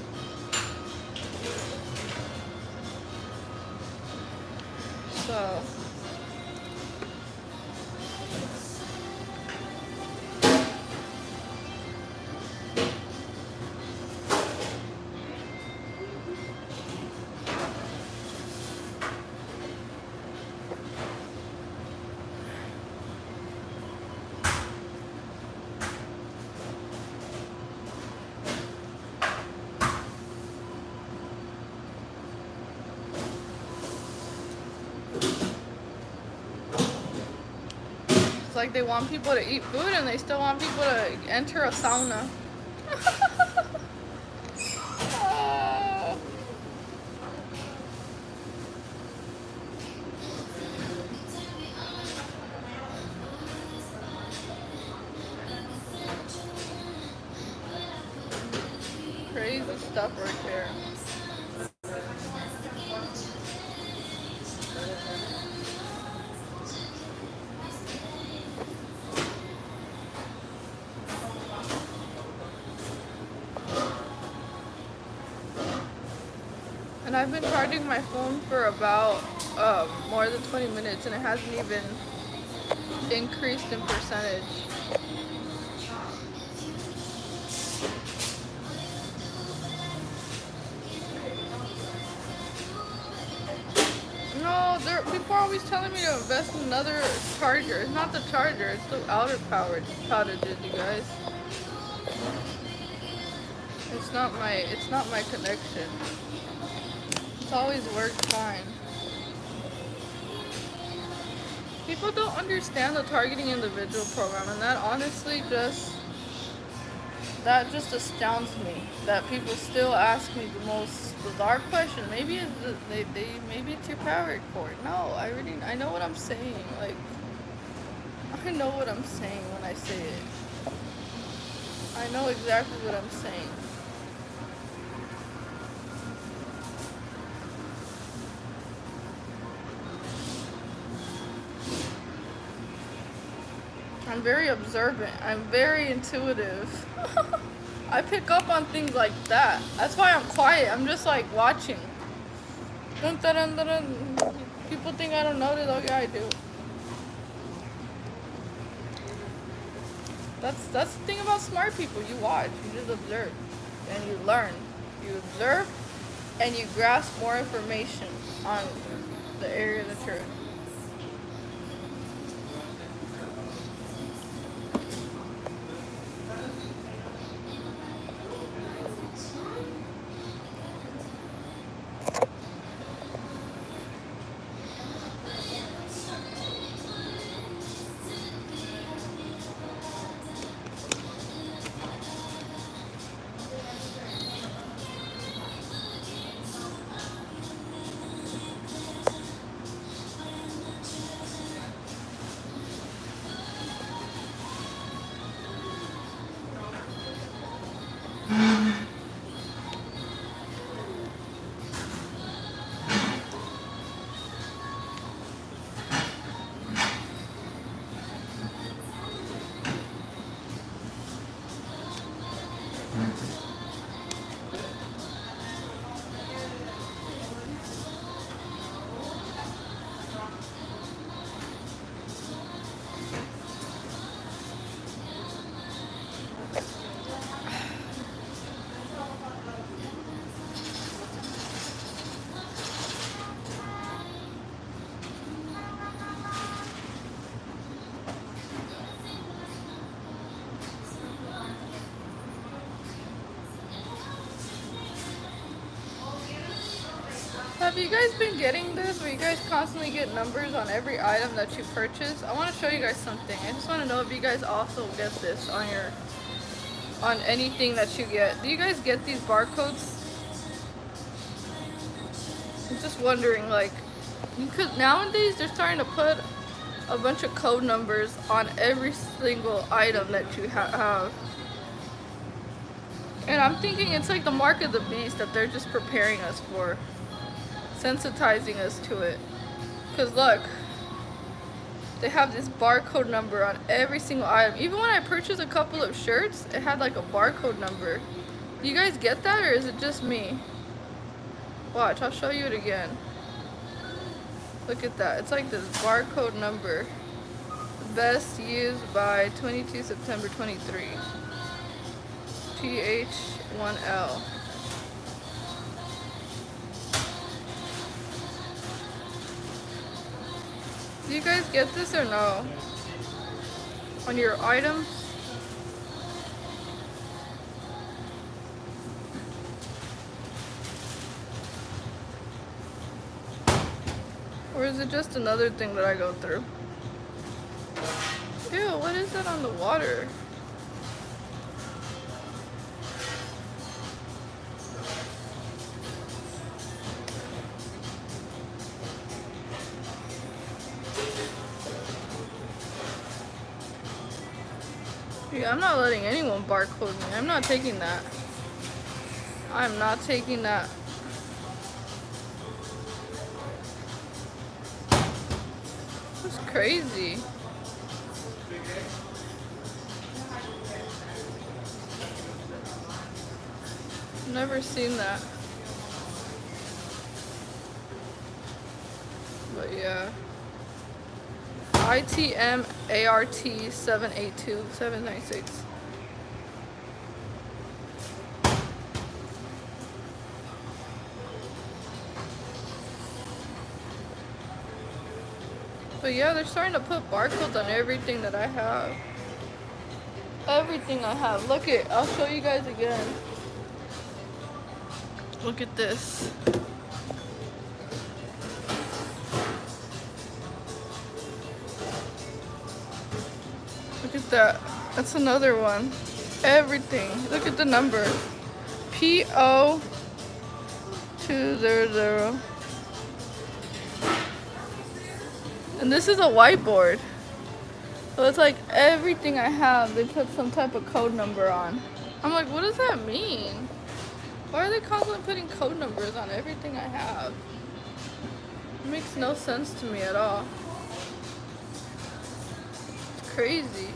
So like they want people to eat food and they still want people to enter a sauna. Crazy stuff right there. And I've been charging my phone for about more than 20 minutes and it hasn't even increased in percentage. No, people are always telling me to invest in another charger. It's not the charger, it's the outer powered outages, you guys. It's not my connection. It's always worked fine. People don't understand the targeting individual program, and that honestly just astounds me that people still ask me the most bizarre question. Maybe maybe it's your power cord. No, I know what I'm saying. Like, I know what I'm saying when I say it. I know exactly what I'm saying. I'm very observant. I'm very intuitive. I pick up on things like that. That's why I'm quiet. I'm just like watching. Dun, dun, dun, dun, dun. People think I don't notice. Oh yeah, I do. That's the thing about smart people. You watch. You just observe, and you learn. You observe, and you grasp more information on the area that you're in. Have you guys been getting this where you guys constantly get numbers on every item that you purchase? I want to show you guys something. I just want to know if you guys also get this on anything that you get. Do you guys get these barcodes? I'm just wondering, like, nowadays they're starting to put a bunch of code numbers on every single item that you have. And I'm thinking it's like the mark of the beast that they're just preparing us for. Sensitizing us to it. Because look, they have this barcode number on every single item. Even when I purchased a couple of shirts, it had like a barcode number. Do you guys get that, or is it just me? Watch, I'll show you it again. Look at that. It's like this barcode number. Best used by 22 September 23. PH1L. Do you guys get this or no? On your items? Or is it just another thing that I go through? Ew, what is that on the water? Yeah, I'm not letting anyone barcode me. I'm not taking that. I'm not taking that. That's crazy. Never seen that. But yeah. ITM ART 782 796. But yeah, they're starting to put barcodes on everything that I have. Everything I have. Look it. I'll show you guys again. Look at this. at that. That's another one. Everything. Look at the number. PO200. And this is a whiteboard. So it's like everything I have, they put some type of code number on. I'm like, what does that mean? Why are they constantly putting code numbers on everything I have? It makes no sense to me at all. It's crazy.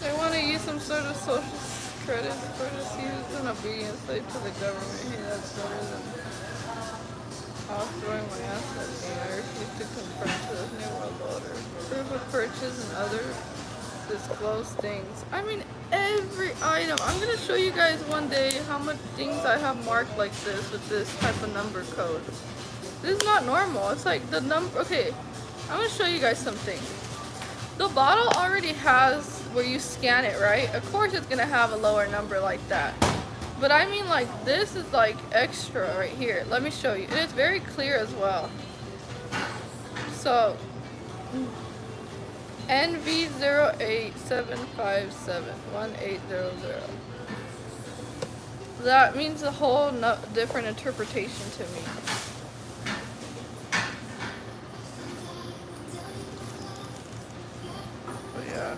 They want to use some sort of social credit for this use in obedience to the government. Hey, that's better than offering my assets. And I refuse to conform to this new world order. Proof of purchase and other disclosed things. I mean, every item. I'm going to show you guys one day how much things I have marked like this with this type of number code. This is not normal. It's like the number. Okay, I'm going to show you guys something. The bottle already has where you scan it, right? Of course it's gonna have a lower number like that. But I mean, like, this is like extra right here. Let me show you. And it's very clear as well. So NV087571800. That means a whole different interpretation to me. Yeah.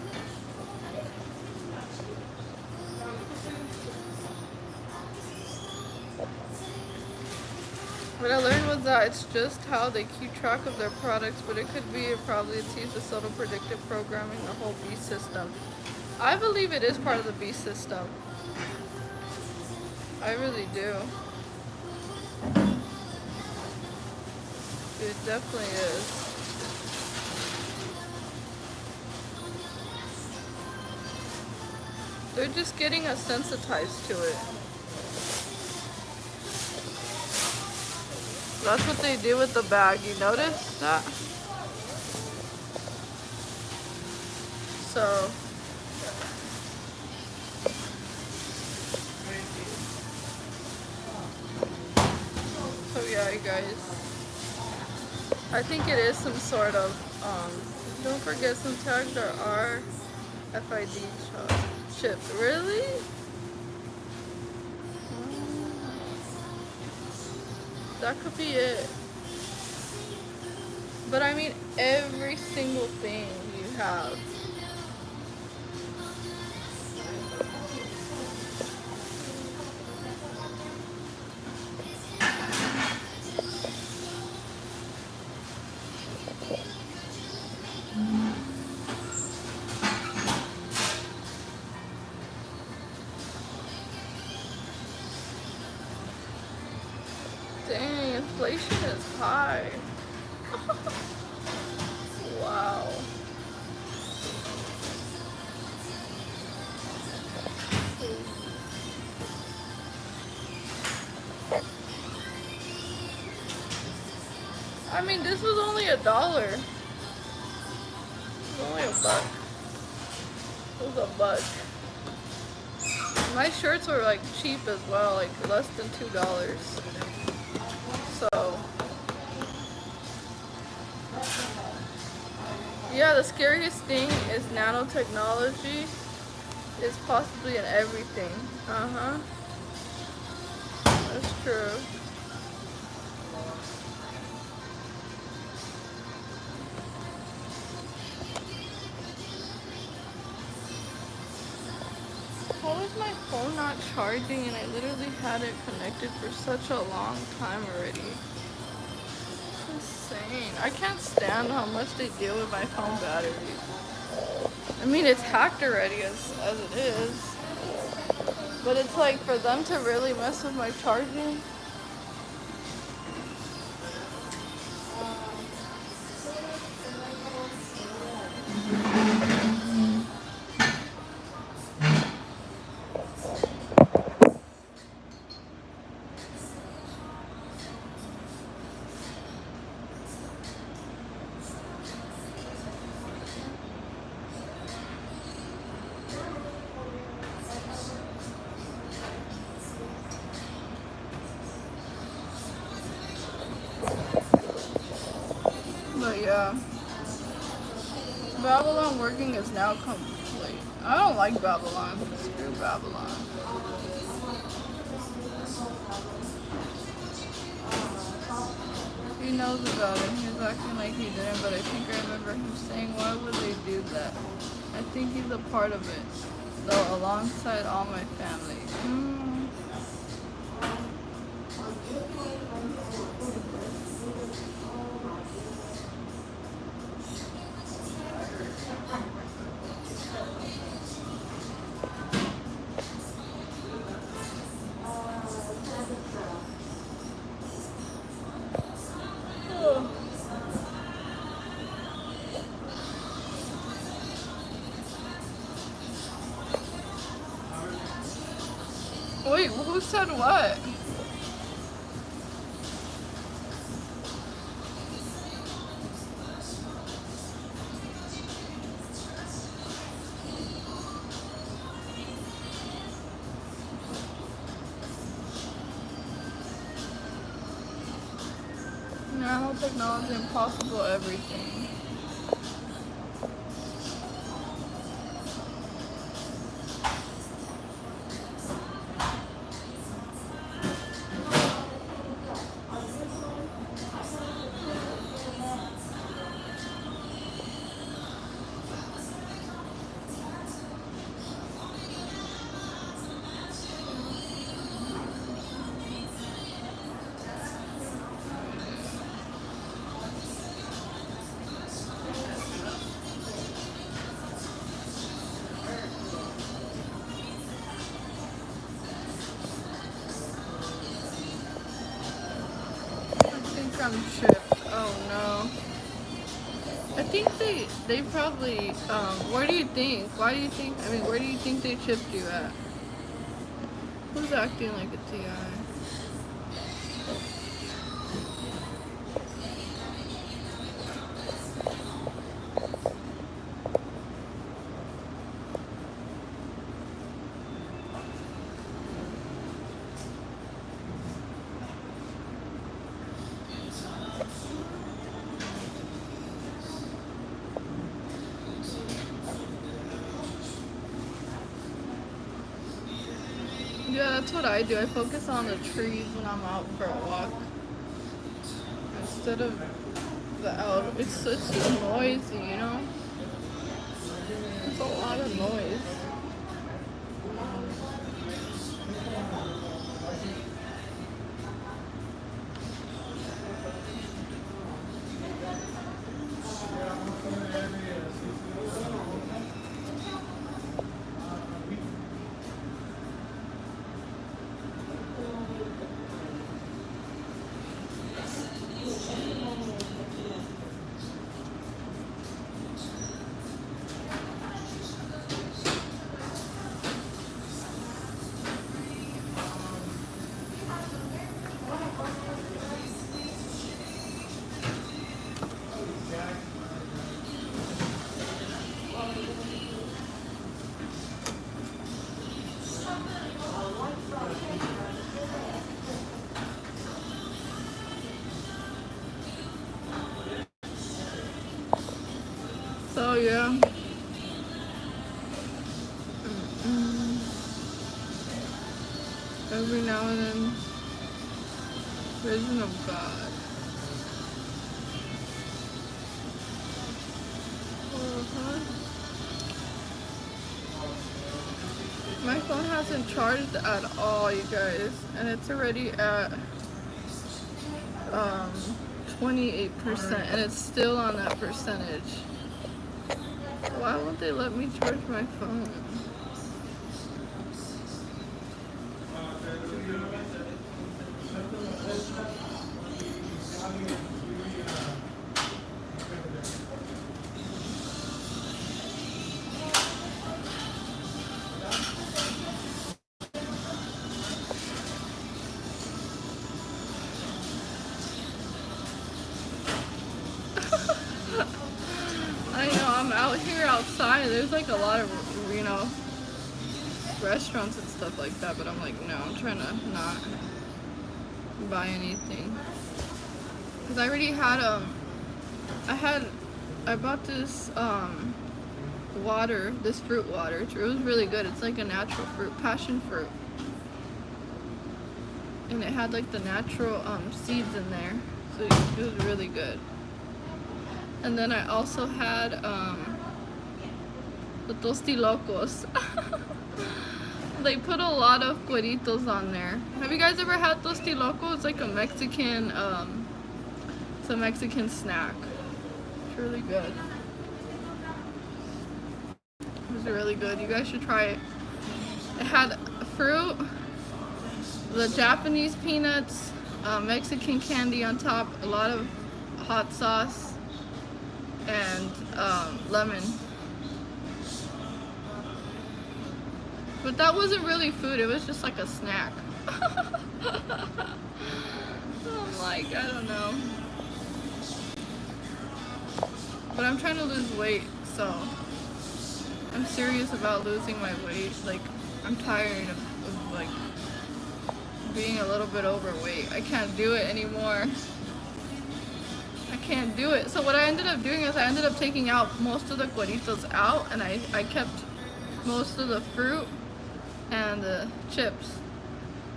What I learned was that it's just how they keep track of their products, but it could be probably it's used as subtle predictive programming, the whole B system. I believe it is part of the B system. I really do. It definitely is. They're just getting us sensitized to it. That's what they do with the bag. You notice that? So yeah, you guys. I think it is some sort of don't forget some tags are RFID chip. Really? That could be it. But I mean, every single thing you have. Dang, inflation is high. Wow. I mean, this was only $1. It was only $1. It was $1. My shirts were like cheap as well, like less than $2. So yeah, the scariest thing is nanotechnology is possibly in everything. That's true. How is my phone not charging and I literally had it connected for such a long time already? It's insane. I can't stand how much they deal with my phone batteries. I mean, it's hacked already as it is. But it's like for them to really mess with my charging. But yeah, Babylon working is now complete. I don't like Babylon. Screw Babylon. He knows about it. He's acting like he didn't, but I think I remember him saying, why would they do that? I think he's a part of it, though, alongside all my family. Wait, who said what? Nanotechnology, impossible everything. I'm chipped. Oh no. I think they probably, where do you think? Why do you think, I mean, where do you think they chipped you at? Who's acting like a TI? Yeah, that's what I do. I focus on the trees when I'm out for a walk. Instead of the out. It's just noisy, you know? It's a lot of noise. So yeah. Every now and then, vision of God. My phone hasn't charged at all, you guys, and it's already at 28%, and it's still on that percentage. Why won't they let me charge my phone? I know, I'm out here outside. There's like a lot of, restaurants and stuff like that, but I'm like, no, I'm trying to not buy anything. Because I already had, I bought this, water, this fruit water. It was really good. It's like a natural fruit, passion fruit. And it had like the natural, seeds in there. So it was really good. And then I also had the Tostilocos. They put a lot of cueritos on there. Have you guys ever had Tostiloco? It's like a Mexican, it's a Mexican snack. It's really good. It was really good. You guys should try it. It had fruit, the Japanese peanuts, Mexican candy on top, a lot of hot sauce, and lemon. But that wasn't really food, it was just like a snack. I'm like, I don't know. But I'm trying to lose weight, so I'm serious about losing my weight. Like, I'm tired of like being a little bit overweight. I can't do it anymore. I can't do it. So what I ended up doing is I ended up taking out most of the cueritos out, and I kept most of the fruit and the chips,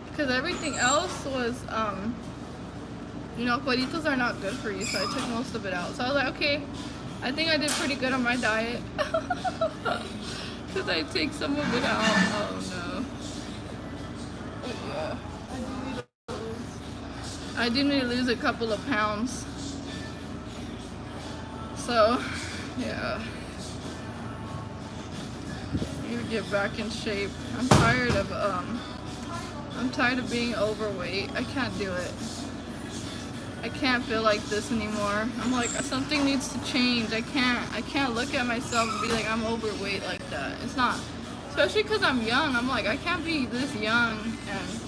because everything else was cueritos are not good for you, so I took most of it out. So I was like, okay, I think I did pretty good on my diet. Because I take some of it out. Oh no. But yeah, I do need to lose a couple of pounds. So yeah, need to get back in shape. I'm tired of being overweight. I can't do it. I can't feel like this anymore. I'm like, something needs to change. I can't look at myself and be like, I'm overweight like that. It's not, especially because I'm young. I'm like, I can't be this young and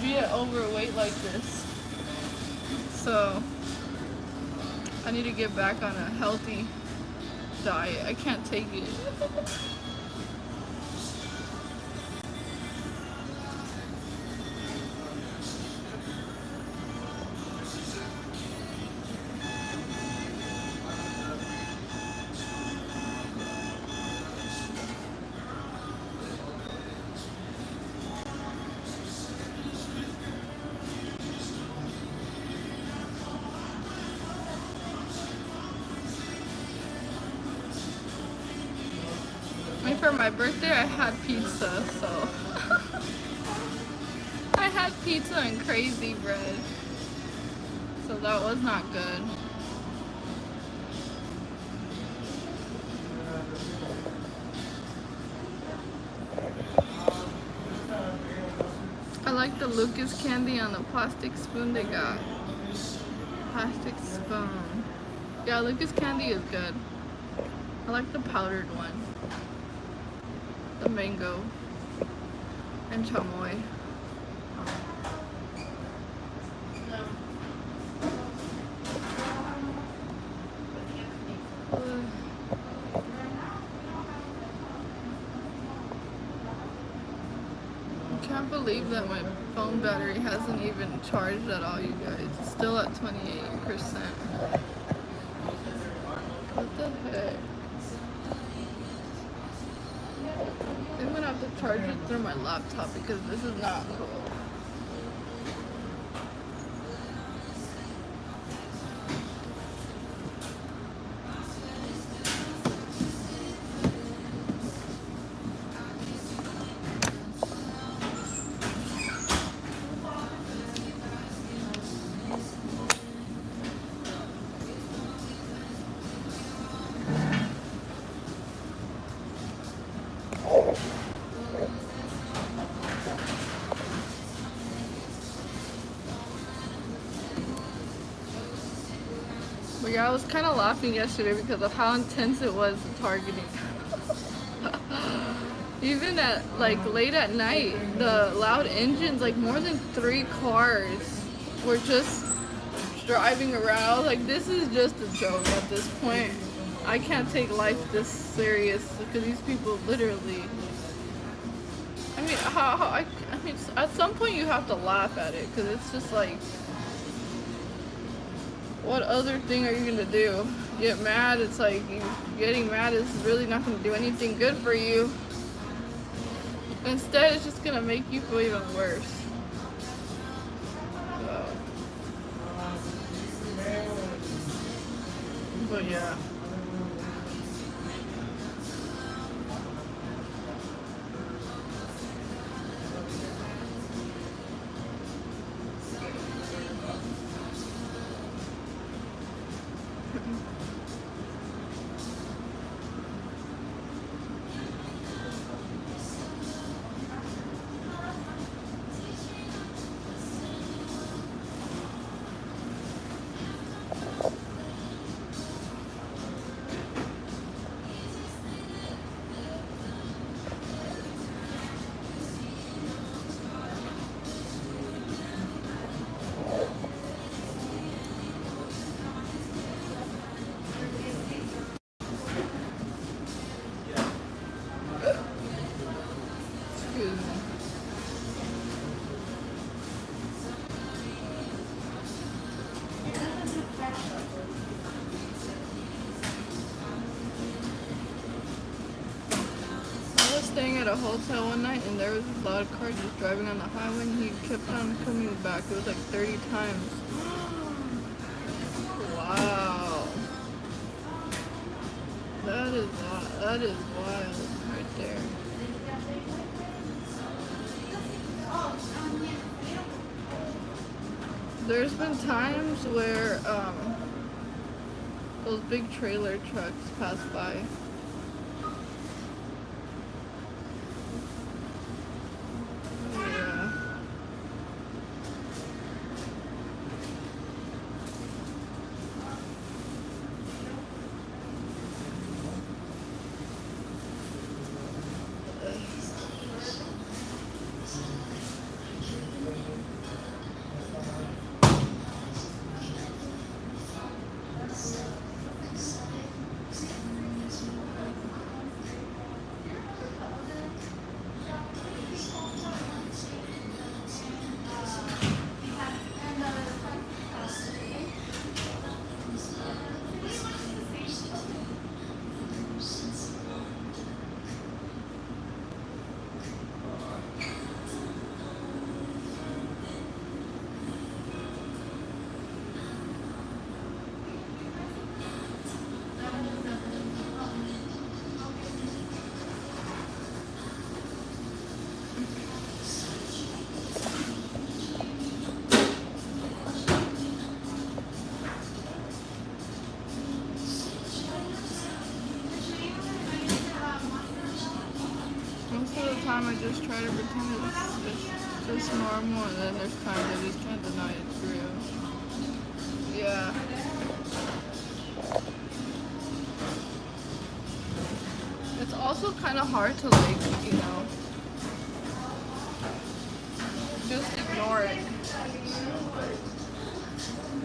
be overweight like this. So I need to get back on a healthy diet. I can't take it. For my birthday, I had pizza, so I had pizza and crazy bread, so that was not good. I like the Lucas candy on the plastic spoon they got. Plastic spoon. Yeah, Lucas candy is good. I like the powdered one. The mango and chamoy. I can't believe that my phone battery hasn't even charged at all, you guys. It's still at 28%. What the heck? I'm gonna have to charge it through my laptop because this is not cool. Yeah, I was kind of laughing yesterday because of how intense it was, the targeting. Even at like late at night, the loud engines, like more than 3 cars were just driving around. I was like, this is just a joke at this point. I can't take life this serious because these people literally. I mean, I mean, at some point you have to laugh at it because it's just like, what other thing are you gonna do? Get mad? It's like getting mad is really not gonna do anything good for you. Instead, it's just gonna make you feel even worse. So. But yeah. Excuse me. I was staying at a hotel one night and there was this loud car just driving on the highway and he kept on coming back. It was like 30 times. Wow. That is wild right there. There's been times where those big trailer trucks pass by. Yeah. Most of the time I just try to pretend it's just normal and then there's times I just can't deny it's real. Yeah. It's also kind of hard to like, you know, just ignore it.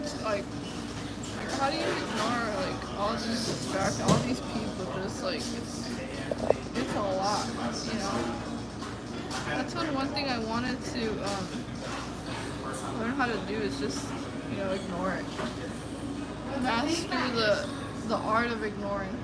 It's like, how do you ignore like all these distractions, all these people just like, it's a lot, you know? That's one thing I wanted to learn how to do is just, you know, ignore it. Master the art of ignoring.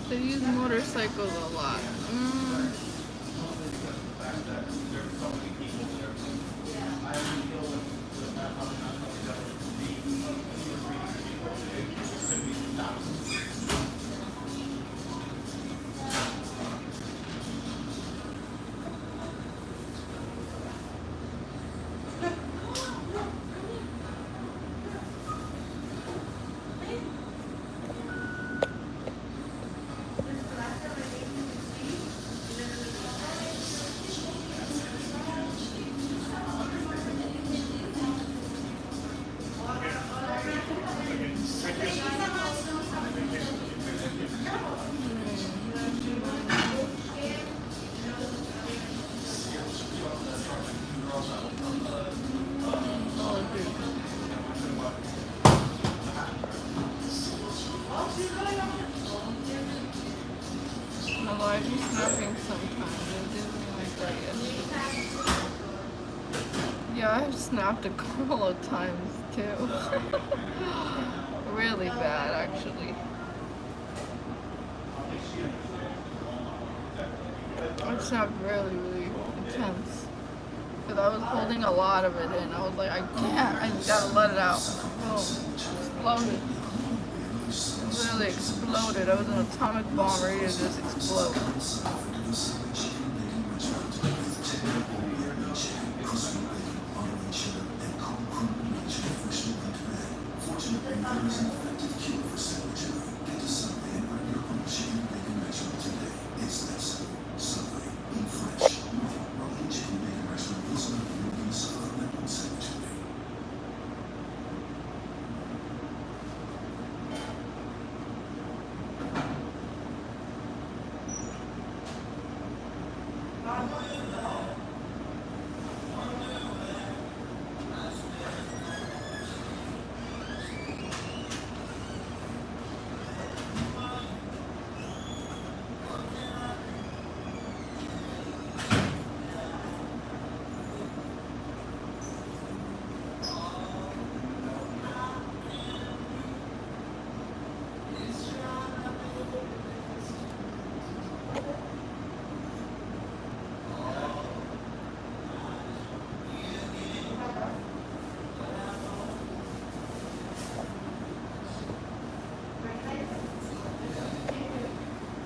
They use motorcycles a lot. be snapping sometimes. It didn't mean like that yesterday. Yeah, I've snapped a couple of times too. Really bad, actually. I snapped really, really intense. Because I was holding a lot of it in. I was like, I can't. I gotta let it out. Boom. Exploded. It literally exploded. I was an atomic bomb ready to just explode.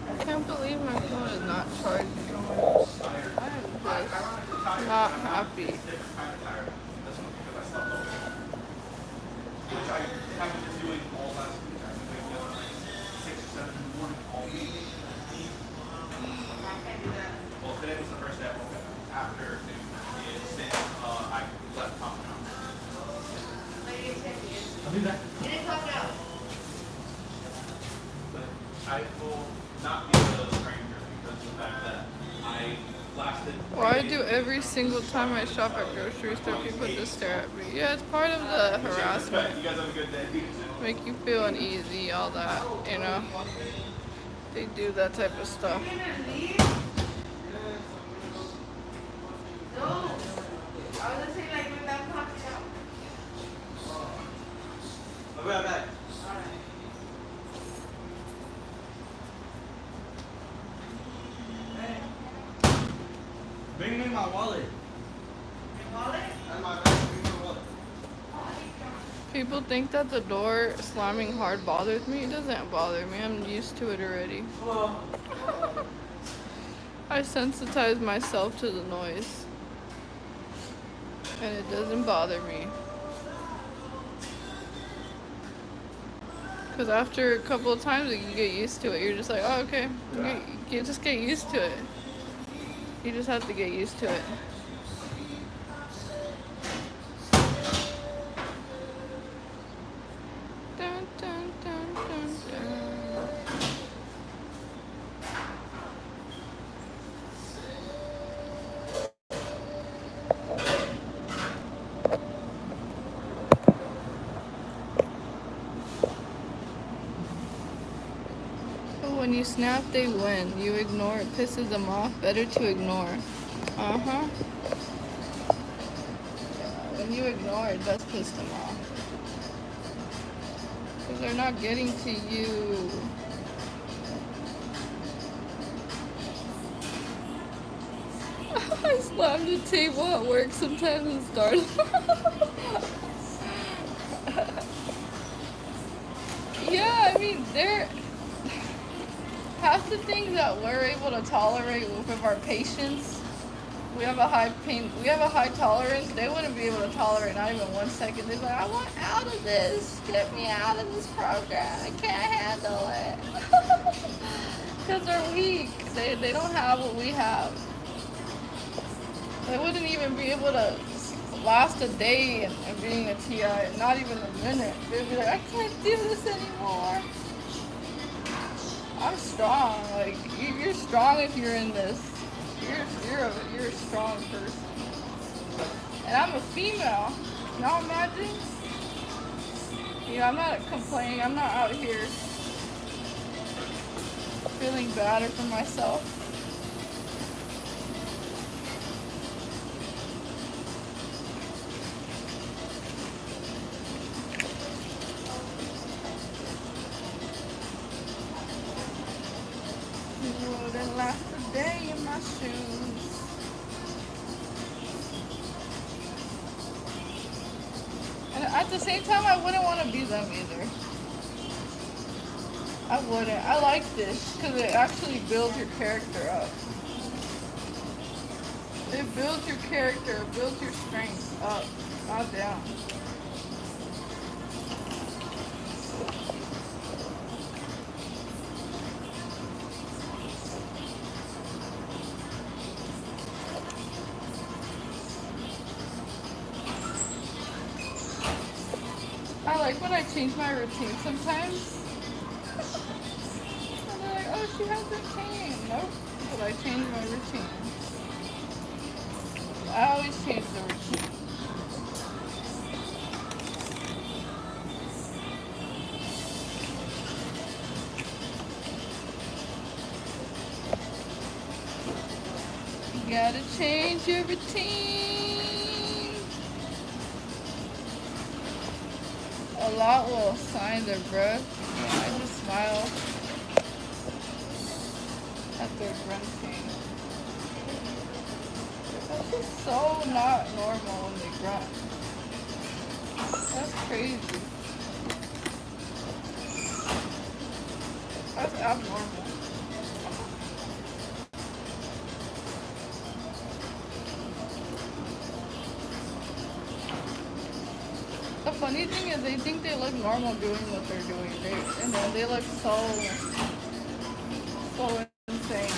I can't believe my phone is not charged. I am just not happy. Well, today was the first day I woke up after since I left Tom. I'll be back. But I will not be a stranger because of the fact that I lasted. Why do every single time I shop at grocery store people just stare at me? Yeah, it's part of the harassment. You guys have a good day. Make you feel uneasy, all that, you know? They do that type of stuff. I'll be right back. Bring me my wallet. And my bag. Bring me my wallet. People think that the door slamming hard bothers me. It doesn't bother me. I'm used to it already. Hello. I sensitize myself to the noise. And it doesn't bother me. Because after a couple of times, you get used to it. You're just like, oh, okay. You just get used to it. You just have to get used to it. Dun, dun, dun, dun, dun. When you snap, they win. You ignore, it pisses them off. Better to ignore. Uh-huh. When you ignore, it does piss them off. Because they're not getting to you. I slam the table at work sometimes and start. Yeah, I mean, they're... half the things that we're able to tolerate with our patients, we have a high tolerance. They wouldn't be able to tolerate not even 1 second. They're like, I want out of this. Get me out of this program. I can't handle it. Because they're weak. They don't have what we have. They wouldn't even be able to last a day and being a TI, not even a minute. They'd be like, I can't do this anymore. I'm strong. Like, you're strong if you're in this. You're a strong person. And I'm a female. Now imagine. You know, I'm not complaining. I'm not out here feeling bad for myself. wouldn't last a day in my shoes. And at the same time, I wouldn't want to be them either. I wouldn't. I like this because it actually builds your character up. It builds your character, it builds your strength up, not down. I like when I change my routine sometimes. And they're like, oh, she has a routine. Nope, but I change my routine. I always change the routine. You gotta change your routine. A lot will sign their breath. I just smile at their grunting. That's just so not normal when they grunt. That's crazy. That's abnormal. The funny thing is they think they look normal doing what they're doing. And then they look so insane.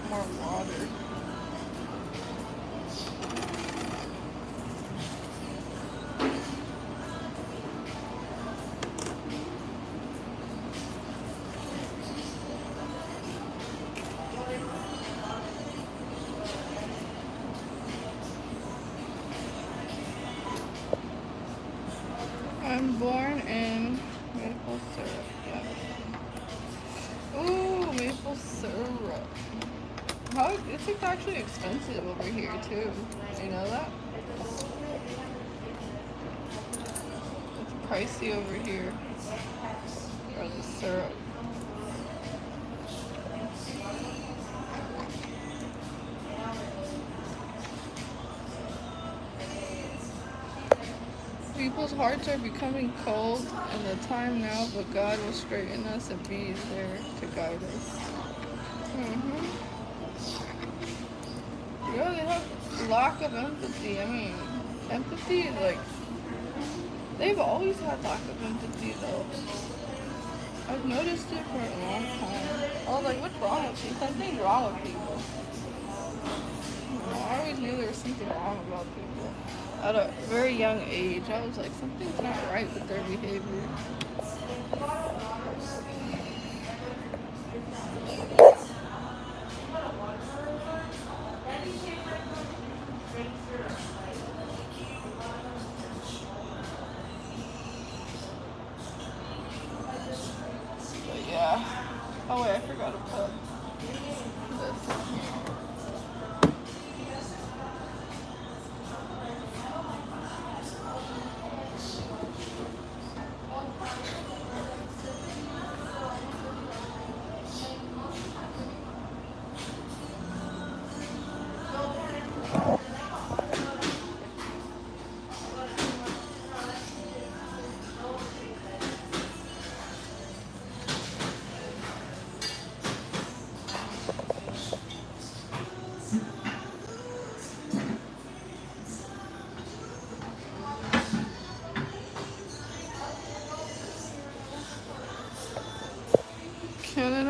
More water. I'm born in maple syrup. Yeah. Ooh, maple syrup. It's actually expensive over here too. You know that? It's pricey over here. Or the syrup. People's hearts are becoming cold, and the time now, but God will straighten us and be there to guide us. Yeah, they have lack of empathy. I mean, empathy is like, they've always had lack of empathy though. I've noticed it for a long time. I was like, what's wrong with you? Something's wrong with people. I always knew there was something wrong about people. At a very young age, I was like, something's not right with their behavior. But yeah. Oh wait, I forgot to put this in here.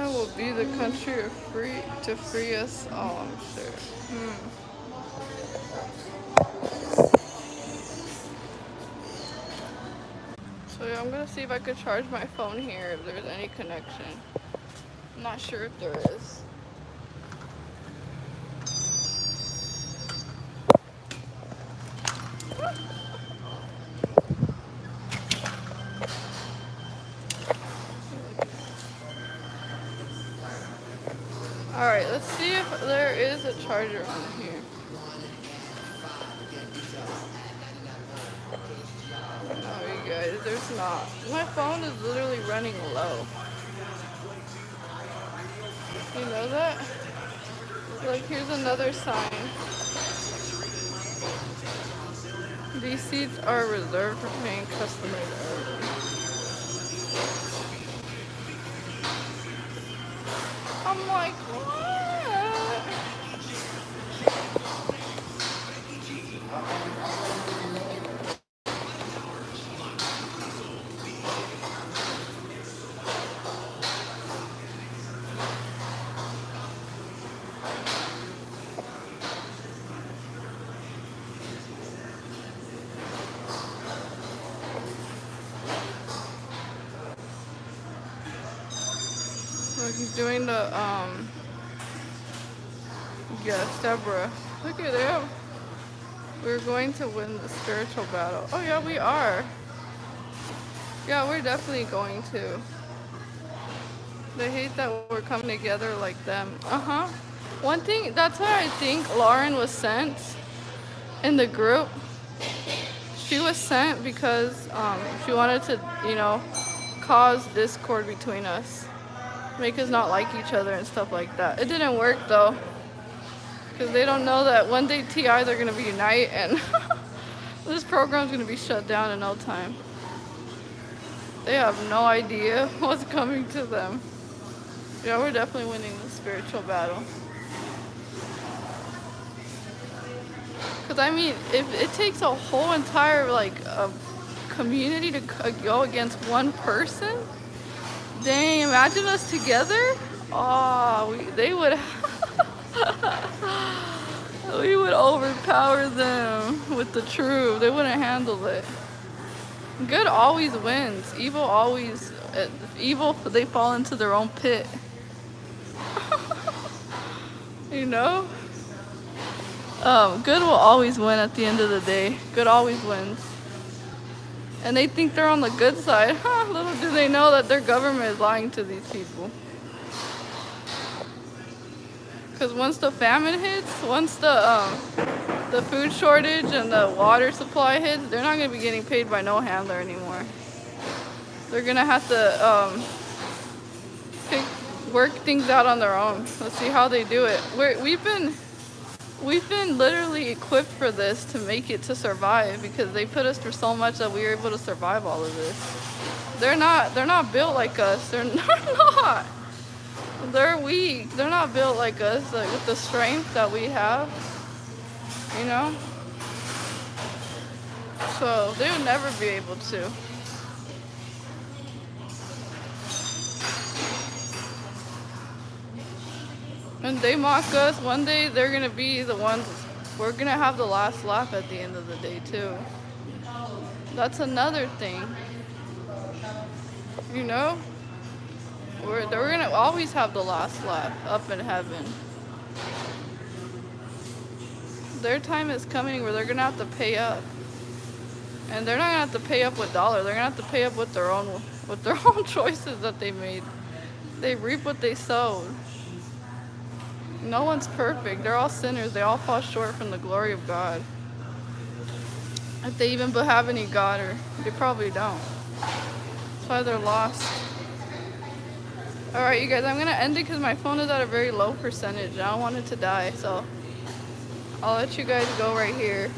China will be the country of to free us all, I'm sure. So yeah, I'm gonna see if I could charge my phone here if there's any connection. I'm not sure if there is. Alright, let's see if there is a charger on here. No, you guys, there's not. My phone is literally running low. You know that? Look, here's another sign. These seats are reserved for paying customers only. I'm like, what? Look, he's doing the, yeah, Deborah. Look at them. We're going to win the spiritual battle. Oh yeah, we are. Yeah, we're definitely going to. They hate that we're coming together like them. One thing, that's why I think Lauren was sent in the group. She was sent because she wanted to, you know, cause discord between us. Make us not like each other and stuff like that. It didn't work though. Because they don't know that one day TI they're going to be unite and this program's going to be shut down in no time. They have no idea what's coming to them. Yeah, we're definitely winning the spiritual battle. Because I mean, if it takes a whole entire like a community to go against one person, dang, imagine us together. Oh, they would we would overpower them with the truth. They wouldn't handle it. Good always wins. Evil always, evil, they fall into their own pit. You know? Good will always win at the end of the day. Good always wins. And they think they're on the good side. Little do they know that their government is lying to these people. Because once the famine hits, once the food shortage and the water supply hits, they're not going to be getting paid by no handler anymore. They're going to have to work things out on their own. Let's see how they do it. We've been literally equipped for this to make it to survive because they put us through so much that we were able to survive all of this. They're not built like us. They're not. They're weak. They're not built like us, like with the strength that we have, you know? So they would never be able to. And they mock us, one day they're gonna be the ones, we're gonna have the last laugh at the end of the day too. That's another thing. You know? We're gonna always have the last laugh up in heaven. Their time is coming where they're gonna have to pay up. And they're not gonna have to pay up with dollars, they're gonna have to pay up with their own choices that they made. They reap what they sowed. No one's perfect. They're all sinners. They all fall short from the glory of God. If they even have any God, or they probably don't. That's why they're lost. Alright, you guys, I'm going to end it because my phone is at a very low percentage. I don't want it to die, so I'll let you guys go right here.